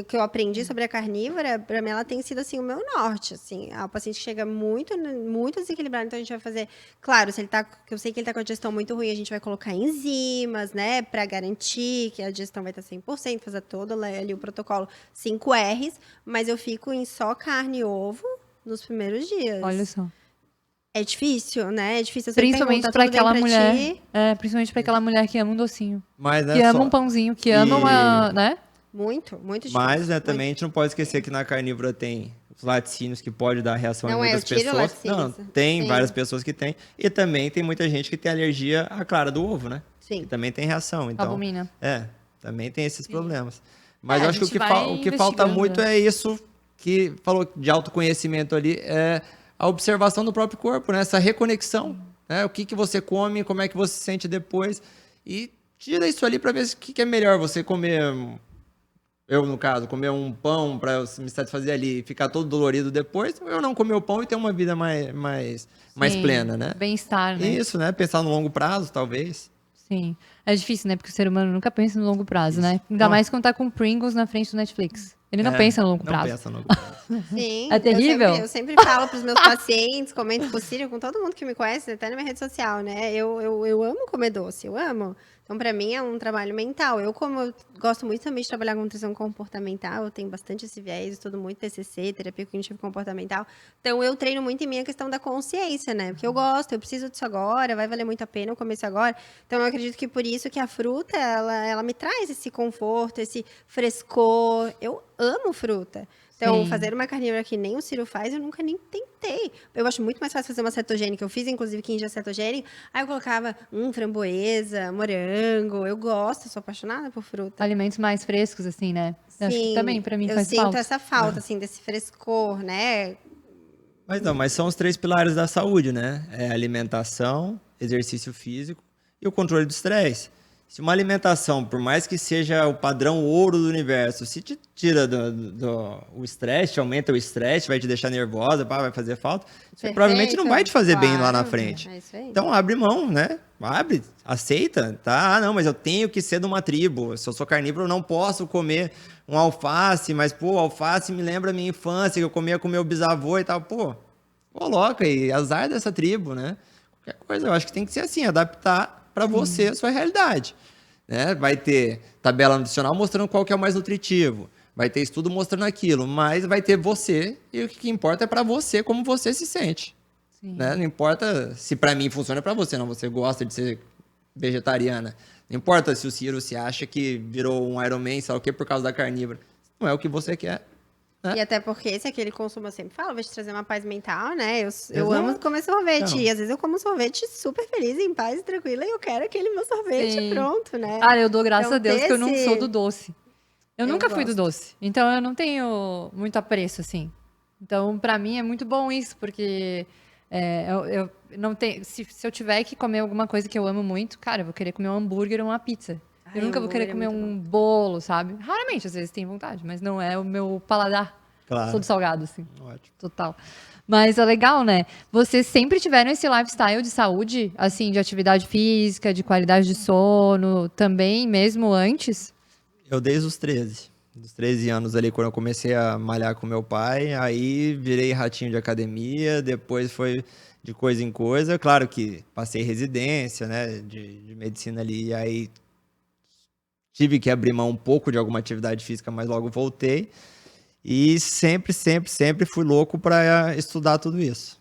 S2: que eu aprendi sobre a carnívora, pra mim ela tem sido, assim, o meu norte, assim. A paciente chega muito, muito desequilibrada, então a gente vai fazer... Claro, se ele tá... Eu sei que ele tá com a digestão muito ruim, a gente vai colocar enzimas, né? Pra garantir que a digestão vai estar 100%, fazer todo ali o protocolo 5 R's, mas eu fico em só carne e ovo nos primeiros dias.
S1: Olha só.
S2: É difícil, né? É difícil. Você
S1: principalmente para aquela mulher. Principalmente para aquela mulher que ama um docinho.
S3: Mas, né,
S1: que ama um pãozinho, que ama uma, né?
S2: Muito, muito difícil.
S3: Mas, né, também a gente não pode esquecer que na carnívora tem os laticínios que pode dar reação em muitas
S2: eu tiro
S3: pessoas.
S2: laticínios.
S3: Não, tem
S2: Sim.
S3: várias pessoas que tem. E também tem muita gente que tem alergia à clara do ovo, né?
S2: Sim.
S3: Que também tem reação. Então,
S1: Albumina.
S3: também tem esses problemas. Mas eu
S1: a
S3: acho que
S1: gente
S3: o que falta
S1: investigando,
S3: muito é isso que falou de autoconhecimento ali, é a observação do próprio corpo, né? Essa reconexão, né? O que você come, como é que você se sente depois. E tira isso ali para ver o que é melhor você comer. Eu, no caso, comer um pão para me satisfazer ali e ficar todo dolorido depois, ou eu não comer o pão e ter uma vida mais plena, né?
S1: Bem-estar, né?
S3: Isso, né? Pensar no longo prazo, talvez.
S1: Sim. É difícil, né? Porque o ser humano nunca pensa no longo prazo, né? Ainda mais quando tá com Pringles na frente do Netflix. Ele não pensa no longo prazo.
S3: Não pensa no longo prazo.
S2: Sim.
S1: É terrível?
S2: Eu sempre falo pros meus pacientes, comento possível com todo mundo que me conhece, até na minha rede social, né? Eu amo comer doce, eu amo. Então, pra mim, é um trabalho mental. Eu gosto muito também de trabalhar com nutrição comportamental, eu tenho bastante esse viés, estudo muito TCC, terapia cognitivo comportamental. Então, eu treino muito em mim a questão da consciência, né? Porque eu gosto, eu preciso disso agora, vai valer muito a pena eu comer isso agora. Então, eu acredito que por isso que a fruta, ela me traz esse conforto, esse frescor. Eu amo fruta. Então,
S1: Sim.
S2: fazer uma carnívora que nem o Ciro faz, eu nunca nem tentei. Eu acho muito mais fácil fazer uma cetogênica. Eu fiz, inclusive, 15 dias cetogênica. Aí eu colocava framboesa, morango. Eu gosto, sou apaixonada por fruta.
S1: Alimentos mais frescos, assim, né? Eu acho que também, pra mim, faz
S2: eu
S1: falta.
S2: sinto essa falta, assim, desse frescor, né?
S3: Mas são os 3 pilares da saúde, né? É alimentação, exercício físico e o controle do estresse. Se uma alimentação, por mais que seja o padrão ouro do universo, se te tira o estresse, te aumenta o estresse, vai te deixar nervosa, vai fazer falta, você provavelmente não vai te fazer bem lá na frente.
S2: É isso aí.
S3: Então abre mão, né? Abre, aceita, tá? Ah, não, mas eu tenho que ser de uma tribo. Se eu sou carnívoro, eu não posso comer um alface, mas, pô, alface me lembra a minha infância, que eu comia com meu bisavô e tal. Pô, coloca aí, azar dessa tribo, né? Qualquer coisa, eu acho que tem que ser assim, adaptar para você a sua realidade. né? Vai ter tabela nutricional mostrando qual que é o mais nutritivo. Vai ter estudo mostrando aquilo, mas vai ter você, e o que importa é para você, como você se sente. Né? Não importa se para mim funciona para você, não. Você gosta de ser vegetariana. Não importa se o Ciro se acha que virou um Ironman, sabe o quê, por causa da carnívora. Não é o que você quer. Né?
S2: E até porque, se aquele consumo, eu sempre falo, vai te trazer uma paz mental, né? Eu amo comer sorvete.
S3: Então.
S2: E às vezes eu como sorvete super feliz, em paz e tranquila, e eu quero aquele meu sorvete
S1: Sim.
S2: pronto, né?
S1: Cara, eu dou graças
S2: Então,
S1: a Deus que eu não
S2: desse-
S1: sou do doce. Eu nunca fui do
S2: gosto.
S1: doce. Então eu não tenho muito apreço, assim. Então, pra mim, é muito bom isso, porque eu não tenho. Se eu tiver que comer alguma coisa que eu amo muito, cara, eu vou querer comer um hambúrguer ou uma pizza.
S2: Ai,
S1: Eu nunca vou querer
S2: hambúrguer é
S1: comer
S2: muito
S1: um bolo, sabe? Raramente, às vezes, tem vontade, mas não é o meu paladar.
S3: Claro.
S1: Sou do salgado, assim.
S3: Ótimo.
S1: Total. Mas é legal, né? Vocês sempre tiveram esse lifestyle de saúde, assim, de atividade física, de qualidade de sono, também, mesmo antes?
S3: Eu desde os 13. Dos 13 anos ali, quando eu comecei a malhar com meu pai, aí virei ratinho de academia, depois foi de coisa em coisa. Claro que passei residência, né, de medicina ali, e aí tive que abrir mão um pouco de alguma atividade física, mas logo voltei. E sempre fui louco para estudar tudo isso.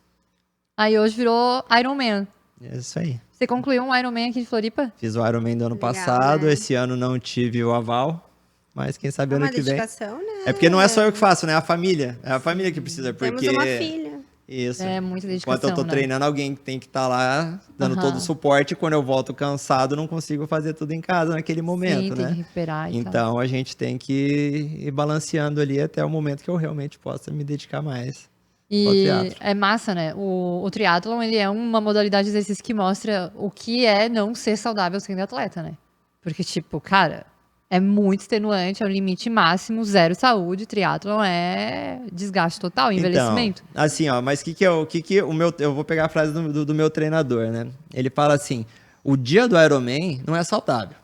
S1: Aí hoje virou Ironman.
S3: É isso aí.
S1: Você concluiu um Ironman aqui de Floripa?
S3: Fiz o Ironman do ano
S2: Legal,
S3: passado,
S2: né?
S3: esse ano não tive o aval, mas quem sabe
S2: É
S3: ano
S2: uma
S3: que vem.
S2: dedicação, né?
S3: É porque não é só eu que faço, né? É a família. É a família que precisa,
S2: Temos
S3: porque...
S2: uma filha.
S3: Isso.
S1: É muita dedicação,
S3: Enquanto eu tô
S1: né?
S3: treinando, alguém tem que estar lá dando
S1: Aham.
S3: todo o suporte. Quando eu volto cansado, não consigo fazer tudo em casa naquele momento,
S1: Sim, tem
S3: né?
S1: que recuperar e tal.
S3: Então a gente tem que ir balanceando ali até o momento que eu realmente possa me dedicar mais. ao
S1: E
S3: triatlo.
S1: é massa, né? O triatlon, ele é uma modalidade de exercício que mostra o que é não ser saudável sendo atleta, né? Porque, tipo, cara, é muito extenuante, é o limite máximo, zero saúde. Triatlon é desgaste total, envelhecimento.
S3: Então, assim, ó, mas eu vou pegar a frase do meu treinador, né? Ele fala assim: o dia do Ironman não é saudável.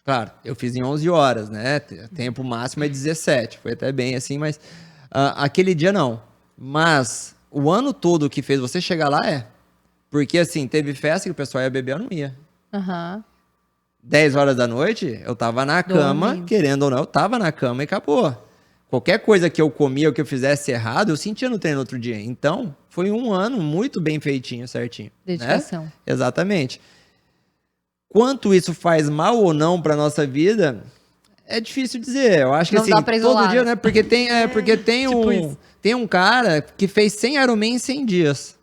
S3: Claro, eu fiz em 11 horas, né? Tempo máximo é 17. Foi até bem assim, mas aquele dia não. Mas o ano todo que fez você chegar lá é. Porque assim, teve festa que o pessoal ia beber, eu não ia.
S1: Aham.
S3: 10 horas da noite, eu tava na cama,
S1: Dormindo.
S3: querendo ou não, eu tava na cama e acabou. Qualquer coisa que eu comia ou que eu fizesse errado, eu sentia no treino no outro dia. Então, foi um ano muito bem feitinho, certinho.
S1: Dedicação.
S3: Né? Exatamente. Quanto isso faz mal ou não pra nossa vida, é difícil dizer. Eu acho que
S1: Não
S3: assim,
S1: dá pra isolar,
S3: todo dia,
S1: né?
S3: né? Porque tem
S1: Tipo isso.
S3: tem um cara que fez 100 Ironman em 100 dias.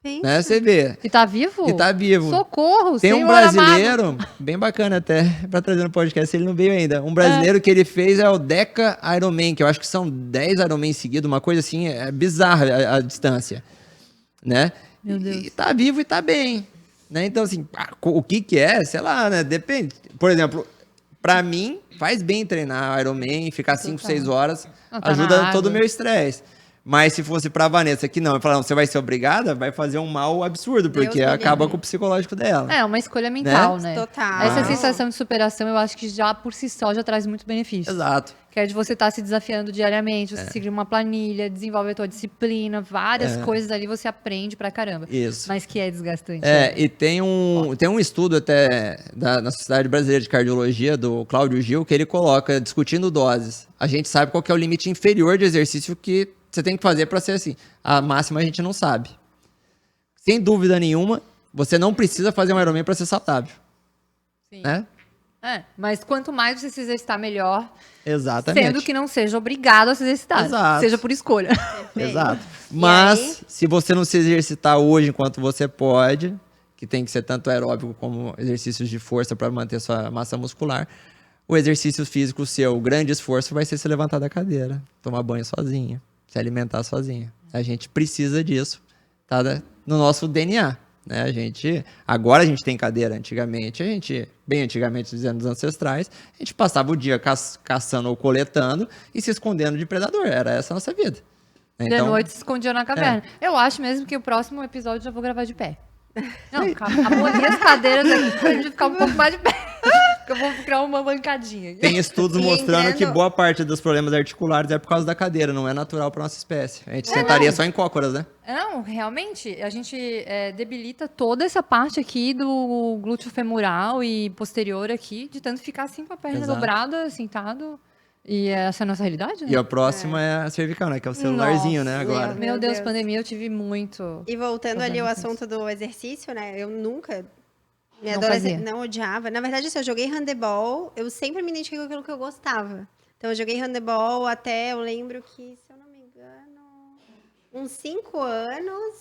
S2: Pensa.
S3: Né? Você vê.
S1: E tá vivo?
S3: Que tá vivo.
S1: Socorro,
S3: Tem um
S1: Senhor amado.
S3: brasileiro, bem bacana até, pra trazer no podcast, ele não veio ainda. Um brasileiro que ele fez é o Deca Ironman, que eu acho que são 10 Ironman seguidos, uma coisa assim, é bizarra a distância, né?
S1: Meu Deus.
S3: E tá vivo e tá bem, né? Então, assim, o que é, sei lá, né? Depende. Por exemplo, pra mim, faz bem treinar Ironman, ficar 5,
S1: Total.
S3: 6 horas,
S1: Ah, tá na
S3: ajuda
S1: água.
S3: todo o meu estresse. Mas se fosse pra Vanessa que não, eu falar, não, você vai ser obrigada, vai fazer um mal absurdo,
S2: Deus
S3: porque
S2: me
S3: acaba
S2: livre.
S3: com o psicológico dela.
S1: É uma escolha mental, né?
S2: Total.
S1: Essa sensação de superação, eu acho que já por si só já traz muito benefício.
S3: Exato.
S1: Que é de você estar se desafiando diariamente, você seguir uma planilha, desenvolver a tua disciplina, várias coisas ali você aprende pra caramba.
S3: Isso.
S1: Mas que é desgastante.
S3: E tem um estudo até na Sociedade Brasileira de Cardiologia, do Cláudio Gil, que ele coloca, discutindo doses. A gente sabe qual que é o limite inferior de exercício que você tem que fazer para ser assim. A máxima a gente não sabe. Sem dúvida nenhuma, você não precisa fazer um Ironman para ser saudável.
S1: Sim.
S3: Né?
S1: Mas quanto mais você se exercitar, melhor.
S3: Exatamente.
S1: Sendo que não seja obrigado a se exercitar.
S3: Exato.
S1: Seja por escolha.
S3: Exato.
S2: E
S3: Mas,
S2: aí?
S3: se você não se exercitar hoje enquanto você pode, que tem que ser tanto aeróbico como exercícios de força para manter sua massa muscular, o exercício físico seu, o grande esforço vai ser se levantar da cadeira, tomar banho sozinho, se alimentar sozinho. A gente precisa disso, tá no nosso DNA. Né? Agora a gente tem cadeira. Antigamente, bem antigamente, dizendo dos ancestrais, a gente passava o dia caçando ou coletando e se escondendo de predador. Era essa a nossa vida.
S1: De noite se escondia na caverna. Eu acho mesmo que o próximo episódio eu já vou gravar de pé. Não, abolir as cadeiras aqui pra gente ficar um pouco mais de pé. Eu vou criar uma bancadinha.
S3: Tem estudos
S2: E
S3: mostrando
S2: entrando-
S3: que boa parte dos problemas articulares é por causa da cadeira, não é natural para nossa espécie. A gente sentaria só em cócoras, né?
S1: Não, realmente, a gente debilita toda essa parte aqui do glúteo femoral e posterior aqui, de tanto ficar assim com a perna
S3: Exato.
S1: dobrada, sentado. E essa é a nossa realidade, né?
S3: E a próxima é a cervical, né? Que é o celularzinho, né?
S1: Nossa,
S3: Agora.
S1: Meu
S2: Meu
S1: Deus,
S2: Deus.
S1: pandemia eu tive muito.
S2: E voltando ali ao
S1: Problema com
S2: assunto do exercício, né? Eu nunca. Minha
S1: Não
S2: adolescência
S1: fazia.
S2: não odiava. Na verdade, assim, eu joguei handebol, eu sempre me identifiquei com aquilo que eu gostava. Então, eu joguei handebol até, eu lembro que, se eu não me engano, uns 5 anos.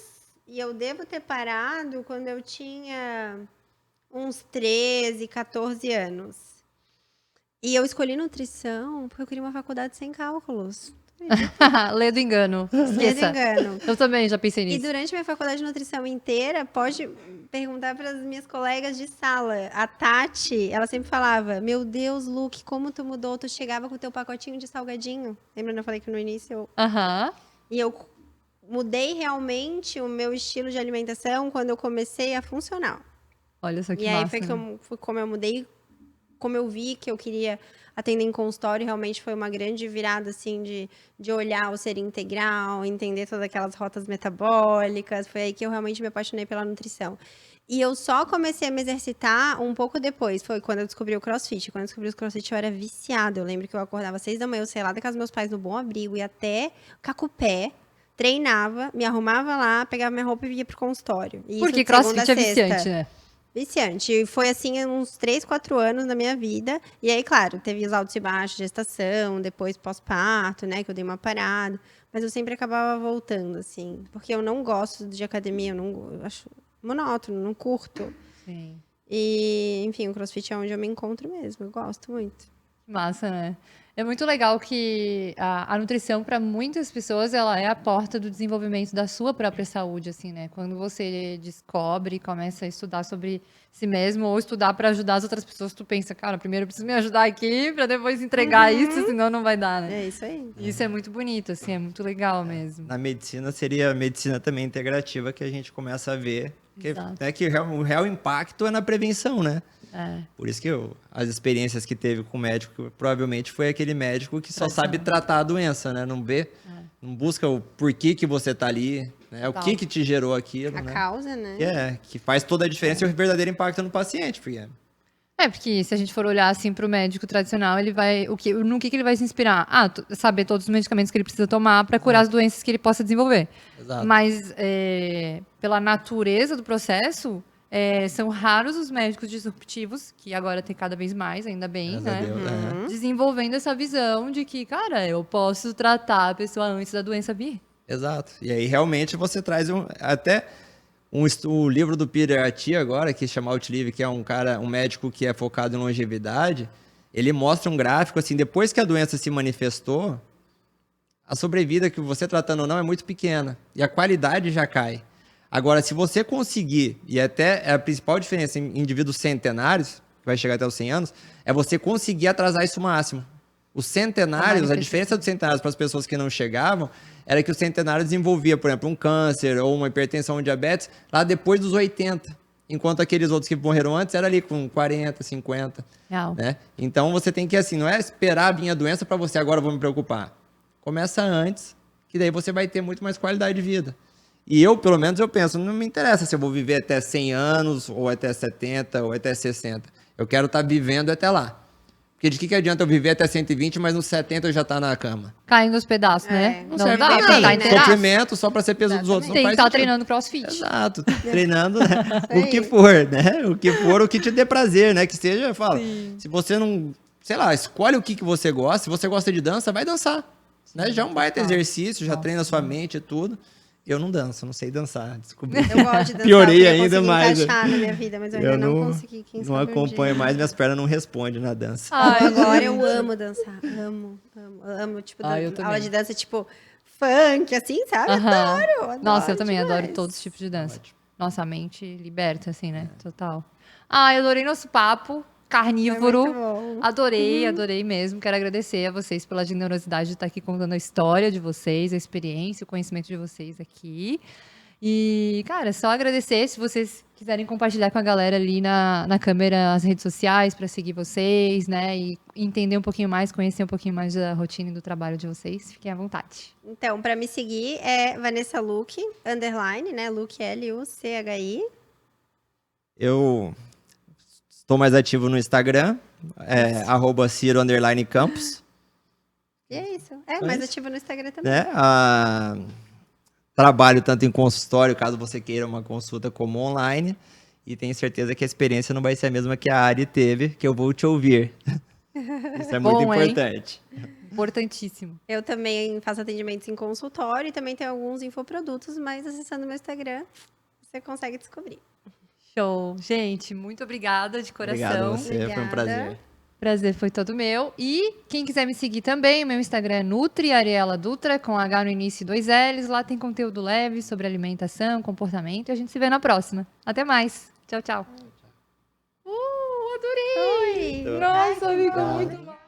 S2: E eu devo ter parado quando eu tinha uns 13, 14 anos. E eu escolhi nutrição porque eu queria uma faculdade sem cálculos.
S1: Lê do engano.
S2: Não
S1: Esqueça.
S2: engano.
S1: Eu também já pensei
S2: E
S1: nisso.
S2: durante minha faculdade de nutrição inteira, pode perguntar para as minhas colegas de sala. A Tati, ela sempre falava: Meu Deus, Luke, como tu mudou? Tu chegava com o teu pacotinho de salgadinho. Lembra que eu falei que no início
S1: Aham.
S2: E eu mudei realmente o meu estilo de alimentação quando eu comecei a funcional.
S1: Olha só que
S2: E aí
S1: massa.
S2: foi,
S1: né?
S2: foi como eu mudei, como eu vi que eu queria atender em consultório, realmente foi uma grande virada, assim, de olhar o ser integral, entender todas aquelas rotas metabólicas. Foi aí que eu realmente me apaixonei pela nutrição. E eu só comecei a me exercitar um pouco depois, foi quando eu descobri o CrossFit. Quando eu descobri o CrossFit, eu era viciada. Eu lembro que eu acordava às 6 da manhã, eu sei lá, da casa dos meus pais no Bom Abrigo, ia até Cacupé, treinava, me arrumava lá, pegava minha roupa e ia pro consultório. E isso
S1: Porque
S2: de segunda a
S1: crossfit é
S2: sexta.
S1: viciante, né?
S2: Viciante. E foi assim uns 3, 4 anos na minha vida. E aí, claro, teve os altos e baixos, gestação, depois pós-parto, né? Que eu dei uma parada. Mas eu sempre acabava voltando, assim. Porque eu não gosto de academia, eu acho monótono, não curto.
S1: Sim.
S2: E, enfim, o CrossFit é onde eu me encontro mesmo. Eu gosto muito.
S1: Massa, né? É muito legal que a nutrição, para muitas pessoas, ela é a porta do desenvolvimento da sua própria saúde, assim, né? Quando você descobre e começa a estudar sobre si mesmo ou estudar para ajudar as outras pessoas, tu pensa, cara, primeiro eu preciso me ajudar aqui para depois entregar isso, senão não vai dar, né?
S2: É isso aí.
S1: Isso é muito bonito, assim, é muito legal mesmo.
S3: Na medicina seria a medicina também integrativa que a gente começa a ver. Que,
S1: Exato.
S3: né, que o real impacto é na prevenção, né?
S1: É.
S3: Por isso que as experiências que teve com o médico, provavelmente foi aquele médico que só
S1: Tradicional.
S3: sabe tratar a doença, né? Não vê, não busca o porquê que você tá ali, né? O
S1: Total.
S3: que te gerou aquilo,
S2: A
S3: né?
S2: causa, né?
S3: Que faz toda a diferença e o verdadeiro impacto no paciente, porque
S1: Porque se a gente for olhar assim para o médico tradicional, ele vai no que ele vai se inspirar? Saber todos os medicamentos que ele precisa tomar para curar as doenças que ele possa desenvolver.
S3: Exato.
S1: Mas pela natureza do processo, são raros os médicos disruptivos, que agora tem cada vez mais, ainda bem,
S3: Graças a
S1: né?
S3: Deus,
S1: Desenvolvendo essa visão de que, cara, eu posso tratar a pessoa antes da doença vir.
S3: Exato. E aí realmente você traz o livro do Peter Attia agora, que chama Outlive, que é um médico que é focado em longevidade, ele mostra um gráfico assim, depois que a doença se manifestou, a sobrevida que você tratando ou não é muito pequena e a qualidade já cai. Agora, se você conseguir, e até a principal diferença em indivíduos centenários, que vai chegar até os 100 anos, é você conseguir atrasar isso ao máximo. Os centenários, a diferença dos centenários para as pessoas que não chegavam, era que o centenário desenvolvia, por exemplo, um câncer ou uma hipertensão ou diabetes lá depois dos 80. Enquanto aqueles outros que morreram antes era ali com 40, 50.
S1: Real.
S3: Né? Então você tem que, assim, não é esperar vir a doença para você agora vou me preocupar. Começa antes, que daí você vai ter muito mais qualidade de vida. E eu, pelo menos, eu penso, não me interessa se eu vou viver até 100 anos, ou até 70, ou até 60. Eu quero estar vivendo até lá. Porque de que adianta eu viver até 120, mas nos 70 eu já tá na cama?
S1: Caindo aos pedaços, né?
S3: Não
S1: Não
S3: serve
S1: dá
S3: pra
S1: pra
S3: nada.
S1: tá inteiraço.
S3: Sofrimento só para ser peso dos outros. Não
S1: Tem que
S3: faz
S1: estar
S3: sentido.
S1: treinando crossfit.
S3: Exato, treinando, né?
S2: Isso
S3: O que
S2: aí.
S3: for, né? O que for, o que te dê prazer, né? Que seja, fala. Se você não, sei lá, escolhe o que você gosta. Se você gosta de dança, vai dançar. Né? Já é um baita exercício, já treina a sua mente e tudo. Eu não danço, não sei dançar, descobri.
S2: Eu gosto de dançar.
S3: Piorei
S2: porque eu
S3: ainda
S2: consegui
S3: mais.
S2: encaixar na minha vida, mas eu ainda não consegui. Quem
S3: não
S2: sabe um
S3: acompanho
S2: dia.
S3: mais, minhas pernas não respondem na dança.
S1: Ai,
S2: Agora eu
S1: gente.
S2: amo dançar. Amo. Tipo,
S1: Ah, eu
S2: aula
S1: também.
S2: de dança, tipo, funk, assim, sabe?
S1: Aham.
S2: Adoro.
S1: Nossa, eu também
S2: demais.
S1: adoro todos os tipos de dança.
S3: Ótimo.
S1: Nossa, a mente liberta, assim, né? Total. Eu adorei nosso papo.
S2: Foi
S1: Carnívoro.
S2: muito bom.
S1: Adorei mesmo. Quero agradecer a vocês pela generosidade de estar aqui contando a história de vocês, a experiência, o conhecimento de vocês aqui. E, cara, só agradecer se vocês quiserem compartilhar com a galera ali na câmera as redes sociais para seguir vocês, né? E entender um pouquinho mais, conhecer um pouquinho mais da rotina e do trabalho de vocês. Fiquem à vontade.
S2: Então, para me seguir é Vanessa Luque, _, né? Luque, Luchi.
S3: Eu estou mais ativo no Instagram, @Ciro_Campos.
S2: E é isso. Mais ativo no Instagram também.
S3: Né? Trabalho tanto em consultório, caso você queira uma consulta, como online. E tenho certeza que a experiência não vai ser a mesma que a Ari teve, que eu vou te ouvir. Isso é muito
S1: Bom, hein?
S3: importante.
S1: Importantíssimo.
S2: Eu também faço atendimentos em consultório e também tenho alguns infoprodutos, mas acessando meu Instagram, você consegue descobrir.
S1: Show. Gente, muito obrigada de coração.
S3: Obrigado a você, foi um
S2: Obrigada.
S3: prazer.
S1: Prazer foi todo meu. E quem quiser me seguir também, meu Instagram é Nutri Ariela Dutra, com H no início e 2 L's. Lá tem conteúdo leve sobre alimentação, comportamento. E a gente se vê na próxima. Até mais. Tchau, tchau. Adorei!
S2: Oi!
S1: Nossa, ficou muito bom.